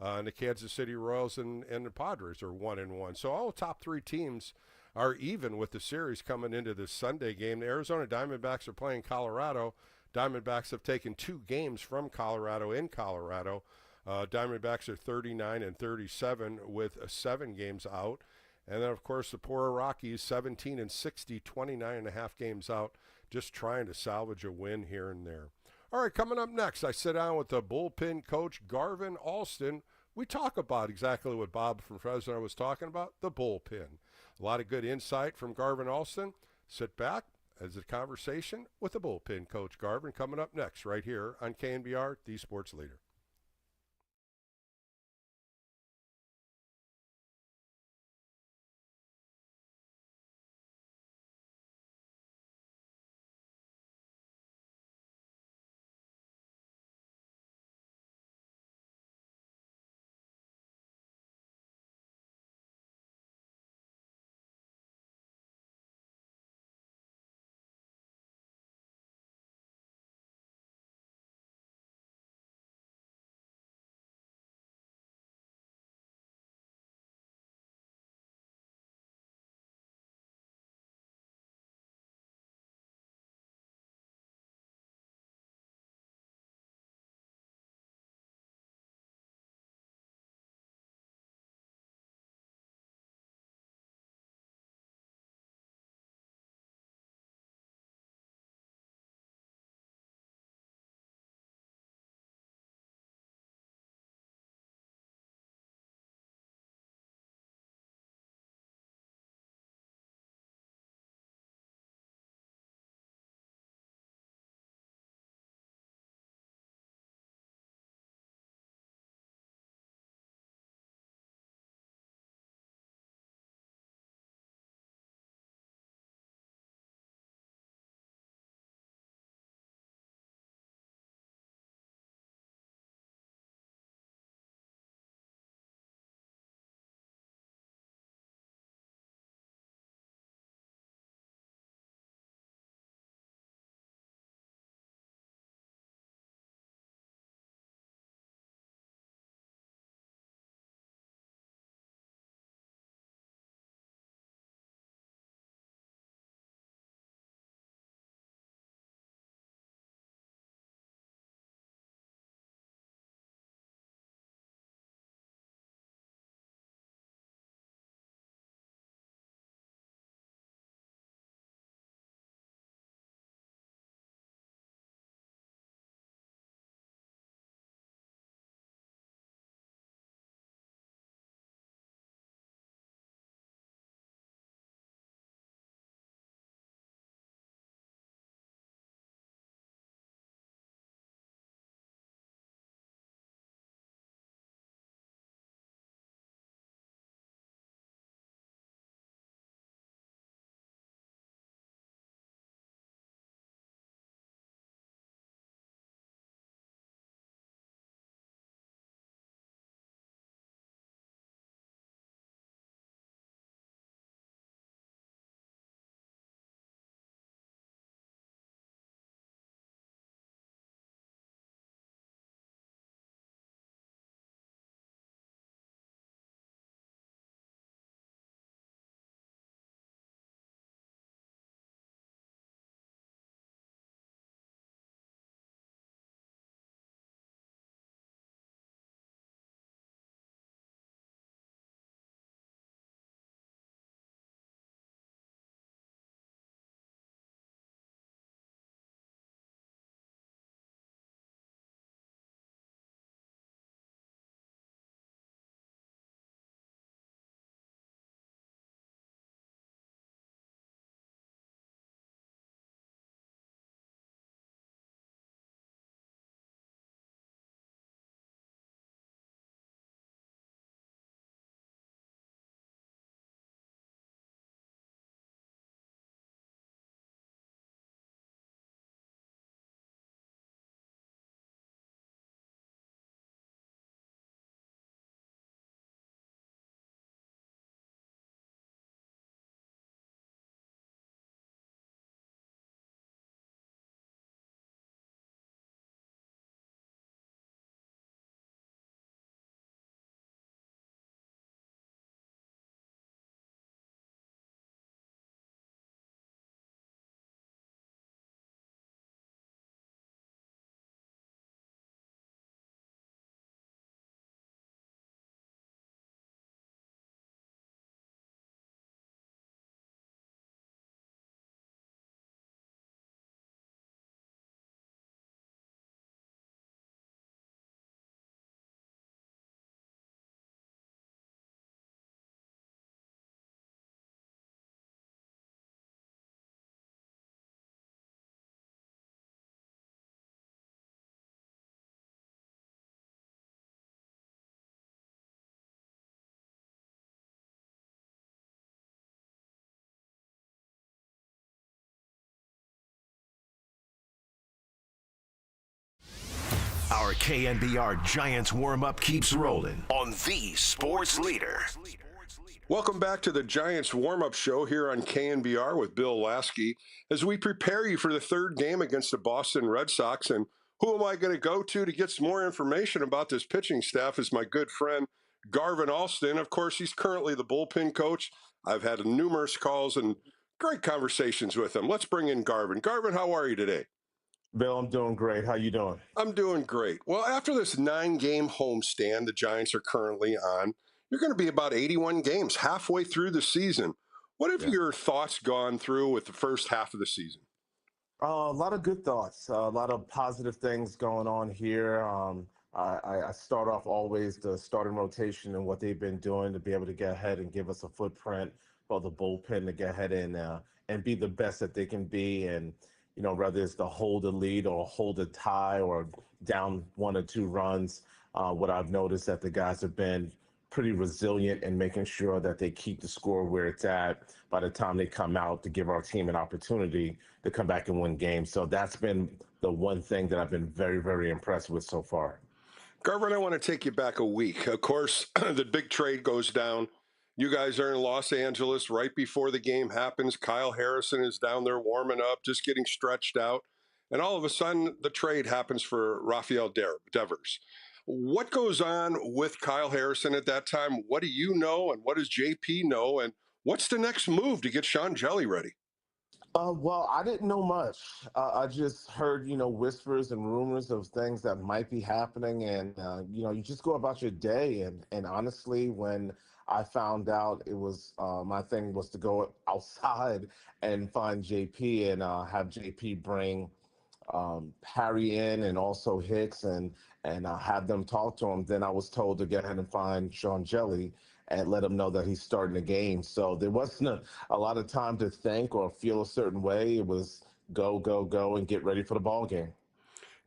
And the Kansas City Royals and the Padres are 1-1. So all the top 3 teams are even with the series coming into this Sunday game. The Arizona Diamondbacks are playing Colorado. Diamondbacks have taken 2 games from Colorado in Colorado. Diamondbacks are 39-37 with 7 games out. And then, of course, the poor Rockies, 17-60, 29.5 games out, just trying to salvage a win here and there. All right, coming up next, I sit down with the bullpen coach, Garvin Alston. We talk about exactly what Bob from Fresno was talking about, the bullpen. A lot of good insight from Garvin Alston. Sit back as a conversation with the bullpen coach, Garvin, coming up next right here on KNBR, the Sports Leader. KNBR Giants warm-up keeps rolling on the Sports Leader. Welcome back to the Giants warm-up show here on KNBR with Bill Lasky as we prepare you for the third game against the Boston Red Sox. And who am I going to go to get some more information about this pitching staff is my good friend Garvin Alston. Of course, he's currently the bullpen coach. I've had numerous calls and great conversations with him. Let's bring in Garvin. Garvin, how are you today? Bill, I'm doing great. How you doing? I'm doing great. Well, after this 9-game homestand the Giants are currently on, you're going to be about 81 games, halfway through the season. What have your thoughts gone through with the first half of the season? A lot of good thoughts, a lot of positive things going on here. I start off always the starting rotation and what they've been doing to be able to get ahead and give us a footprint for the bullpen to get ahead and be the best that they can be. And, you know, whether it's to hold a lead or hold a tie or down 1 or 2 runs, what I've noticed that the guys have been pretty resilient in making sure that they keep the score where it's at by the time they come out to give our team an opportunity to come back and win games. So that's been the one thing that I've been very, very impressed with so far. Garvin, I want to take you back a week. Of course, the big trade goes down. You guys are in Los Angeles right before the game happens. Kyle Harrison is down there warming up, just getting stretched out. And all of a sudden, the trade happens for Rafael Devers. What goes on with Kyle Harrison at that time? What do you know, and what does JP know, and what's the next move to get Sean Jelly ready? Well, I didn't know much. I just heard, whispers and rumors of things that might be happening, and you just go about your day. And honestly, when I found out it was my thing was to go outside and find JP and have JP bring Harry in and also Hicks and have them talk to him. Then I was told to go ahead and find Sean Jelly and let him know that he's starting the game. So there wasn't a lot of time to think or feel a certain way. It was go, go, go, and get ready for the ball game.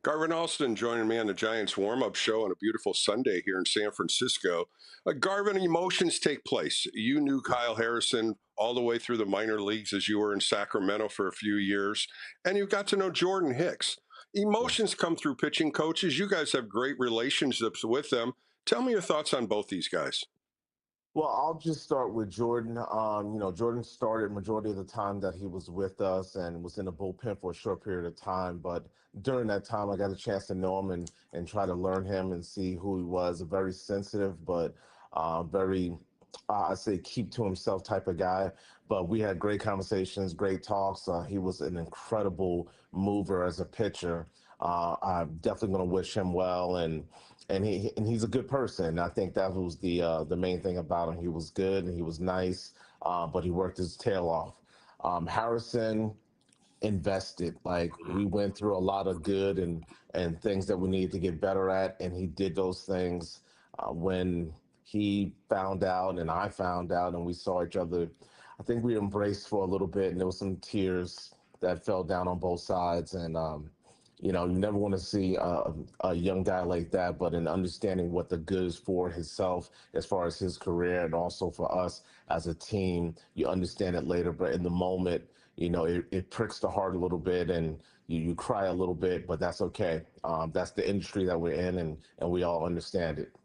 Garvin Alston joining me on the Giants warm-up show on a beautiful Sunday here in San Francisco. Garvin, emotions take place. You knew Kyle Harrison all the way through the minor leagues as you were in Sacramento for a few years, and you got to know Jordan Hicks. Emotions come through pitching coaches. You guys have great relationships with them. Tell me your thoughts on both these guys. Well, I'll just start with Jordan. Jordan started majority of the time that he was with us and was in the bullpen for a short period of time. But during that time, I got a chance to know him and try to learn him and see who he was. A very sensitive, but very, I say, keep to himself type of guy. But we had great conversations, great talks. He was an incredible mover as a pitcher. I'm definitely going to wish him well, and he's a good person. I think that was the main thing about him. He was good and he was nice, but he worked his tail off. Harrison invested. Like, we went through a lot of good and things that we needed to get better at, and he did those things when he found out and I found out and we saw each other. I think we embraced for a little bit, and there was some tears that fell down on both sides. And you never want to see a young guy like that, but in understanding what the good is for himself as far as his career and also for us as a team, you understand it later. But in the moment, it pricks the heart a little bit and you cry a little bit, but that's okay. That's the industry that we're in, and we all understand it.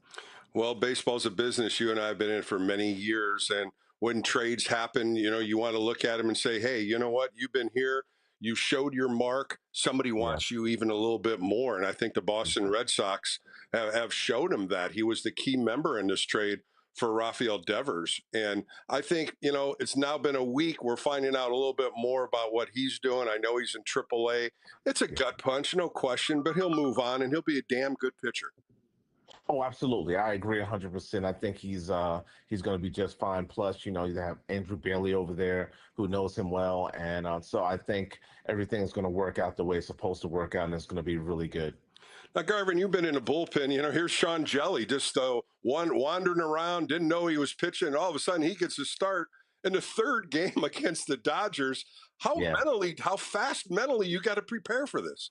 Well, baseball's a business. You and I have been in for many years, and when trades happen, you want to look at them and say, hey, you know what? You've been here. You showed your mark. Somebody wants you even a little bit more. And I think the Boston Red Sox have showed him that. He was the key member in this trade for Rafael Devers. And I think, it's now been a week. We're finding out a little bit more about what he's doing. I know he's in AAA. It's a gut punch, no question, but he'll move on and he'll be a damn good pitcher. Oh, absolutely. I agree 100%. I think he's going to be just fine. Plus, you have Andrew Bailey over there who knows him well. And so I think everything's going to work out the way it's supposed to work out, and it's going to be really good. Now, Garvin, you've been in the bullpen. Here's Sean Jelly just wandering around, didn't know he was pitching. All of a sudden, he gets a start in the third game against the Dodgers. How fast mentally you got to prepare for this?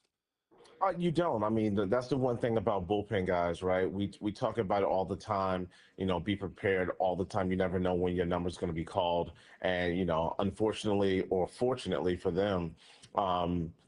You don't. I mean, that's the one thing about bullpen guys, right? We talk about it all the time. Be prepared all the time. You never know when your number's going to be called, and unfortunately or fortunately for them,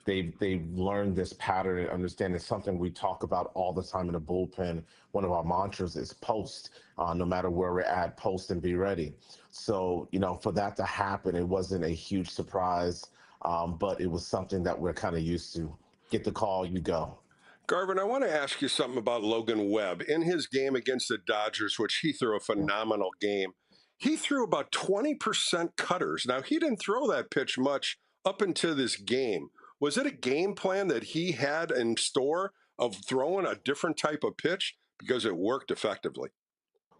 they've learned this pattern and understand it's something we talk about all the time in the bullpen. One of our mantras is post. No matter where we're at, post and be ready. So for that to happen, it wasn't a huge surprise, but it was something that we're kind of used to. Get the call, you go. Garvin, I want to ask you something about Logan Webb. In his game against the Dodgers, which he threw a phenomenal game, he threw about 20% cutters. Now, he didn't throw that pitch much up until this game. Was it a game plan that he had in store of throwing a different type of pitch? Because it worked effectively.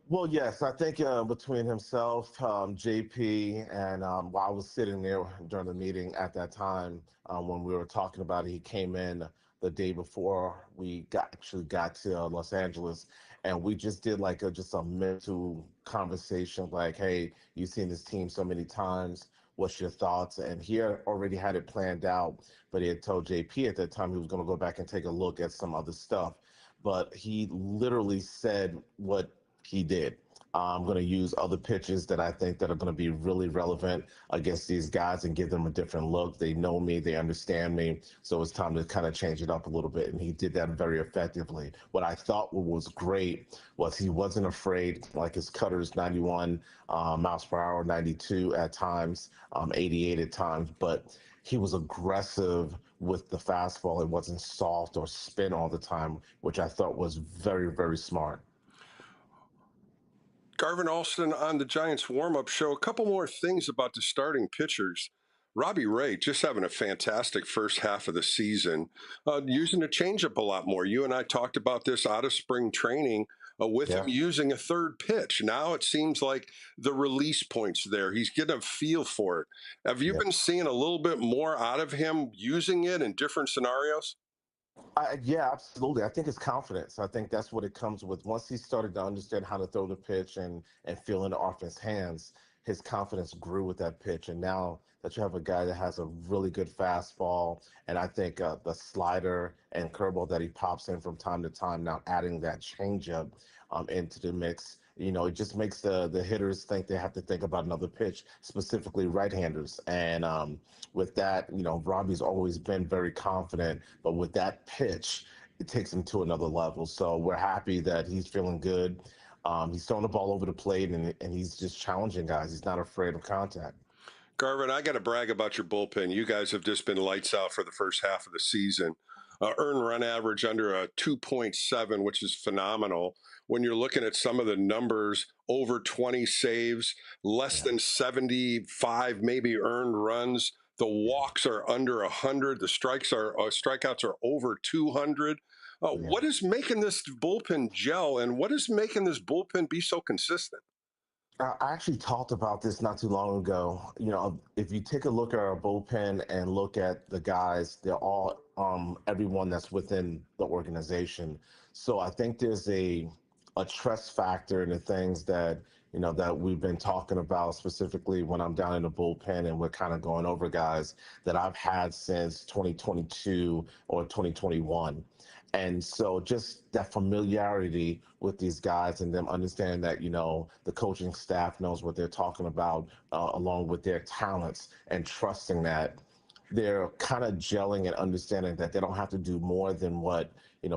Well, yes, I think between himself, JP, and while I was sitting there during the meeting at that time when we were talking about it, he came in the day before we actually got to Los Angeles, and we just did like just a mental conversation, like, hey, you've seen this team so many times. What's your thoughts? And he already had it planned out, but he had told JP at that time he was going to go back and take a look at some other stuff. But he literally said what he did. I'm going to use other pitches that I think that are going to be really relevant against these guys and give them a different look. They know me, they understand me, so it's time to kind of change it up a little bit, and he did that very effectively. What I thought was great was he wasn't afraid, like his cutters, 91 miles per hour, 92 at times, 88 at times, but he was aggressive with the fastball. It wasn't soft or spin all the time, which I thought was very, very smart. Garvin Alston on the Giants warm-up show. A couple more things about the starting pitchers. Robbie Ray just having a fantastic first half of the season, using the changeup a lot more. You and I talked about this out of spring training with him using a third pitch. Now it seems like the release point's there. He's getting a feel for it. Have you been seeing a little bit more out of him using it in different scenarios? Yeah, absolutely. I think it's confidence. I think that's what it comes with. Once he started to understand how to throw the pitch and feel it off his hands, his confidence grew with that pitch. And now that you have a guy that has a really good fastball, and I think the slider and curveball that he pops in from time to time, now adding that changeup into the mix, it just makes the hitters think they have to think about another pitch, specifically right-handers. And with that, Robbie's always been very confident, but with that pitch, it takes him to another level. So we're happy that he's feeling good. He's throwing the ball over the plate, and he's just challenging guys. He's not afraid of contact. Garvin, I got to brag about your bullpen. You guys have just been lights out for the first half of the season. Earned run average under a 2.7, which is phenomenal. When you're looking at some of the numbers, over 20 saves, less than 75 maybe earned runs. The walks are under 100. The strikeouts are over 200. What is making this bullpen gel, and what is making this bullpen be so consistent? I actually talked about this not too long ago. If you take a look at our bullpen and look at the guys, they're all everyone that's within the organization. So I think there's a trust factor in the things that that we've been talking about, specifically when I'm down in the bullpen and we're kind of going over guys that I've had since 2022 or 2021. And so just that familiarity with these guys and them understanding that, the coaching staff knows what they're talking about along with their talents, and trusting that they're kind of gelling and understanding that they don't have to do more than what,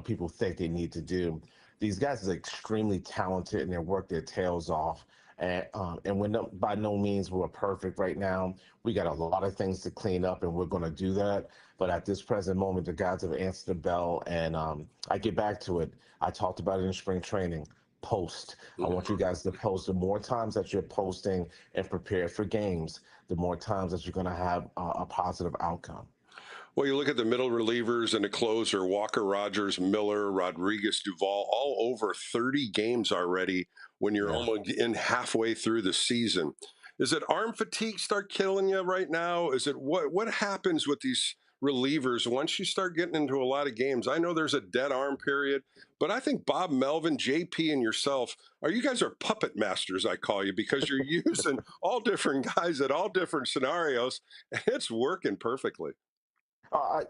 people think they need to do. These guys are extremely talented and they work their tails off. And we're by no means we're perfect right now. We got a lot of things to clean up, and we're going to do that. But at this present moment, the guys have answered the bell, and I get back to it. I talked about it in spring training. Post. I want you guys to post. The more times that you're posting and prepare for games, the more times that you're going to have a positive outcome. Well, you look at the middle relievers and the closer, Walker, Rogers, Miller, Rodriguez, Duvall, all over 30 games already when you're almost in halfway through the season. Is it arm fatigue start killing you right now? Is it what happens with these relievers once you start getting into a lot of games? I know there's a dead arm period, but I think Bob Melvin, JP, and yourself, you guys are puppet masters, I call you, because you're using all different guys at all different scenarios, and it's working perfectly.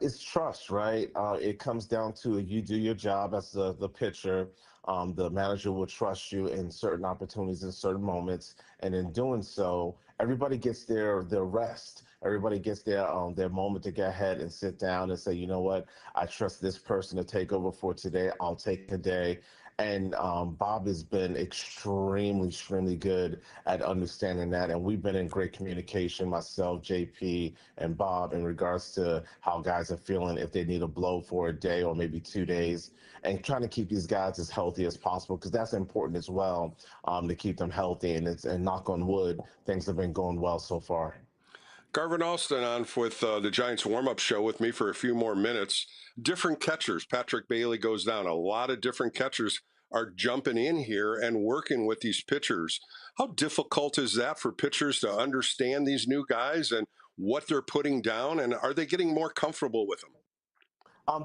It's trust, right? It comes down to if you do your job as the pitcher, the manager will trust you in certain opportunities in certain moments, and in doing so, everybody gets their rest. Everybody gets their moment to get ahead and sit down and say, you know what, I trust this person to take over for today. I'll take a day. And Bob has been extremely good at understanding that. And we've been in great communication, myself, JP, and Bob, in regards to how guys are feeling, if they need a blow for a day or maybe 2 days, and trying to keep these guys as healthy as possible, because that's important as well, to keep them healthy. And knock on wood, things have been going well so far. Garvin Alston on with the Giants warm-up show with me for a few more minutes. Different catchers. Patrick Bailey goes down. A lot of different catchers are jumping in here and working with these pitchers. How difficult is that for pitchers to understand these new guys and what they're putting down? And are they getting more comfortable with them?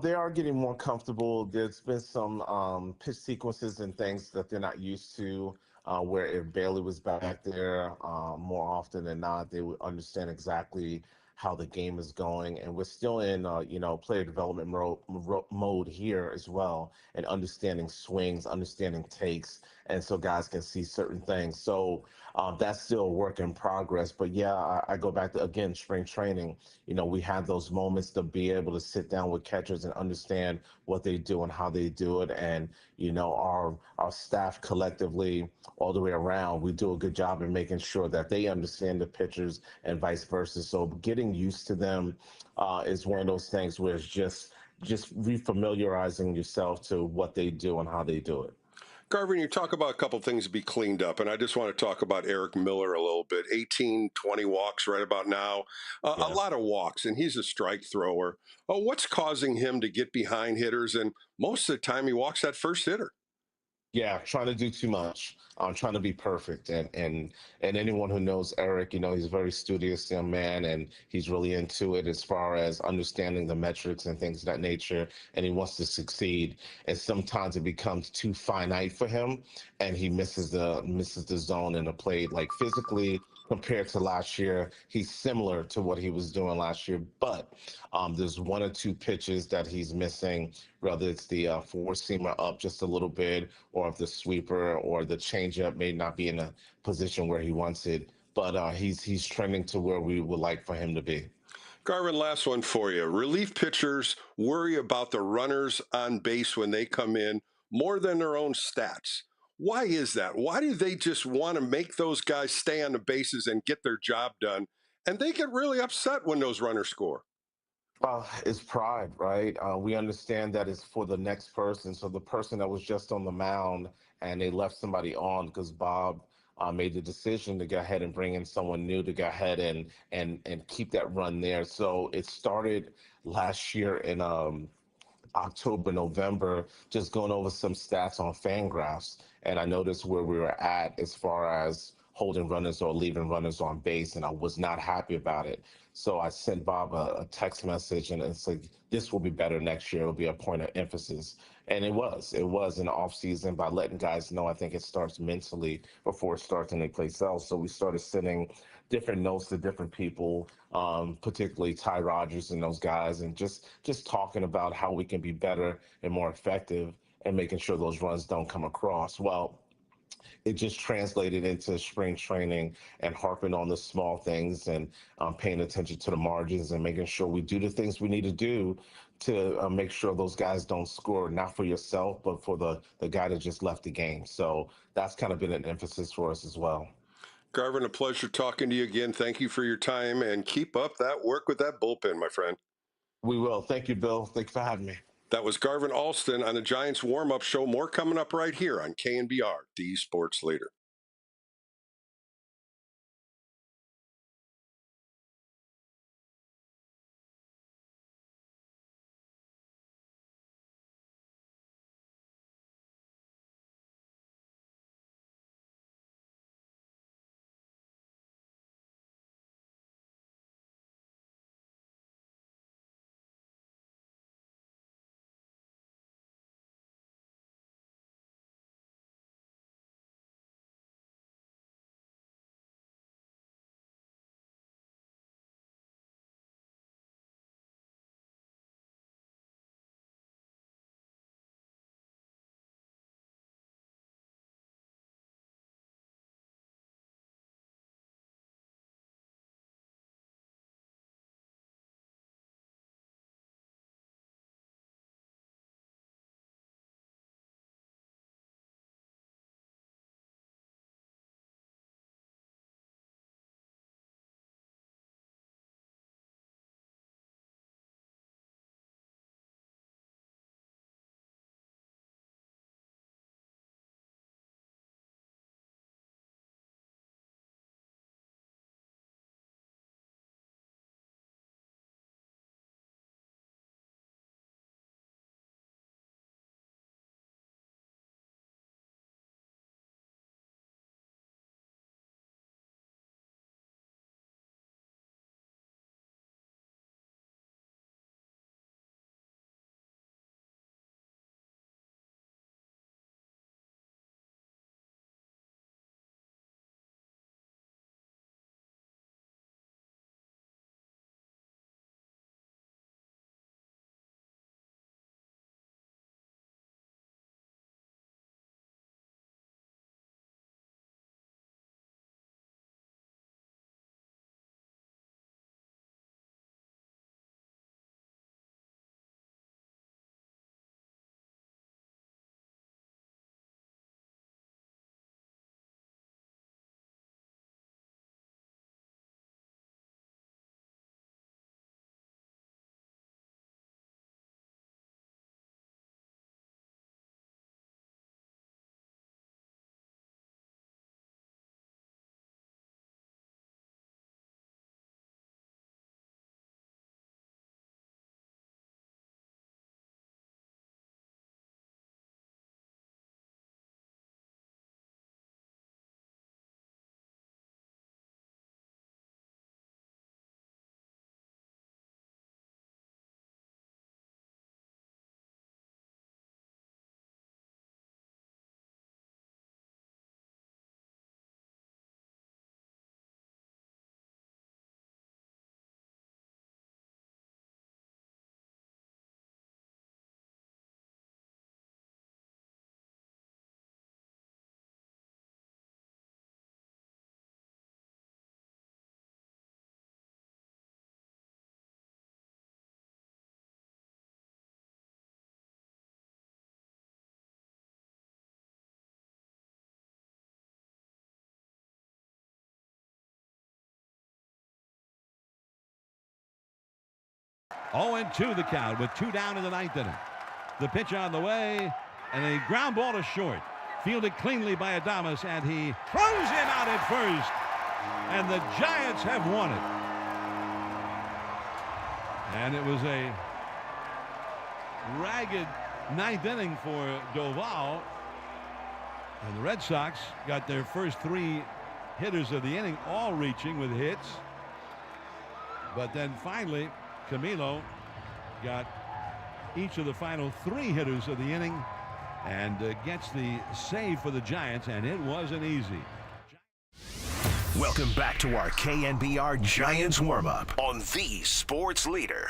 They are getting more comfortable. There's been some pitch sequences and things that they're not used to, where if Bailey was back there, more often than not, they would understand exactly how the game is going. And we're still in, player development mode here as well, and understanding swings, understanding takes, and so guys can see certain things. So that's still a work in progress. But yeah, I go back to, again, spring training. We have those moments to be able to sit down with catchers and understand what they do and how they do it. And, our staff collectively, all the way around, we do a good job in making sure that they understand the pitchers and vice versa. So getting used to them is one of those things where it's just refamiliarizing yourself to what they do and how they do it. Garvin, you talk about a couple things to be cleaned up, and I just want to talk about Eric Miller a little bit. 18, 20 walks right about now. A lot of walks, and he's a strike thrower. What's causing him to get behind hitters? And most of the time, he walks that first hitter. Yeah, trying to do too much. Trying to be perfect. And anyone who knows Eric, he's a very studious young man, and he's really into it as far as understanding the metrics and things of that nature, and he wants to succeed. And sometimes it becomes too finite for him, and he misses the zone in the plate. Like physically, compared to last year, he's similar to what he was doing last year, but there's one or two pitches that he's missing, whether it's the four-seamer up just a little bit, or if the sweeper or the changeup may not be in a position where he wants it. But he's trending to where we would like for him to be. Garvin, last one for you. Relief pitchers worry about the runners on base when they come in more than their own stats. Why is that? Why do they just want to make those guys stay on the bases and get their job done? And they get really upset when those runners score. It's pride, right? We understand that it's for the next person. So the person that was just on the mound and they left somebody on because Bob made the decision to go ahead and bring in someone new to go ahead and keep that run there. So it started last year in October, November, just going over some stats on Fangraphs, and I noticed where we were at as far as holding runners or leaving runners on base, and I was not happy about it. So I sent Bob a text message, and it's like, this will be better next year. It'll be a point of emphasis. And it was in the off season by letting guys know. I think it starts mentally before it starts any place else. So we started sending different notes to different people, particularly Ty Rogers and those guys, and just talking about how we can be better and more effective and making sure those runs don't come across. Well, it just translated into spring training and harping on the small things and paying attention to the margins and making sure we do the things we need to do to make sure those guys don't score, not for yourself, but for the guy that just left the game. So that's kind of been an emphasis for us as well. Garvin, a pleasure talking to you again. Thank you for your time, and keep up that work with that bullpen, my friend. We will. Thank you, Bill. Thanks for having me. That was Garvin Alston on the Giants warm-up show. More coming up right here on KNBR, the Sports Leader. 0-2 the count with 2 down in the 9th inning. The pitch on the way, and a ground ball to short. Fielded cleanly by Adames, and he throws him out at first. And the Giants have won it. And it was a ragged 9th inning for Doval. And the Red Sox got their first 3 hitters of the inning all reaching with hits. But then finally, Camilo got each of the final 3 hitters of the inning and gets the save for the Giants, and it wasn't easy. Welcome back to our KNBR Giants warm-up on the Sports Leader.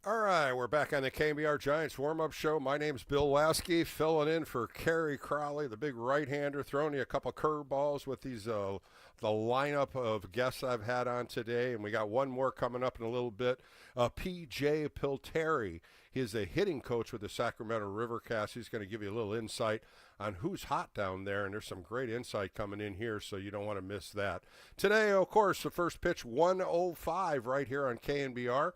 All right, we're back on the KNBR Giants warm-up show. My name's Bill Lasky, filling in for Kerry Crowley, the big right-hander, throwing you a couple curveballs with these the lineup of guests I've had on today, and we got one more coming up in a little bit. PJ Pilittere, he's a hitting coach with the Sacramento Rivercast. He's going to give you a little insight on who's hot down there, and there's some great insight coming in here, so you don't want to miss that. Today, of course, the first pitch, 1:05 right here on KNBR.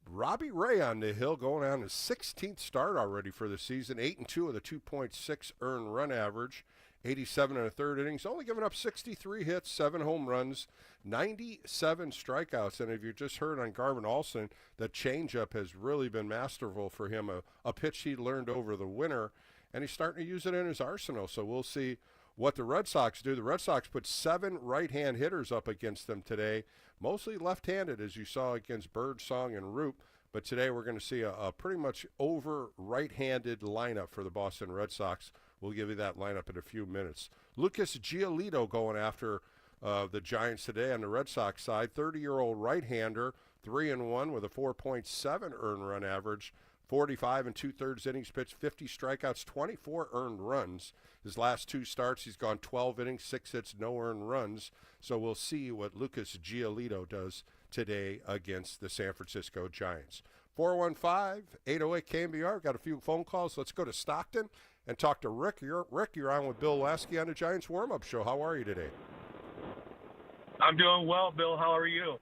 Robbie Ray on the hill, going on his 16th start already for the season, 8-2 with a 2.6 earned run average, 87 and a third innings, only giving up 63 hits, 7 home runs, 97 strikeouts. And if you just heard on Garvin Alston, the changeup has really been masterful for him, a pitch he learned over the winter, and he's starting to use it in his arsenal. So we'll see what the Red Sox do. The Red Sox put 7 right-hand hitters up against them today, mostly left-handed, as you saw against Birdsong and Roop. But today we're going to see a pretty much over right-handed lineup for the Boston Red Sox. We'll give you that lineup in a few minutes. Lucas Giolito going after the Giants today on the Red Sox side. 30-year-old right-hander, 3-1 with a 4.7 earned run average. 45 and 2/3 innings pitched, 50 strikeouts, 24 earned runs. His last 2 starts, he's gone 12 innings, 6 hits, no earned runs. So we'll see what Lucas Giolito does today against the San Francisco Giants. 415-808 KNBR. Got a few phone calls. Let's go to Stockton and talk to Rick. Rick, you're on with Bill Lasky on the Giants warm-up show. How are you today? I'm doing well, Bill. How are you?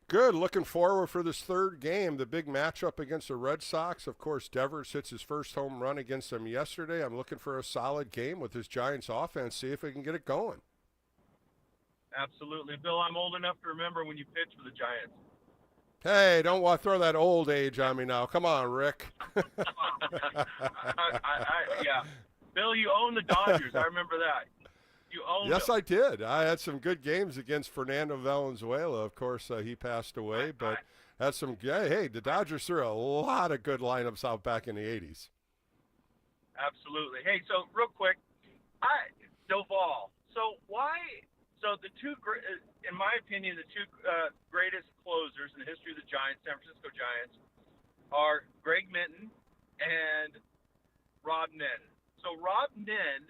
Good. Looking forward for this third game, the big matchup against the Red Sox. Of course, Devers hits his first home run against them yesterday. I'm looking for a solid game with this Giants offense, see if we can get it going. Absolutely. Bill, I'm old enough to remember when you pitched for the Giants. Hey, don't want to throw that old age on me now. Come on, Rick. Yeah. Bill, you own the Dodgers. I remember that. You owned Yes, them. I did. I had some good games against Fernando Valenzuela. Of course, he passed away, but had some. Hey, the Dodgers threw a lot of good lineups out back in the 80s. Absolutely. Hey, so real quick, Doval. So why? So the two, in my opinion, the two greatest closers in the history of the Giants, San Francisco Giants, are Greg Minton and Rob Nen. So Rob Nen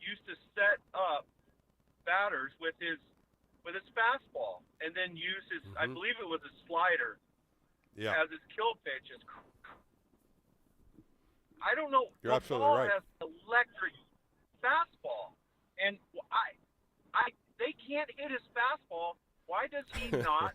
used to set up batters with his fastball and then use his, I believe it was a slider, as his kill pitch. I don't know. You're absolutely right. Has electric fastball, and they can't hit his fastball. Why does he not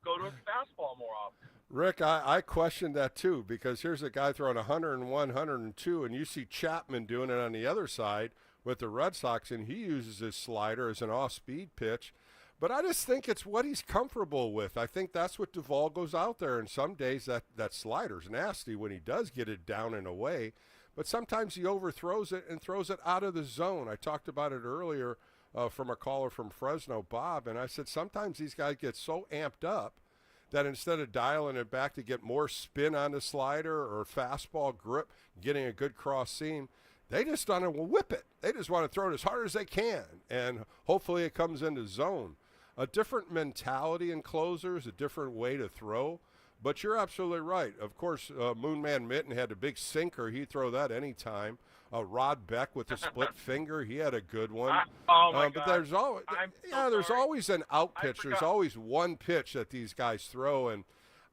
go to his fastball more often? Rick, I questioned that too, because here's a guy throwing 101, 102, and you see Chapman doing it on the other side with the Red Sox, and he uses his slider as an off-speed pitch. But I just think it's what he's comfortable with. I think that's what Duvall goes out there, and some days that slider's nasty when he does get it down and away. But sometimes he overthrows it and throws it out of the zone. I talked about it earlier from a caller from Fresno, Bob, and I said sometimes these guys get so amped up that instead of dialing it back to get more spin on the slider or fastball grip, getting a good cross seam, they just want to whip it. They just want to throw it as hard as they can, and hopefully it comes into zone. A different mentality in closers, a different way to throw. But you're absolutely right. Of course, Moonman Mitten had a big sinker. He'd throw that anytime. Rod Beck with a split finger, he had a good one. But there's always, there's always an out pitch. There's always one pitch that these guys throw, and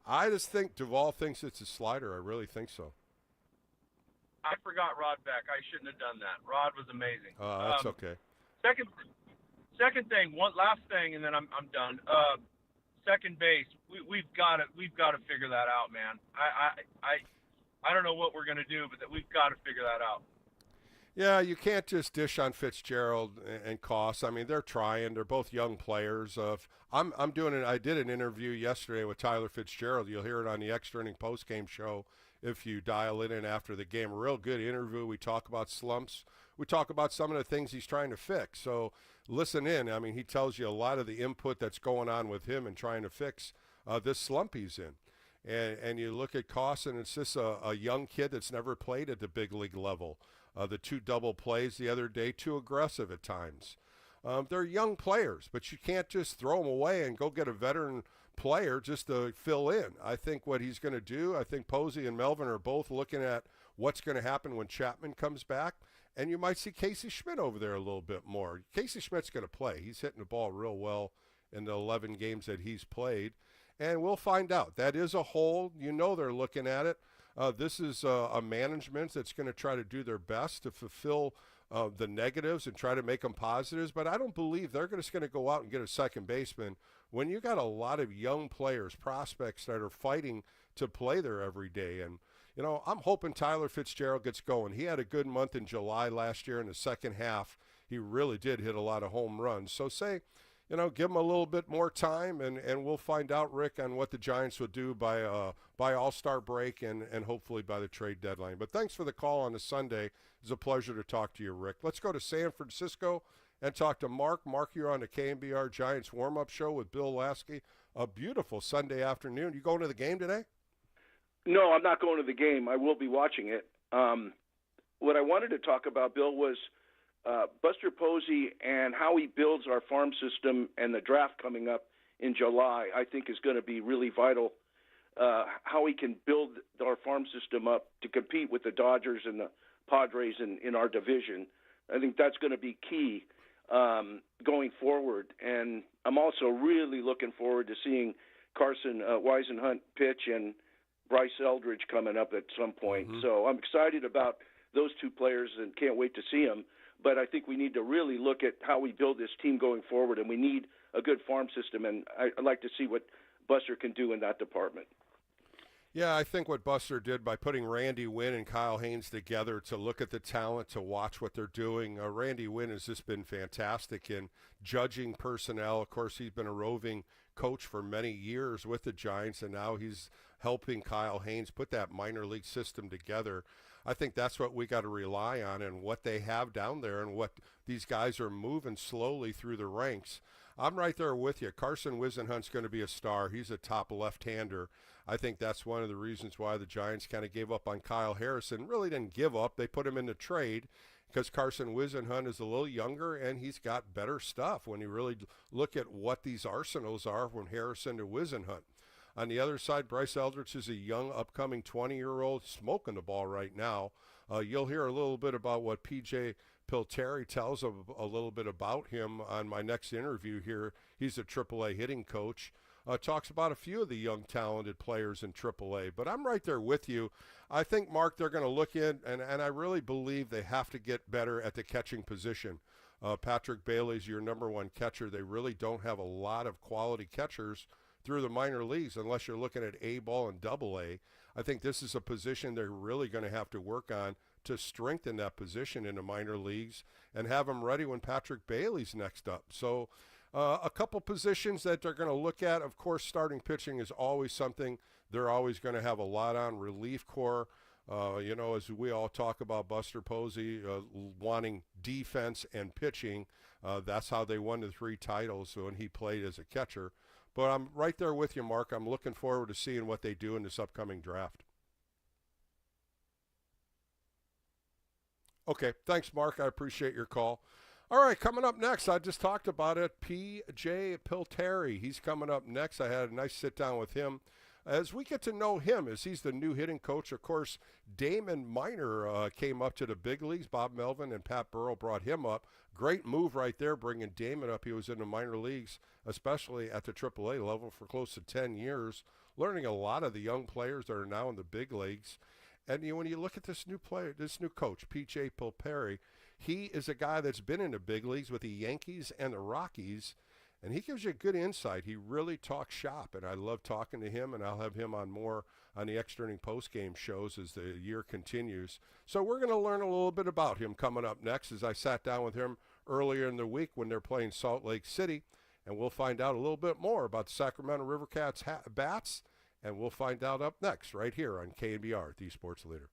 I just think Duvall thinks it's a slider. I really think so. I forgot Rod Beck. I shouldn't have done that. Rod was amazing. That's okay. Second thing, one last thing, and then I'm done. second base. We've got to figure that out, man. I don't know what we're gonna do, but we've got to figure that out. Yeah, you can't just dish on Fitzgerald and Koss. I mean, they're trying. They're both young players. I did an interview yesterday with Tyler Fitzgerald. You'll hear it on the Extra Inning postgame show if you dial it in after the game. A real good interview. We talk about slumps. We talk about some of the things he's trying to fix. So listen in. I mean, he tells you a lot of the input that's going on with him and trying to fix this slump he's in. And you look at Koss, and it's just a young kid that's never played at the big league level. The 2 double plays the other day, too aggressive at times. They're young players, but you can't just throw them away and go get a veteran player just to fill in. I think what he's going to do, I think Posey and Melvin are both looking at what's going to happen when Chapman comes back, and you might see Casey Schmidt over there a little bit more. Casey Schmidt's going to play. He's hitting the ball real well in the 11 games that he's played, and we'll find out. That is a hole. You know they're looking at it. This is a management that's going to try to do their best to fulfill the negatives and try to make them positives, but I don't believe they're just going to go out and get a second baseman when you got a lot of young players, prospects that are fighting to play there every day. And, you know, I'm hoping Tyler Fitzgerald gets going. He had a good month in July last year in the second half. He really did hit a lot of home runs. So give him a little bit more time, and we'll find out, Rick, on what the Giants will do by All-Star break and hopefully by the trade deadline. But thanks for the call on a Sunday. It's a pleasure to talk to you, Rick. Let's go to San Francisco and talk to Mark. Mark, you're on the KNBR Giants warm-up show with Bill Lasky. A beautiful Sunday afternoon. You going to the game today? No, I'm not going to the game. I will be watching it. What I wanted to talk about, Bill, was Buster Posey and how he builds our farm system, and the draft coming up in July, I think is going to be really vital. How he can build our farm system up to compete with the Dodgers and the Padres in our division. I think that's going to be key going forward. And I'm also really looking forward to seeing Carson Weisenhunt pitch and Bryce Eldridge coming up at some point. Mm-hmm. So I'm excited about those two players and can't wait to see them. But I think we need to really look at how we build this team going forward, and we need a good farm system, and I'd like to see what Buster can do in that department. Yeah, I think what Buster did by putting Randy Wynn and Kyle Haynes together to look at the talent, to watch what they're doing. Randy Wynn has just been fantastic in judging personnel. Of course, he's been a roving coach for many years with the Giants, and now he's helping Kyle Haynes put that minor league system together. I think that's what we got to rely on, and what they have down there, and what these guys are moving slowly through the ranks. I'm right there with you. Carson Weisenhunt's going to be a star. He's a top left-hander. I think that's one of the reasons why the Giants kind of gave up on Kyle Harrison. Really didn't give up. They put him in the trade because Carson Weisenhunt is a little younger, and he's got better stuff when you really look at what these arsenals are from Harrison to Weisenhunt. On the other side, Bryce Eldridge is a young, upcoming 20-year-old smoking the ball right now. You'll hear a little bit about what PJ Pilittere tells a little bit about him on my next interview here. He's a AAA hitting coach. Talks about a few of the young, talented players in AAA. But I'm right there with you. I think, Mark, they're going to look in, and I really believe they have to get better at the catching position. Patrick Bailey's your number one catcher. They really don't have a lot of quality catchers through the minor leagues unless you're looking at A-ball and AA. I think this is a position they're really going to have to work on to strengthen that position in the minor leagues and have them ready when Patrick Bailey's next up. So a couple positions that they're going to look at. Of course, starting pitching is always something they're always going to have a lot on. Relief corps, as we all talk about Buster Posey wanting defense and pitching, that's how they won the 3 titles when he played as a catcher. But I'm right there with you, Mark. I'm looking forward to seeing what they do in this upcoming draft. Okay, thanks, Mark. I appreciate your call. All right, coming up next, I just talked about it, PJ Pilittere. He's coming up next. I had a nice sit-down with him. As we get to know him, as he's the new hitting coach, of course, Damon Minor came up to the big leagues. Bob Melvin and Pat Burrell brought him up. Great move right there, bringing Damon up. He was in the minor leagues, especially at the AAA level, for close to 10 years, learning a lot of the young players that are now in the big leagues. And when you look at this new player, this new coach, PJ Pilittere, he is a guy that's been in the big leagues with the Yankees and the Rockies. and he gives you good insight. He really talks shop, and I love talking to him, and I'll have him on more on the extra inning post-game shows as the year continues. So we're going to learn a little bit about him coming up next, as I sat down with him earlier in the week when they're playing Salt Lake City, and we'll find out a little bit more about the Sacramento River Cats bats, and we'll find out up next right here on KNBR, the Sports Leader.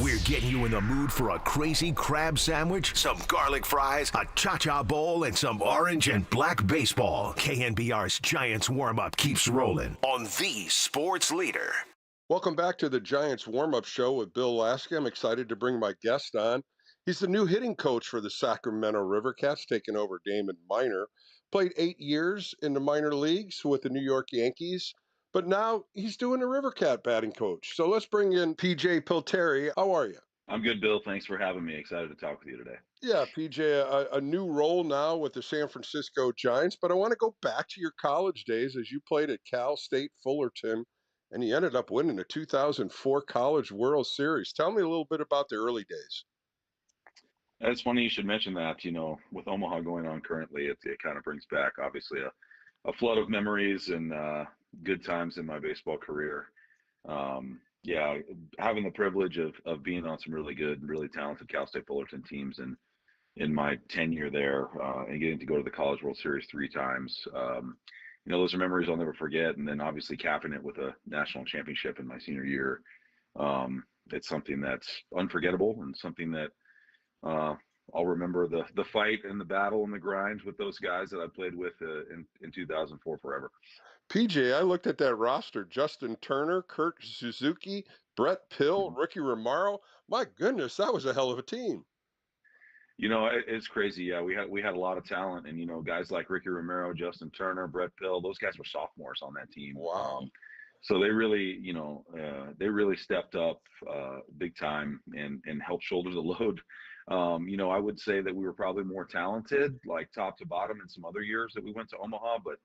We're getting you in the mood for a crazy crab sandwich, some garlic fries, a cha-cha bowl, and some orange and black baseball. KNBR's Giants warm-up keeps rolling on the Sports Leader. Welcome back to the Giants warm-up show with Bill Lasky. I'm excited to bring my guest on. He's the new hitting coach for the Sacramento River Cats, taking over Damon Minor. Played 8 years in the minor leagues with the New York Yankees, but now he's doing the River Cat batting coach. So let's bring in PJ Pilittere. How are you? I'm good, Bill. Thanks for having me. Excited to talk with you today. Yeah, PJ, a new role now with the San Francisco Giants, but I want to go back to your college days as you played at Cal State Fullerton, and you ended up winning the 2004 College World Series. Tell me a little bit about the early days. It's funny you should mention that. With Omaha going on currently, it kind of brings back, obviously, a flood of memories and good times in my baseball career. Yeah, having the privilege of being on some really good, really talented Cal State Fullerton teams and in my tenure there and getting to go to the College World Series 3 times. Those are memories I'll never forget. And then obviously capping it with a national championship in my senior year. It's something that's unforgettable and something that I'll remember the fight and the battle and the grind with those guys that I played with in 2004 forever. PJ, I looked at that roster. Justin Turner, Kurt Suzuki, Brett Pill, Ricky Romero. My goodness, that was a hell of a team. It's crazy. Yeah, we had a lot of talent, and guys like Ricky Romero, Justin Turner, Brett Pill, those guys were sophomores on that team. Wow. So they really, they really stepped up big time and helped shoulder the load. I would say that we were probably more talented, like top to bottom in some other years that we went to Omaha, but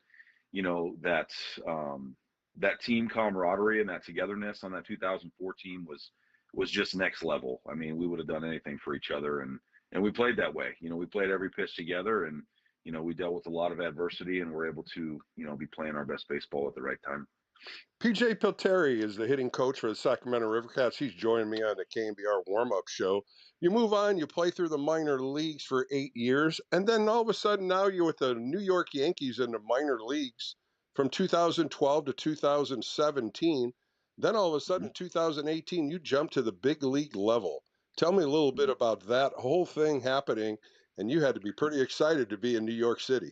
that team camaraderie and that togetherness on that 2004 team was just next level. I mean, we would have done anything for each other, and we played that way. We played every pitch together, and we dealt with a lot of adversity, and we're able to be playing our best baseball at the right time. PJ Pilittere is the hitting coach for the Sacramento Rivercats. He's joining me on the KNBR warm-up show. You move on, you play through the minor leagues for 8 years, and then all of a sudden now you're with the New York Yankees in the minor leagues from 2012 to 2017. Then all of a sudden in 2018, you jump to the big league level. Tell me a little bit about that whole thing happening, and you had to be pretty excited to be in New York City.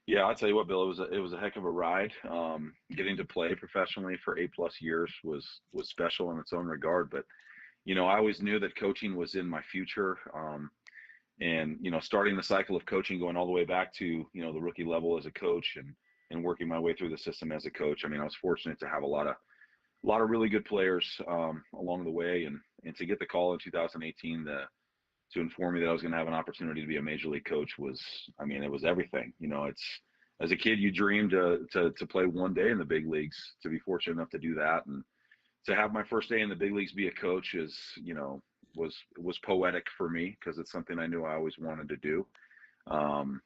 Yeah, I'll tell you what, Bill, it was a heck of a ride. Getting to play professionally for 8+ years was special in its own regard. But, I always knew that coaching was in my future. And, starting the cycle of coaching, going all the way back to, the rookie level as a coach and working my way through the system as a coach. I mean, I was fortunate to have a lot of really good players along the way. And to get the call in 2018 to inform me that I was going to have an opportunity to be a major league coach it was everything. It's, as a kid, you dreamed to play one day in the big leagues. To be fortunate enough to do that, and to have my first day in the big leagues be a coach was poetic for me, because it's something I knew I always wanted to do. And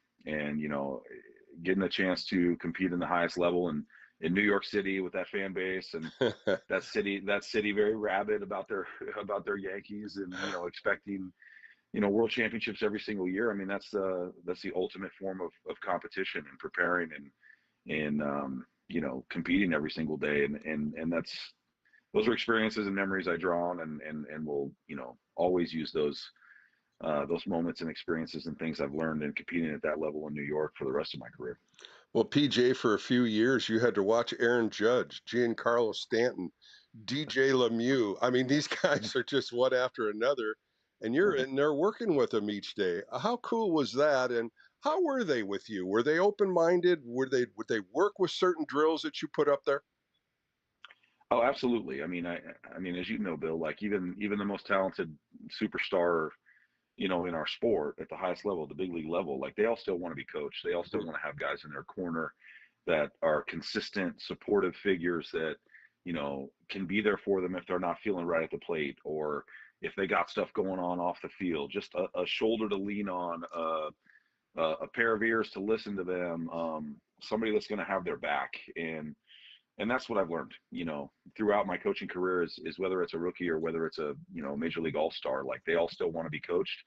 getting a chance to compete in the highest level and in New York City with that fan base, and that city very rabid about their Yankees, and expecting world championships every single year. I mean, that's the ultimate form of competition and preparing and competing every single day. And those are experiences and memories I draw on, and will, always use those moments and experiences and things I've learned in competing at that level in New York for the rest of my career. Well, PJ, for a few years, you had to watch Aaron Judge, Giancarlo Stanton, DJ LeMahieu. I mean, these guys are just one after another. And you're in there working with them each day. How cool was that? And how were they with you? Were they open-minded? Would they work with certain drills that you put up there? Oh, absolutely. I mean, as you know, Bill, like even the most talented superstar, in our sport at the highest level, the big league level, like they all still want to be coached. They all still want to have guys in their corner that are consistent, supportive figures that, can be there for them if they're not feeling right at the plate, or if they got stuff going on off the field, just a shoulder to lean on, a pair of ears to listen to them, somebody that's going to have their back. And that's what I've learned, throughout my coaching career is whether it's a rookie or whether it's a, major league all-star, like they all still want to be coached,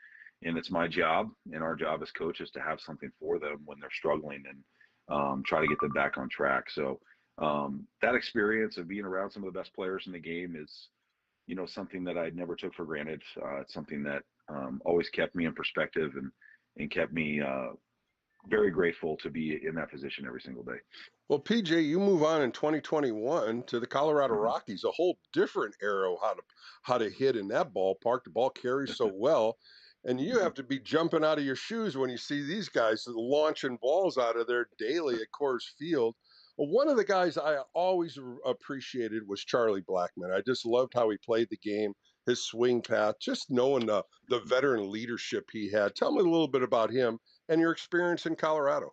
and it's my job and our job as coaches to have something for them when they're struggling and try to get them back on track. So that experience of being around some of the best players in the game is, something that I never took for granted. It's something that always kept me in perspective and kept me very grateful to be in that position every single day. Well, PJ, you move on in 2021 to the Colorado Rockies, a whole different era how to hit in that ballpark. The ball carries so well, and you have to be jumping out of your shoes when you see these guys launching balls out of there daily at Coors Field. Well, one of the guys I always appreciated was Charlie Blackmon. I just loved how he played the game, his swing path, just knowing the veteran leadership he had. Tell me a little bit about him and your experience in Colorado.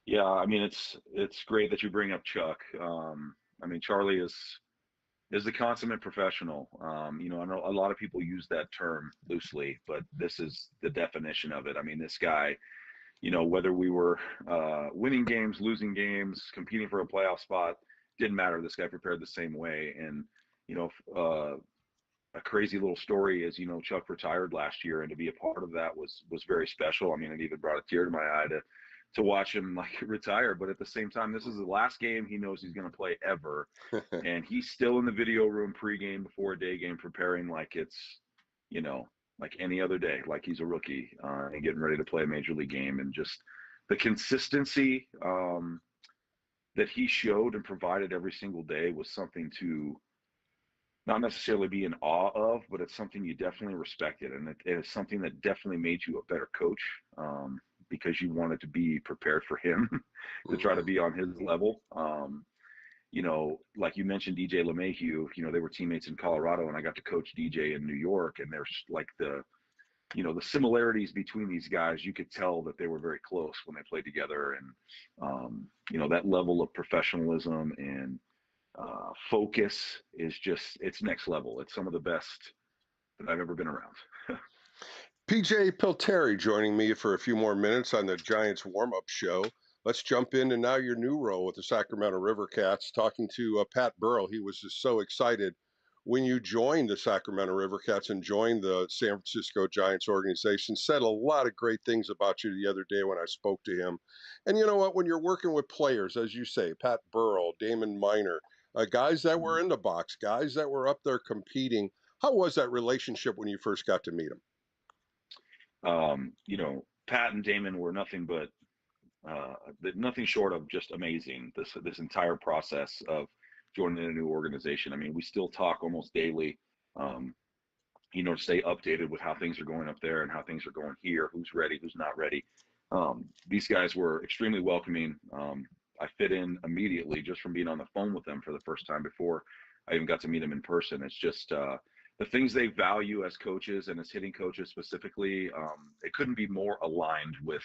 Yeah, I mean, it's great that you bring up Chuck. I mean, Charlie is the consummate professional. I know a lot of people use that term loosely, but this is the definition of it. I mean, this guy, whether we were winning games, losing games, competing for a playoff spot, didn't matter. This guy prepared the same way. And, a crazy little story is, Chuck retired last year, and to be a part of that was very special. I mean, it even brought a tear to my eye to watch him retire. But at the same time, this is the last game he knows he's going to play ever. And he's still in the video room pregame before a day game, preparing like it's, like any other day, like he's a rookie and getting ready to play a major league game. And just the consistency that he showed and provided every single day was something to not necessarily be in awe of, but it's something you definitely respected. And it is something that definitely made you a better coach because you wanted to be prepared for him to try to be on his level. Like you mentioned, DJ LeMahieu, they were teammates in Colorado, and I got to coach DJ in New York, and there's like the similarities between these guys. You could tell that they were very close when they played together, and that level of professionalism and focus is just, it's next level. It's some of the best that I've ever been around. PJ Pilittere joining me for a few more minutes on the Giants warm-up show. Let's jump into now your new role with the Sacramento River Cats, talking to Pat Burrell. He was just so excited when you joined the Sacramento River Cats and joined the San Francisco Giants organization. Said a lot of great things about you the other day when I spoke to him. And you know what? When you're working with players, as you say, Pat Burrell, Damon Minor, guys that were in the box, guys that were up there competing, how was that relationship when you first got to meet them? Pat and Damon were nothing but nothing short of just amazing. This entire process of joining a new organization. I mean, we still talk almost daily, to stay updated with how things are going up there and how things are going here, who's ready, who's not ready. These guys were extremely welcoming. I fit in immediately just from being on the phone with them for the first time before I even got to meet them in person. It's just the things they value as coaches and as hitting coaches specifically, it couldn't be more aligned with,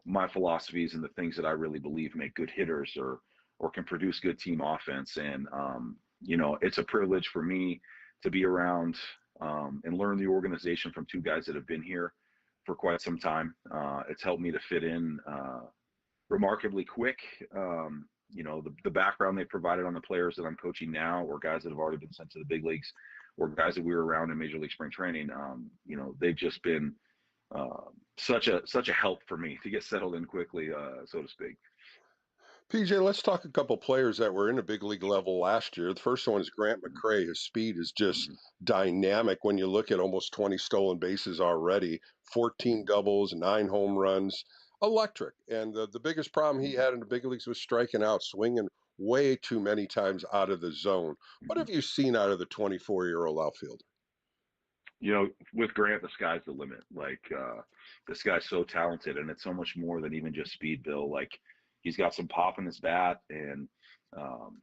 my philosophies and the things that I really believe make good hitters or can produce good team offense. And, it's a privilege for me to be around and learn the organization from two guys that have been here for quite some time. It's helped me to fit in remarkably quick. The background they provided on the players that I'm coaching now or guys that have already been sent to the big leagues or guys that we were around in Major League Spring Training, they've just been such a help for me to get settled in quickly, so to speak. PJ, let's talk a couple players that were in the big league level last year. The first one is Grant McCray. His speed is just dynamic when you look at almost 20 stolen bases already, 14 doubles, 9 home runs, electric. And the biggest problem he had in the big leagues was striking out, swinging way too many times out of the zone. What have you seen out of the 24-year-old outfielder? With Grant, the sky's the limit. This guy's so talented, and it's so much more than even just speed, Bill. He's got some pop in his bat, and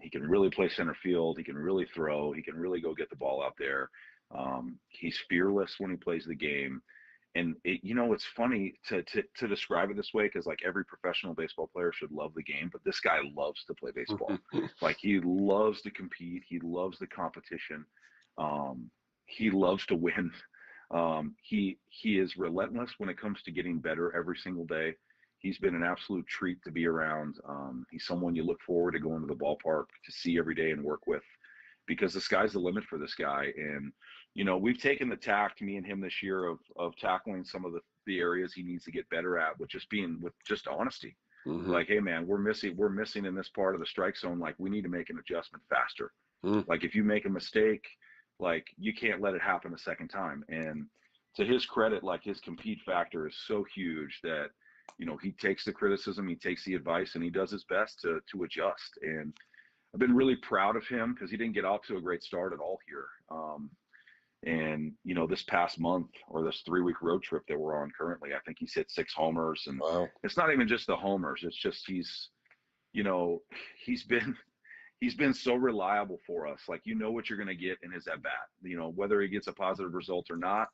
he can really play center field. He can really throw. He can really go get the ball out there. He's fearless when he plays the game. And it's funny to describe it this way because every professional baseball player should love the game, but this guy loves to play baseball. He loves to compete. He loves the competition. He loves to win. He is relentless when it comes to getting better every single day. He's been an absolute treat to be around. He's someone you look forward to going to the ballpark to see every day and work with because the sky's the limit for this guy. And, we've taken the tact, me and him this year, of tackling some of the areas he needs to get better at with just honesty. Mm-hmm. Hey, man, we're missing in this part of the strike zone. We need to make an adjustment faster. Mm-hmm. If you make a mistake, you can't let it happen a second time. And to his credit, his compete factor is so huge that, he takes the criticism, he takes the advice, and he does his best to adjust. And I've been really proud of him because he didn't get off to a great start at all here. This past month or this 3-week road trip that we're on currently, I think he's hit 6 homers. And wow. It's not even just the homers. It's just he's been so reliable for us. What you're going to get in his at bat. Whether he gets a positive result or not,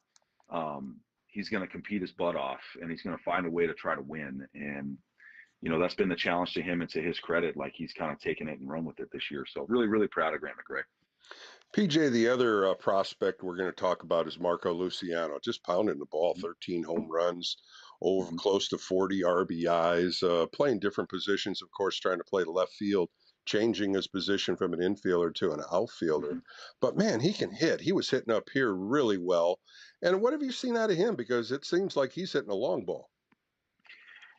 he's going to compete his butt off, and he's going to find a way to try to win. And, that's been the challenge to him, and to his credit, he's kind of taken it and run with it this year. So really, really proud of Grant McCray. PJ, the other prospect we're going to talk about is Marco Luciano, just pounding the ball, 13 home runs, over close to 40 RBIs, playing different positions, of course, trying to play left field, changing his position from an infielder to an outfielder. But, man, he can hit. He was hitting up here really well. And what have you seen out of him? Because it seems like he's hitting a long ball.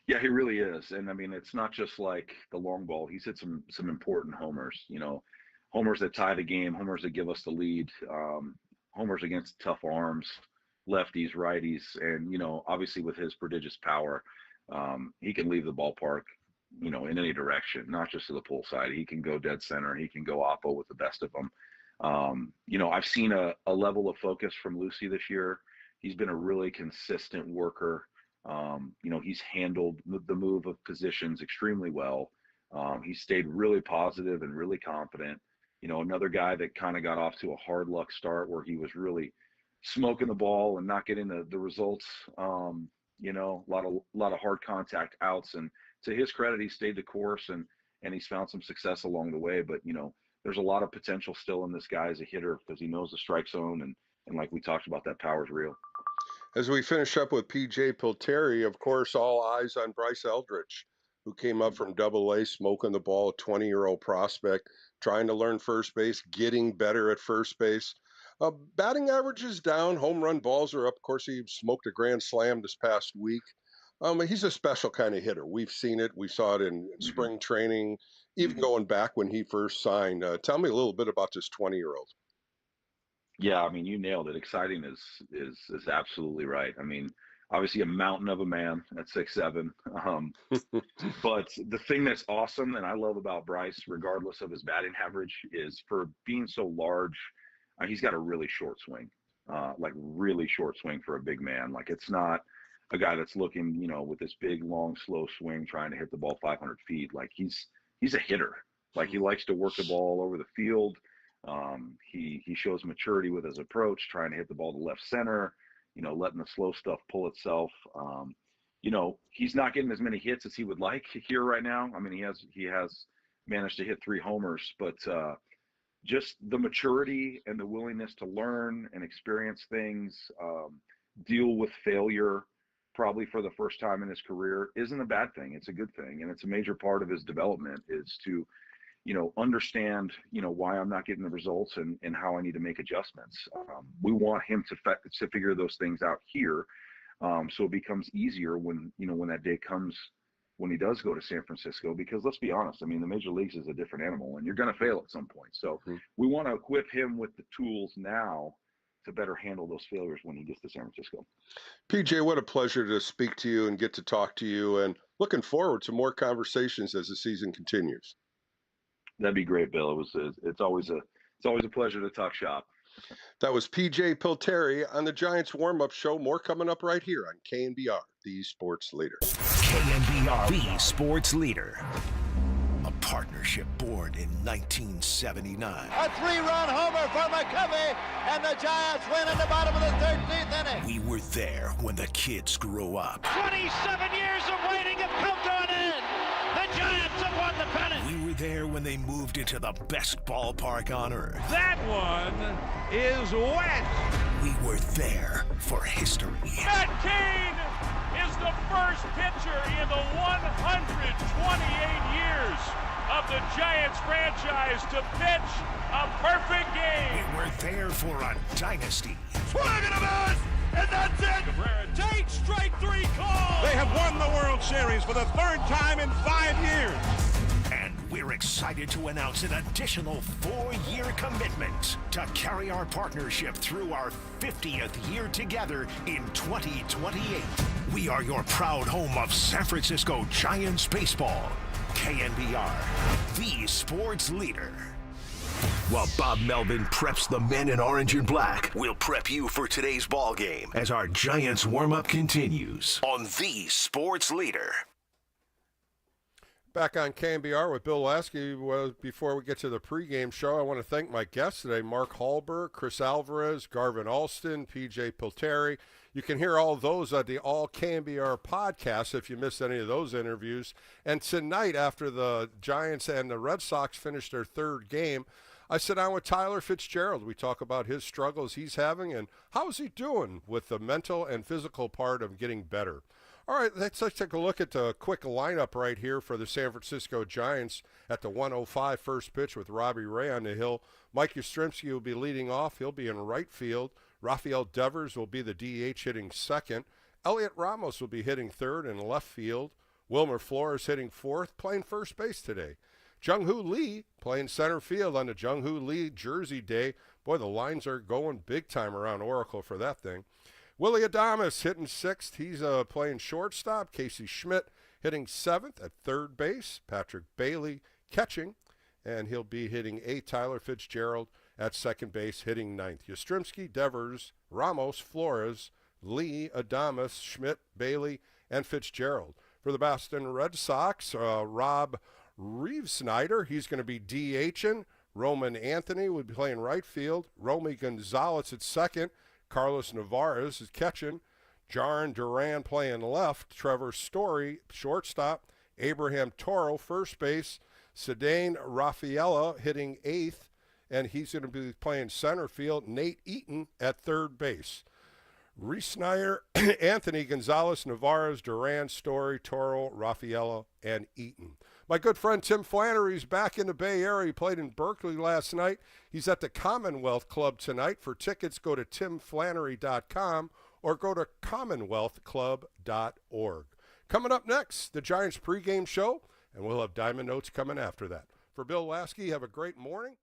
Yeah, he really is. And, it's not just the long ball. He's hit some important homers, homers that tie the game, homers that give us the lead, homers against tough arms, lefties, righties. And, obviously with his prodigious power, he can leave the ballpark, in any direction, not just to the pull side. He can go dead center. He can go oppo with the best of them. I've seen a level of focus from Lucy this year. He's been a really consistent worker. He's handled the move of positions extremely well. He's stayed really positive and really confident. Another guy that kind of got off to a hard luck start where he was really smoking the ball and not getting the results. A lot of hard contact outs, and to his credit, he stayed the course and he's found some success along the way. But, there's a lot of potential still in this guy as a hitter because he knows the strike zone and like we talked about, that power is real. As we finish up with PJ Pilittere, of course, all eyes on Bryce Eldridge, who came up from Double-A, smoking the ball, a 20-year-old prospect, trying to learn first base, getting better at first base. Batting average is down. Home run balls are up. Of course, he smoked a grand slam this past week. He's a special kind of hitter. We've seen it. We saw it in spring training, even going back when he first signed. Tell me a little bit about this 20-year-old. Yeah, I mean, you nailed it. Exciting is absolutely right. I mean, obviously a mountain of a man at 6'7". But the thing that's awesome and I love about Bryce, regardless of his batting average, is for being so large, he's got a really short swing, like really short swing for a big man. Like it's not a guy that's looking, with this big, long, slow swing trying to hit the ball 500 feet. Like he's a hitter. Like he likes to work the ball all over the field. He shows maturity with his approach, trying to hit the ball to left center, letting the slow stuff pull itself. He's not getting as many hits as he would like here right now. I mean, he has managed to hit 3 homers, but just the maturity and the willingness to learn and experience things, deal with failure probably for the first time in his career isn't a bad thing. It's a good thing. And it's a major part of his development is to, understand, why I'm not getting the results and how I need to make adjustments. We want him to figure those things out here. So it becomes easier when that day comes, when he does go to San Francisco, because let's be honest, I mean, the major leagues is a different animal and you're going to fail at some point. So we want to equip him with the tools now to better handle those failures when he gets to San Francisco. PJ, what a pleasure to speak to you and get to talk to you, and looking forward to more conversations as the season continues. That'd be great, Bill. It's always a pleasure to talk shop. That was PJ Pilittere on the Giants warm-up show. More coming up right here on KNBR, the sports leader. KNBR, the sports leader. A partnership born in 1979. A 3-run homer for McCovey, and the Giants win in the bottom of the 13th inning. We were there when the kids grew up. 27 years of waiting have come to an end. The Giants have won the pennant. We were there when they moved into the best ballpark on earth. That one is wet. We were there for history. Matt Cain is the first pitcher in the 128 years of the Giants franchise to pitch a perfect game. We were there for a dynasty. Swing and a miss, and that's it. Cabrera takes strike 3 call. They have won the World Series for the 3rd time in 5 years. And we're excited to announce an additional 4-year commitment to carry our partnership through our 50th year together in 2028. We are your proud home of San Francisco Giants baseball. KNBR, the sports leader. While Bob Melvin preps the men in orange and black, we'll prep you for today's ball game as our Giants warm-up continues on the sports leader. Back on KNBR with Bill Lasky. Before we get to the pregame show, I want to thank my guests today, Mark Hallberg, Chris Alvarez, Garvin Alston, PJ Pilittere. You can hear all those at the All KNBR podcast if you missed any of those interviews. And tonight, after the Giants and the Red Sox finished their 3rd game, I sit down with Tyler Fitzgerald. We talk about his struggles he's having and how is he doing with the mental and physical part of getting better. All right, let's take a look at the quick lineup right here for the San Francisco Giants at the 1:05 first pitch with Robbie Ray on the hill. Mike Yastrzemski will be leading off. He'll be in right field. Rafael Devers will be the DH hitting second. Elliot Ramos will be hitting third in left field. Wilmer Flores hitting fourth, playing first base today. Jung-Hoo Lee playing center field on the Jung-Hoo Lee Jersey Day. Boy, the lines are going big time around Oracle for that thing. Willie Adames hitting sixth. He's playing shortstop. Casey Schmidt hitting seventh at third base. Patrick Bailey catching, and he'll be hitting eighth. Tyler Fitzgerald at second base hitting ninth. Yastrzemski, Devers, Ramos, Flores, Lee, Adames, Schmidt, Bailey, and Fitzgerald. For the Boston Red Sox, Rob Reeves-Snyder, he's going to be DHing. Roman Anthony will be playing right field. Romy Gonzalez at second. Carlos Navarez is catching. Jarn Duran playing left. Trevor Story, shortstop. Abraham Toro, first base. Cedane Rafaela hitting eighth, and he's going to be playing center field. Nate Eaton at third base. Reesnyer, Anthony, Gonzalez, Navarez, Duran, Story, Toro, Raffaello, and Eaton. My good friend Tim Flannery's back in the Bay Area. He played in Berkeley last night. He's at the Commonwealth Club tonight. For tickets, go to timflannery.com or go to commonwealthclub.org. Coming up next, the Giants pregame show, and we'll have Diamond Notes coming after that. For Bill Lasky, have a great morning.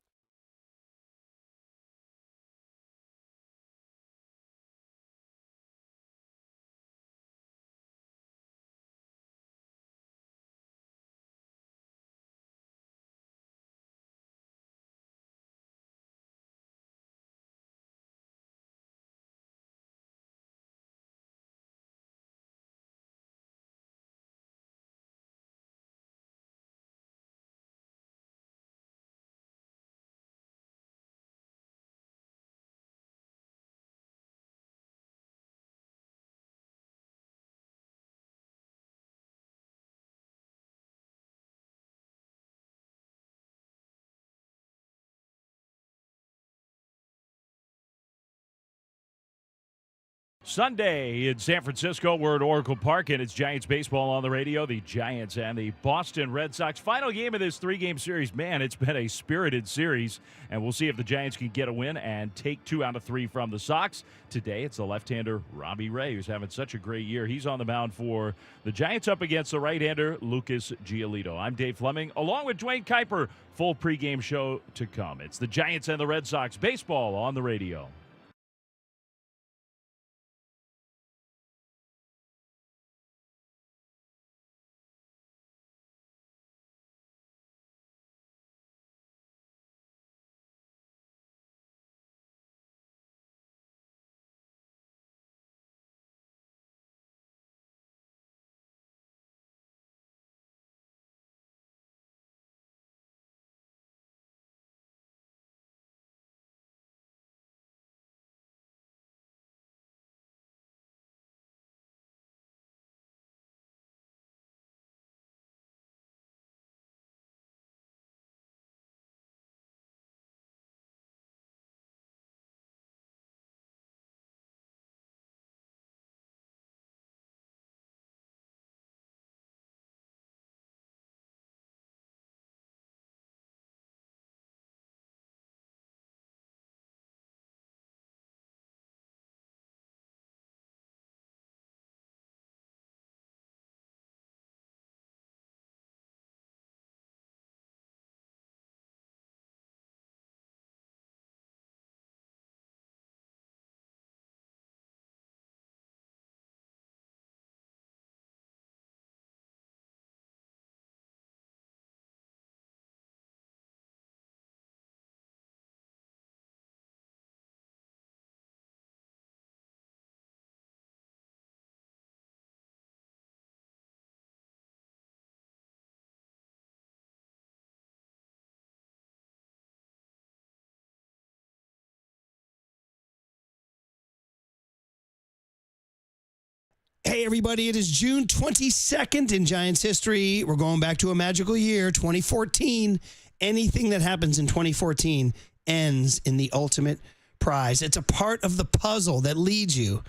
Sunday in San Francisco, we're at Oracle Park, and it's Giants baseball on the radio. The Giants and the Boston Red Sox. Final game of this three-game series. Man, it's been a spirited series, and we'll see if the Giants can get a win and take 2 out of 3 from the Sox. Today, it's the left-hander Robbie Ray, who's having such a great year. He's on the mound for the Giants up against the right-hander Lucas Giolito. I'm Dave Fleming, along with Dwayne Kuiper. Full pregame show to come. It's the Giants and the Red Sox baseball on the radio. Hey, everybody, it is June 22nd in Giants history. We're going back to a magical year, 2014. Anything that happens in 2014 ends in the ultimate prize. It's a part of the puzzle that leads you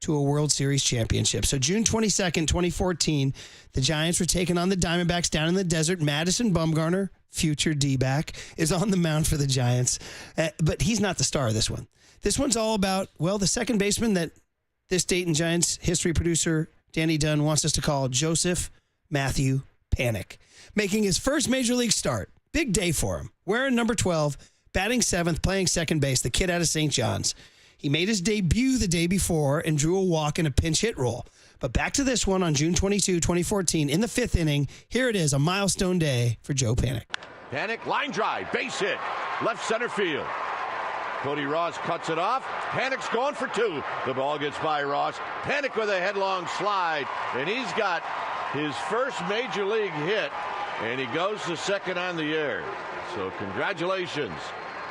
to a World Series championship. So June 22nd, 2014, the Giants were taking on the Diamondbacks down in the desert. Madison Bumgarner, future D-back, is on the mound for the Giants. But he's not the star of this one. This one's all about, well, the second baseman that this date in Giants history producer Danny Dunn wants us to call Joseph Matthew Panik. Making his first major league start. Big day for him. Wearing number 12, batting 7th, playing second base, the kid out of St. John's. He made his debut the day before and drew a walk in a pinch hit roll. But back to this one on June 22, 2014, in the 5th inning. Here it is, a milestone day for Joe Panik. Panik, line drive, base hit, left center field. Cody Ross cuts it off. Panik's going for 2. The ball gets by Ross. Panik with a headlong slide, and he's got his first major league hit, and he goes to second on the year. So congratulations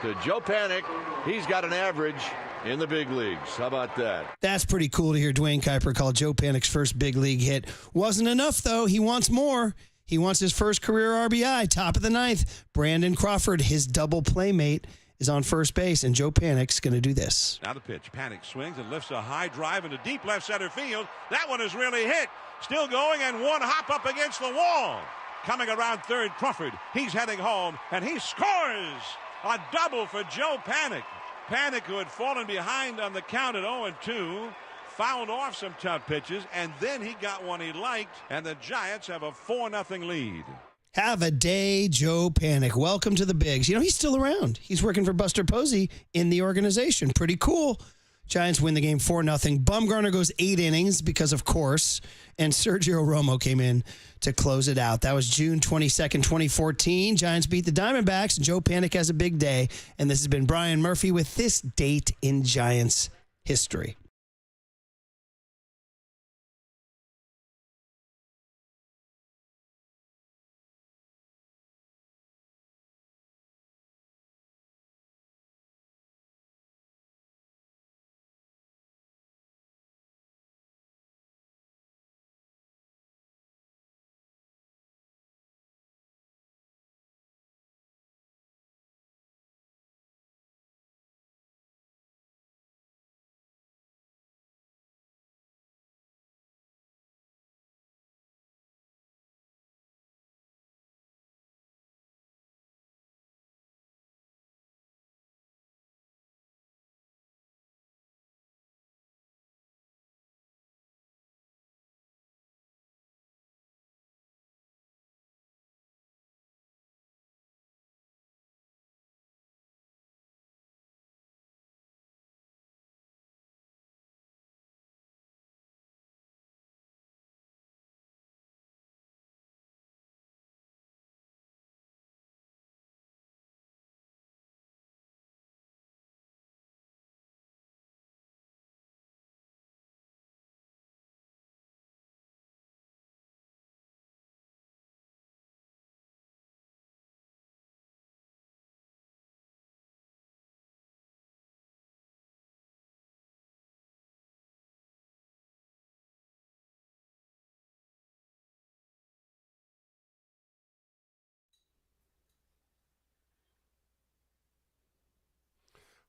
to Joe Panik. He's got an average in the big leagues. How about that? That's pretty cool to hear Dwayne Kuiper call Joe Panik's first big league hit. Wasn't enough, though. He wants more. He wants his first career RBI, top of the 9th. Brandon Crawford, his double playmate, is on first base, and Joe Panik's going to do this. Now the pitch. Panik swings and lifts a high drive into deep left center field. That one is really hit. Still going, and one hop up against the wall. Coming around third, Crawford. He's heading home, and he scores a double for Joe Panik. Panik, who had fallen behind on the count at 0-2, fouled off some tough pitches, and then he got one he liked, and the Giants have a 4-0 lead. Have a day, Joe Panik. Welcome to the Bigs. You know, he's still around. He's working for Buster Posey in the organization. Pretty cool. Giants win the game 4-0. Bumgarner goes 8 innings because, of course, and Sergio Romo came in to close it out. That was June 22nd, 2014. Giants beat the Diamondbacks, and Joe Panik has a big day. And this has been Brian Murphy with this date in Giants history.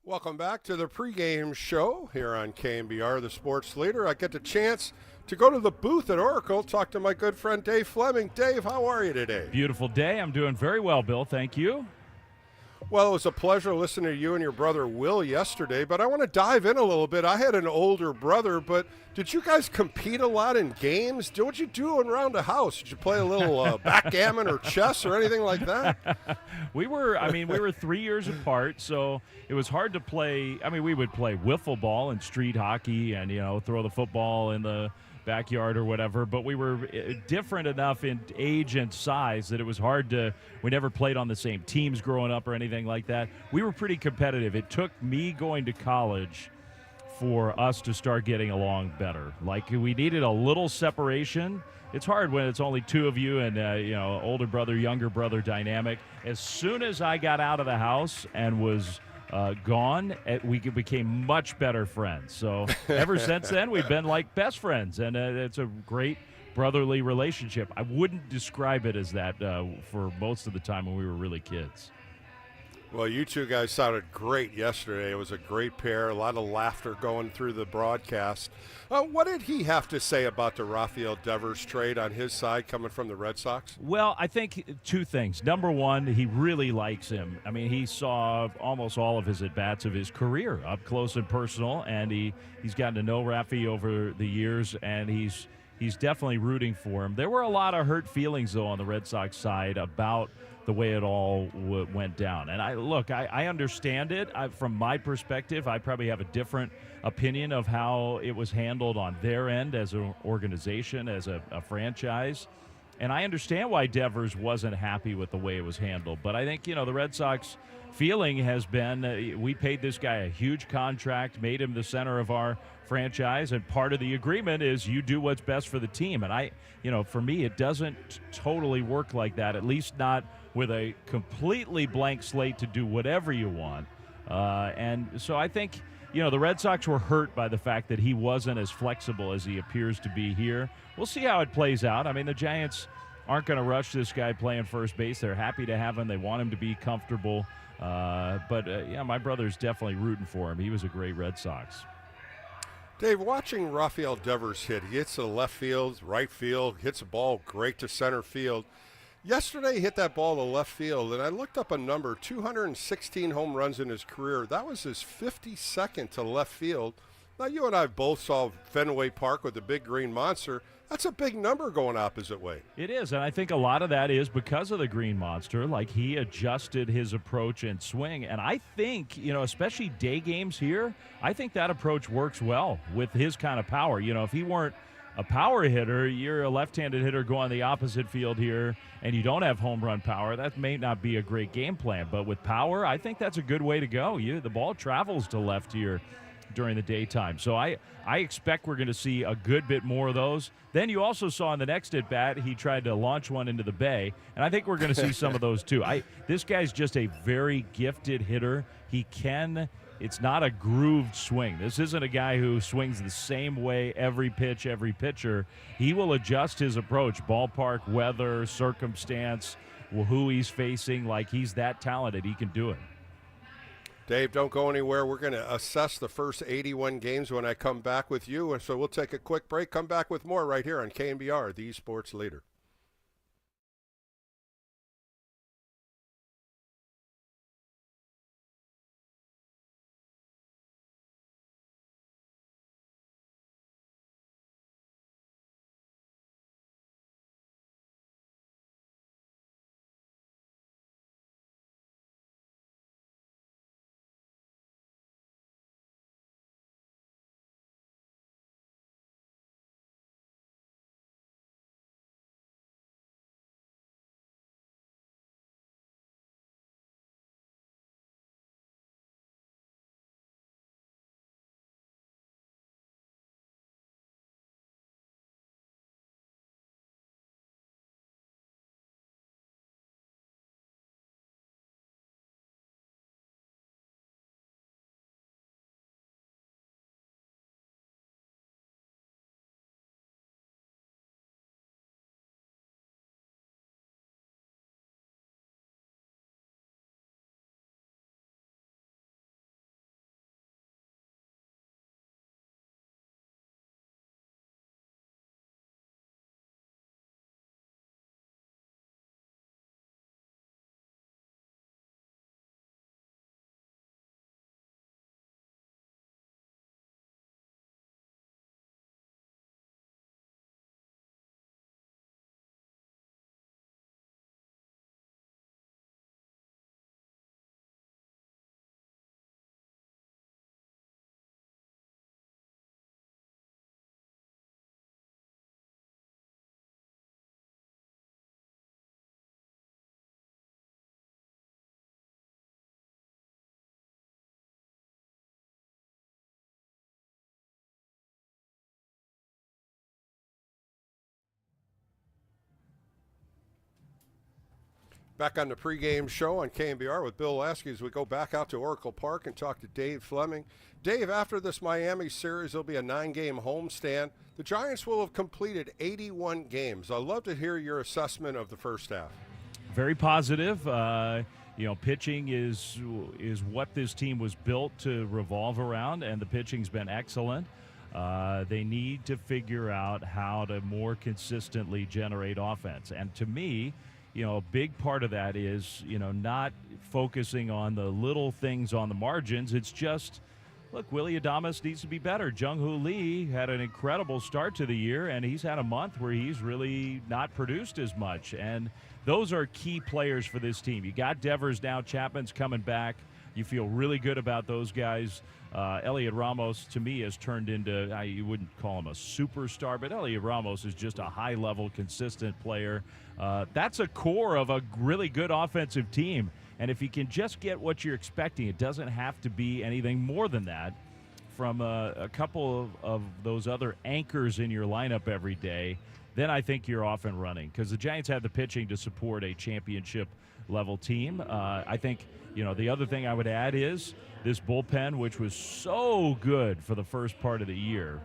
Welcome back to the pregame show here on KNBR, the sports leader. I get the chance to go to the booth at Oracle, talk to my good friend Dave Fleming. Dave, how are you today? Beautiful day. I'm doing very well, Bill. Thank you. Well, it was a pleasure listening to you and your brother Will yesterday, but I want to dive in a little bit. I had an older brother, but did you guys compete a lot in games? What you do around the house? Did you play a little backgammon or chess or anything like that? We were 3 years apart, so it was hard to play. I mean, we would play wiffle ball and street hockey and, throw the football in the backyard or whatever, but we were different enough in age and size that it was hard we never played on the same teams growing up or anything like that. We were pretty competitive. It took me going to college for us to start getting along better. Like, we needed a little separation. It's hard when it's only two of you and, older brother, younger brother dynamic. As soon as I got out of the house and was gone, we became much better friends. So ever since then, we've been like best friends, and it's a great brotherly relationship. I wouldn't describe it as that for most of the time when we were really kids. Well, you two guys sounded great yesterday. It was a great pair, a lot of laughter going through the broadcast. What did he have to say about the Rafael Devers trade on his side coming from the Red Sox? Well, I think two things. Number one, he really likes him. I mean, he saw almost all of his at-bats of his career up close and personal, and he's gotten to know Rafi over the years, and he's definitely rooting for him. There were a lot of hurt feelings, though, on the Red Sox side about the way it all went down. And I understand it. From my perspective, I probably have a different opinion of how it was handled on their end as an organization, as a franchise. And I understand why Devers wasn't happy with the way it was handled. But I think, the Red Sox feeling has been we paid this guy a huge contract, made him the center of our franchise, and part of the agreement is you do what's best for the team. And for me, it doesn't totally work like that, at least not with a completely blank slate to do whatever you want. And so I think, the Red Sox were hurt by the fact that he wasn't as flexible as he appears to be here. We'll see how it plays out. I mean, the Giants aren't going to rush this guy playing first base. They're happy to have him. They want him to be comfortable. Yeah, my brother's definitely rooting for him. He was a great Red Sox. Dave, watching Rafael Devers hit, he hits to the left field, right field, hits a ball great to center field. Yesterday, he hit that ball to left field, and I looked up a number, 216 home runs in his career. That was his 52nd to left field. Now, you and I both saw Fenway Park with the big green monster. That's a big number going opposite way. It is, and I think a lot of that is because of the green monster. Like, he adjusted his approach and swing, and I think, especially day games here, I think that approach works well with his kind of power. If he weren't a power hitter, you're a left-handed hitter going the opposite field here, and you don't have home run power, that may not be a great game plan. But with power, I think that's a good way to go. The ball travels to left here during the daytime. So I expect we're going to see a good bit more of those. Then you also saw in the next at-bat, he tried to launch one into the bay, and I think we're going to see some of those too. This guy's just a very gifted hitter. It's not a grooved swing. This isn't a guy who swings the same way every pitch, every pitcher. He will adjust his approach, ballpark, weather, circumstance, who he's facing. Like, he's that talented. He can do it. Dave, don't go anywhere. We're going to assess the first 81 games when I come back with you. And so we'll take a quick break, come back with more right here on KNBR, the sports leader. Back on the pregame show on KNBR with Bill Lasky as we go back out to Oracle Park and talk to Dave Fleming. Dave, after this Miami series, there'll be a 9-game homestand. The Giants will have completed 81 games. I'd love to hear your assessment of the first half. Very positive. Pitching is what this team was built to revolve around, and the pitching's been excellent. They need to figure out how to more consistently generate offense. And to me, a big part of that is, not focusing on the little things on the margins. It's just, look, Willie Adames needs to be better. Jung-Hoo Lee had an incredible start to the year, and he's had a month where he's really not produced as much. And those are key players for this team. You got Devers now. Chapman's coming back. You feel really good about those guys. Elliot Ramos, to me, has turned into, you wouldn't call him a superstar, but Elliot Ramos is just a high-level, consistent player. That's a core of a really good offensive team. And if you can just get what you're expecting, it doesn't have to be anything more than that from a couple of those other anchors in your lineup every day, then I think you're off and running, because the Giants have the pitching to support a championship-level team. I think, the other thing I would add is this bullpen, which was so good for the first part of the year,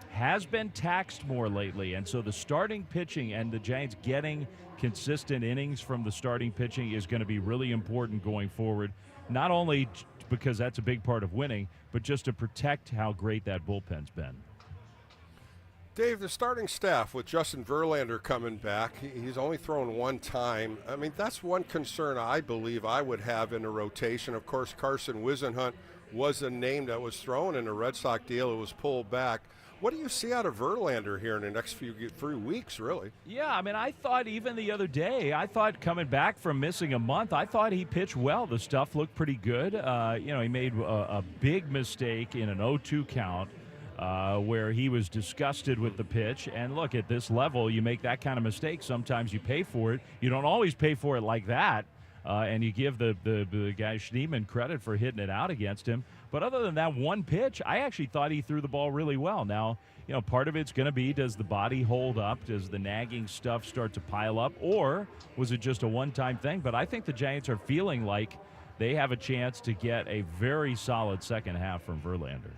has been taxed more lately. And so the starting pitching and the Giants getting consistent innings from the starting pitching is going to be really important going forward, not only because that's a big part of winning, but just to protect how great that bullpen's been. Dave, the starting staff with Justin Verlander coming back, he's only thrown one time. I mean, that's one concern I believe I would have in a rotation. Of course, Carson Wisenhunt was a name that was thrown in a Red Sox deal. It was pulled back. What do you see out of Verlander here in the next 3 weeks, really? Yeah, I mean, I thought even the other day, I thought coming back from missing a month, I thought he pitched well. The stuff looked pretty good. He made a big mistake in an 0-2 count where he was disgusted with the pitch. And look, at this level, you make that kind of mistake. Sometimes you pay for it. You don't always pay for it like that. And you give the guy Schneemann credit for hitting it out against him. But other than that one pitch, I actually thought he threw the ball really well. Now, part of it's going to be, does the body hold up? Does the nagging stuff start to pile up? Or was it just a one-time thing? But I think the Giants are feeling like they have a chance to get a very solid second half from Verlander.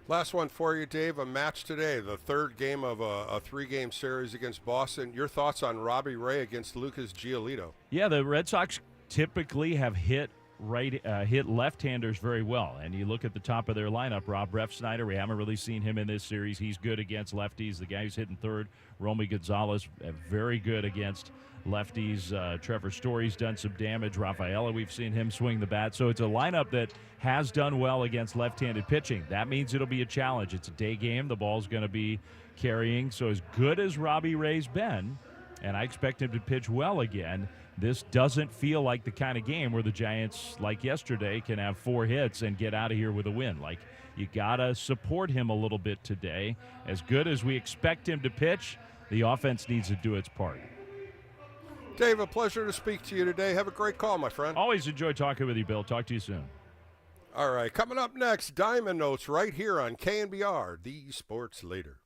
Last one for you, Dave. A match today, the third game of a three-game series against Boston. Your thoughts on Robbie Ray against Lucas Giolito? Yeah, the Red Sox typically have hit left-handers very well. And you look at the top of their lineup, Rob Refsnyder, we haven't really seen him in this series. He's good against lefties. The guy who's hitting third, Romy Gonzalez, very good against lefties. Trevor Story's done some damage. Rafaela, we've seen him swing the bat. So it's a lineup that has done well against left-handed pitching. That means it'll be a challenge. It's a day game. The ball's going to be carrying. So as good as Robbie Ray's been, and I expect him to pitch well again, this doesn't feel like the kind of game where the Giants, like yesterday, can have 4 hits and get out of here with a win. Like, you got to support him a little bit today. As good as we expect him to pitch, the offense needs to do its part. Dave, a pleasure to speak to you today. Have a great call, my friend. Always enjoy talking with you, Bill. Talk to you soon. All right, coming up next, Diamond Notes right here on KNBR, the Sports Leader.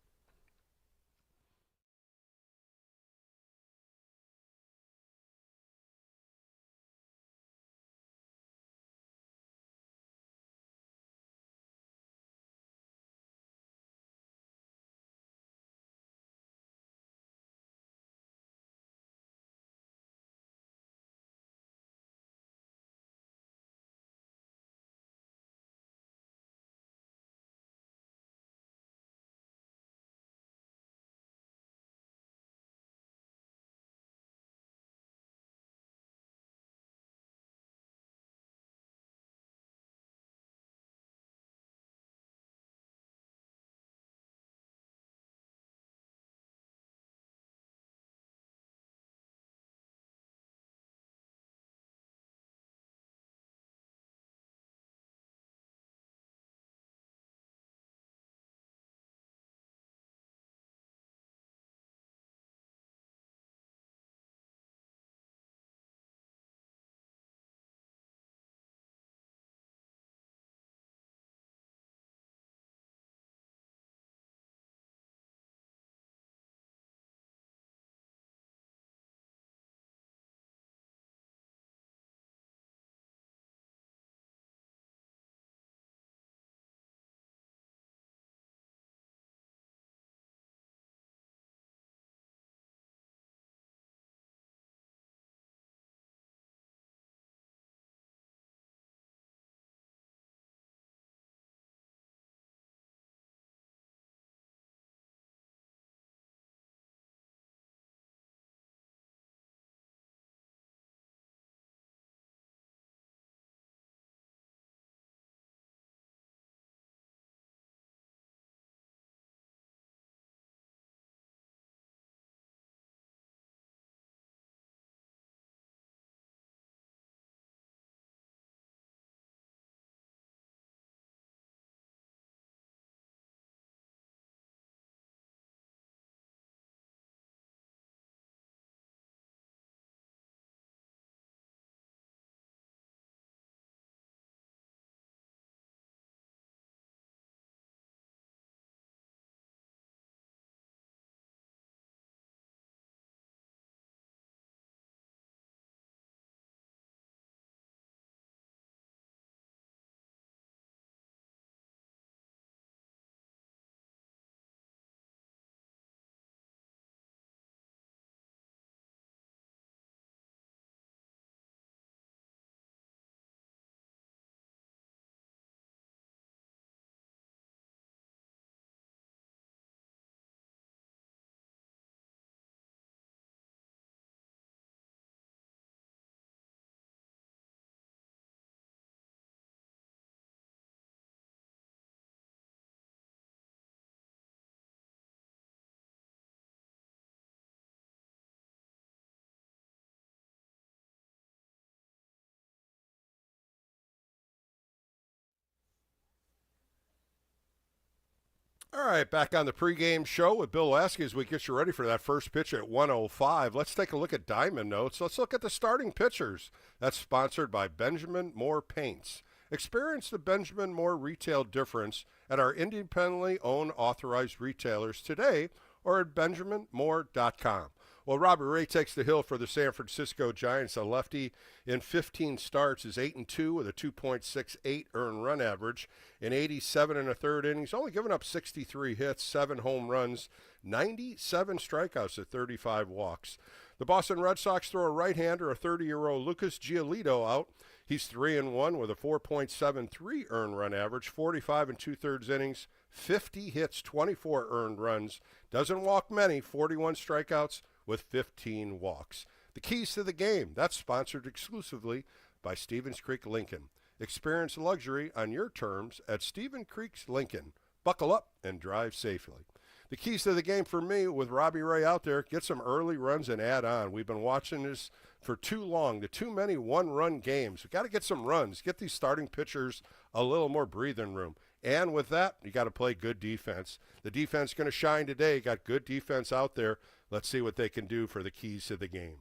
All right, back on the pregame show with Bill Lasky as we get you ready for that first pitch at 1:05. Let's take a look at Diamond Notes. Let's look at the starting pitchers. That's sponsored by Benjamin Moore Paints. Experience the Benjamin Moore retail difference at our independently owned authorized retailers today or at benjaminmoore.com. Well, Robbie Ray takes the hill for the San Francisco Giants. A lefty in 15 starts is 8-2 with a 2.68 earned run average in 87 and a third innings. Only giving up 63 hits, 7 home runs, 97 strikeouts at 35 walks. The Boston Red Sox throw a right-hander, a 30-year-old Lucas Giolito out. He's 3-1 with a 4.73 earned run average, 45 and two-thirds innings, 50 hits, 24 earned runs. Doesn't walk many, 41 strikeouts with 15 walks. The keys to the game, that's sponsored exclusively by Stevens Creek Lincoln. Experience luxury on your terms at Stevens Creek Lincoln. Buckle up and drive safely. The keys to the game for me with Robbie Ray out there, get some early runs and add on. We've been watching this for too long, the too many one-run games. We've got to get some runs, get these starting pitchers a little more breathing room. And with that, you got to play good defense. The defense is going to shine today. Got good defense out there. Let's see what they can do for the keys to the game.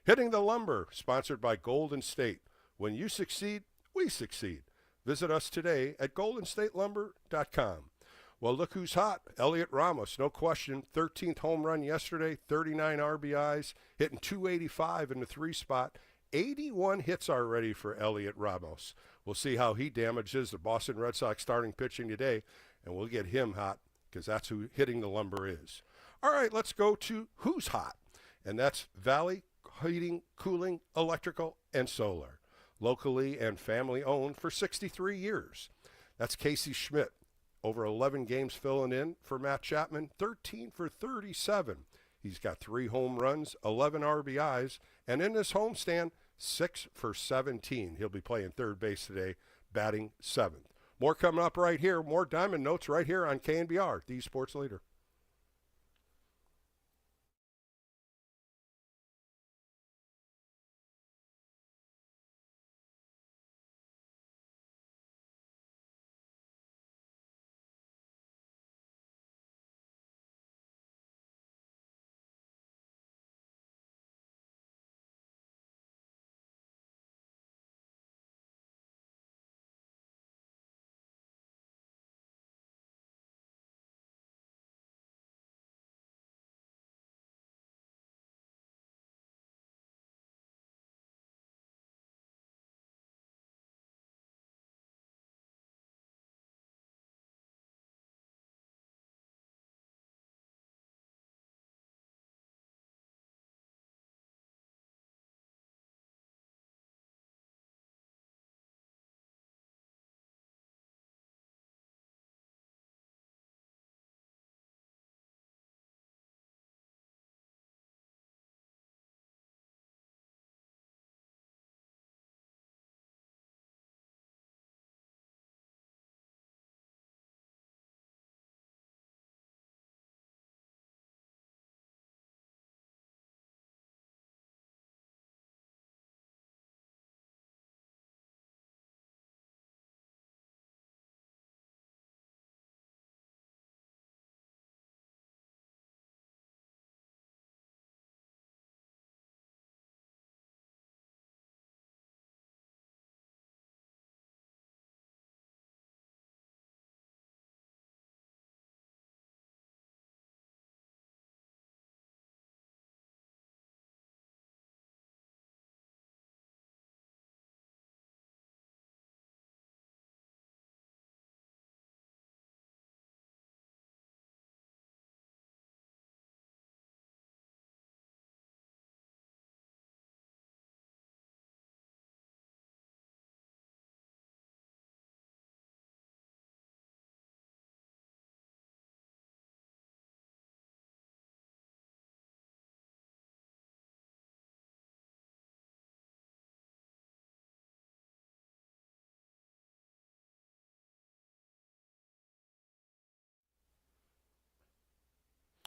Hitting the Lumber, sponsored by Golden State. When you succeed, we succeed. Visit us today at goldenstatelumber.com. Well, look who's hot. Elliot Ramos, no question. 13th home run yesterday, 39 RBIs, hitting 285 in the 3 spot. 81 hits already for Elliot Ramos. We'll see how he damages the Boston Red Sox starting pitching today, and we'll get him hot because that's who Hitting the Lumber is. All right, let's go to who's hot, and that's Valley Heating, Cooling, Electrical, and Solar. Locally and family owned for 63 years. That's Casey Schmidt. Over 11 games filling in for Matt Chapman, 13 for 37. He's got 3 home runs, 11 RBIs, and in this homestand, 6 for 17. He'll be playing third base today, batting 7th. More coming up right here. More Diamond Notes right here on KNBR, the sports leader.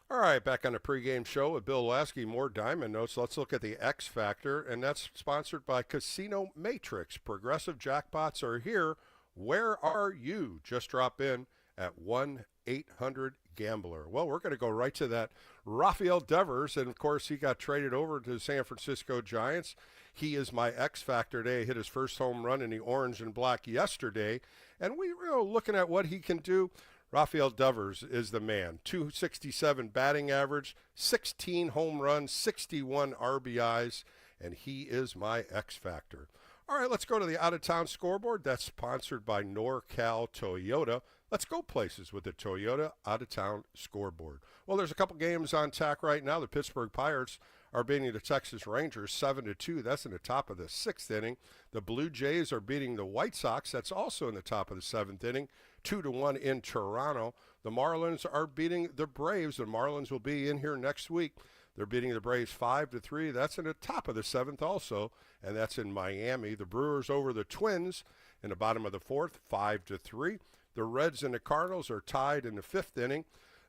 All right, back on the pregame show with Bill Lasky, more Diamond Notes. Let's look at the X Factor, and that's sponsored by Casino Matrix. Progressive jackpots are here. Where are you? Just drop in at 1-800-GAMBLER. Well, we're going to go right to that Rafael Devers, and of course he got traded over to the San Francisco Giants. He is my X factor today. He hit his first home run in the orange and black yesterday, and we were looking at what he can do. Rafael Devers is the man. 267 batting average, 16 home runs, 61 RBIs, and he is my X factor. All right, let's go to the out-of-town scoreboard. That's sponsored by NorCal Toyota. Let's go places with the Toyota out-of-town scoreboard. Well, there's a couple games on tap right now. The Pittsburgh Pirates are beating the Texas Rangers 7-2. That's in the top of the 6th inning. The Blue Jays are beating the White Sox. That's also in the top of the 7th inning, 2-1 in Toronto. The Marlins are beating the Braves. The Marlins will be in here next week. They're beating the Braves 5-3. That's in the top of the 7th also, and that's in Miami. The Brewers over the Twins in the bottom of the 4th, 5-3. The Reds and the Cardinals are tied in the 5th inning.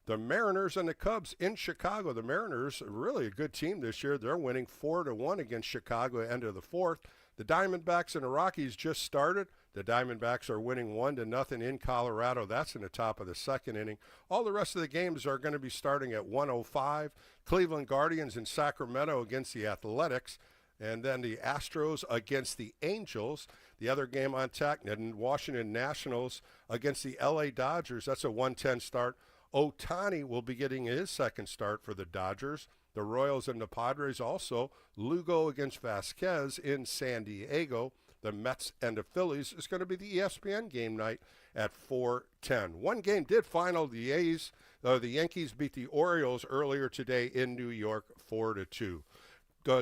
The Mariners and the Cubs in Chicago. The Mariners are really a good team this year. They're winning 4-1 against Chicago at the end of the 4th. The Diamondbacks and the Rockies just started. The Diamondbacks are winning 1-0 in Colorado. That's in the top of the 2nd inning. All the rest of the games are going to be starting at 1:05. Cleveland Guardians in Sacramento against the Athletics. And then the Astros against the Angels. The other game on tap, and Washington Nationals against the LA Dodgers. That's a 1:10 start. Ohtani will be getting his second start for the Dodgers. The Royals and the Padres also. Lugo against Vasquez in San Diego. The Mets and the Phillies is going to be the ESPN game night at 4:10. One game did final. The Yankees beat the Orioles earlier today in New York 4-2.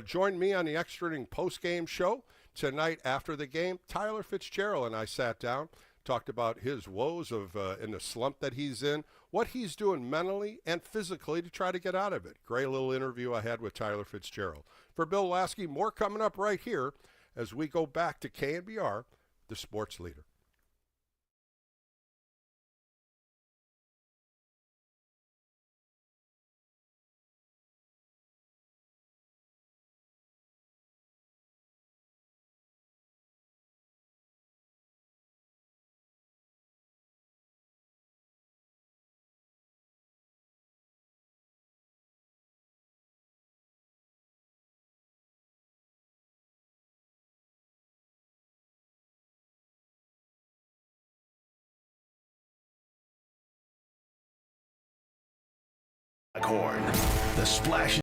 Join me on the Extra Inning post-game show tonight after the game. Tyler Fitzgerald and I sat down, talked about his woes of in the slump that he's in, what he's doing mentally and physically to try to get out of it. Great little interview I had with Tyler Fitzgerald. For Bill Lasky, more coming up right here as we go back to KNBR, the sports leader. Horn. The Splash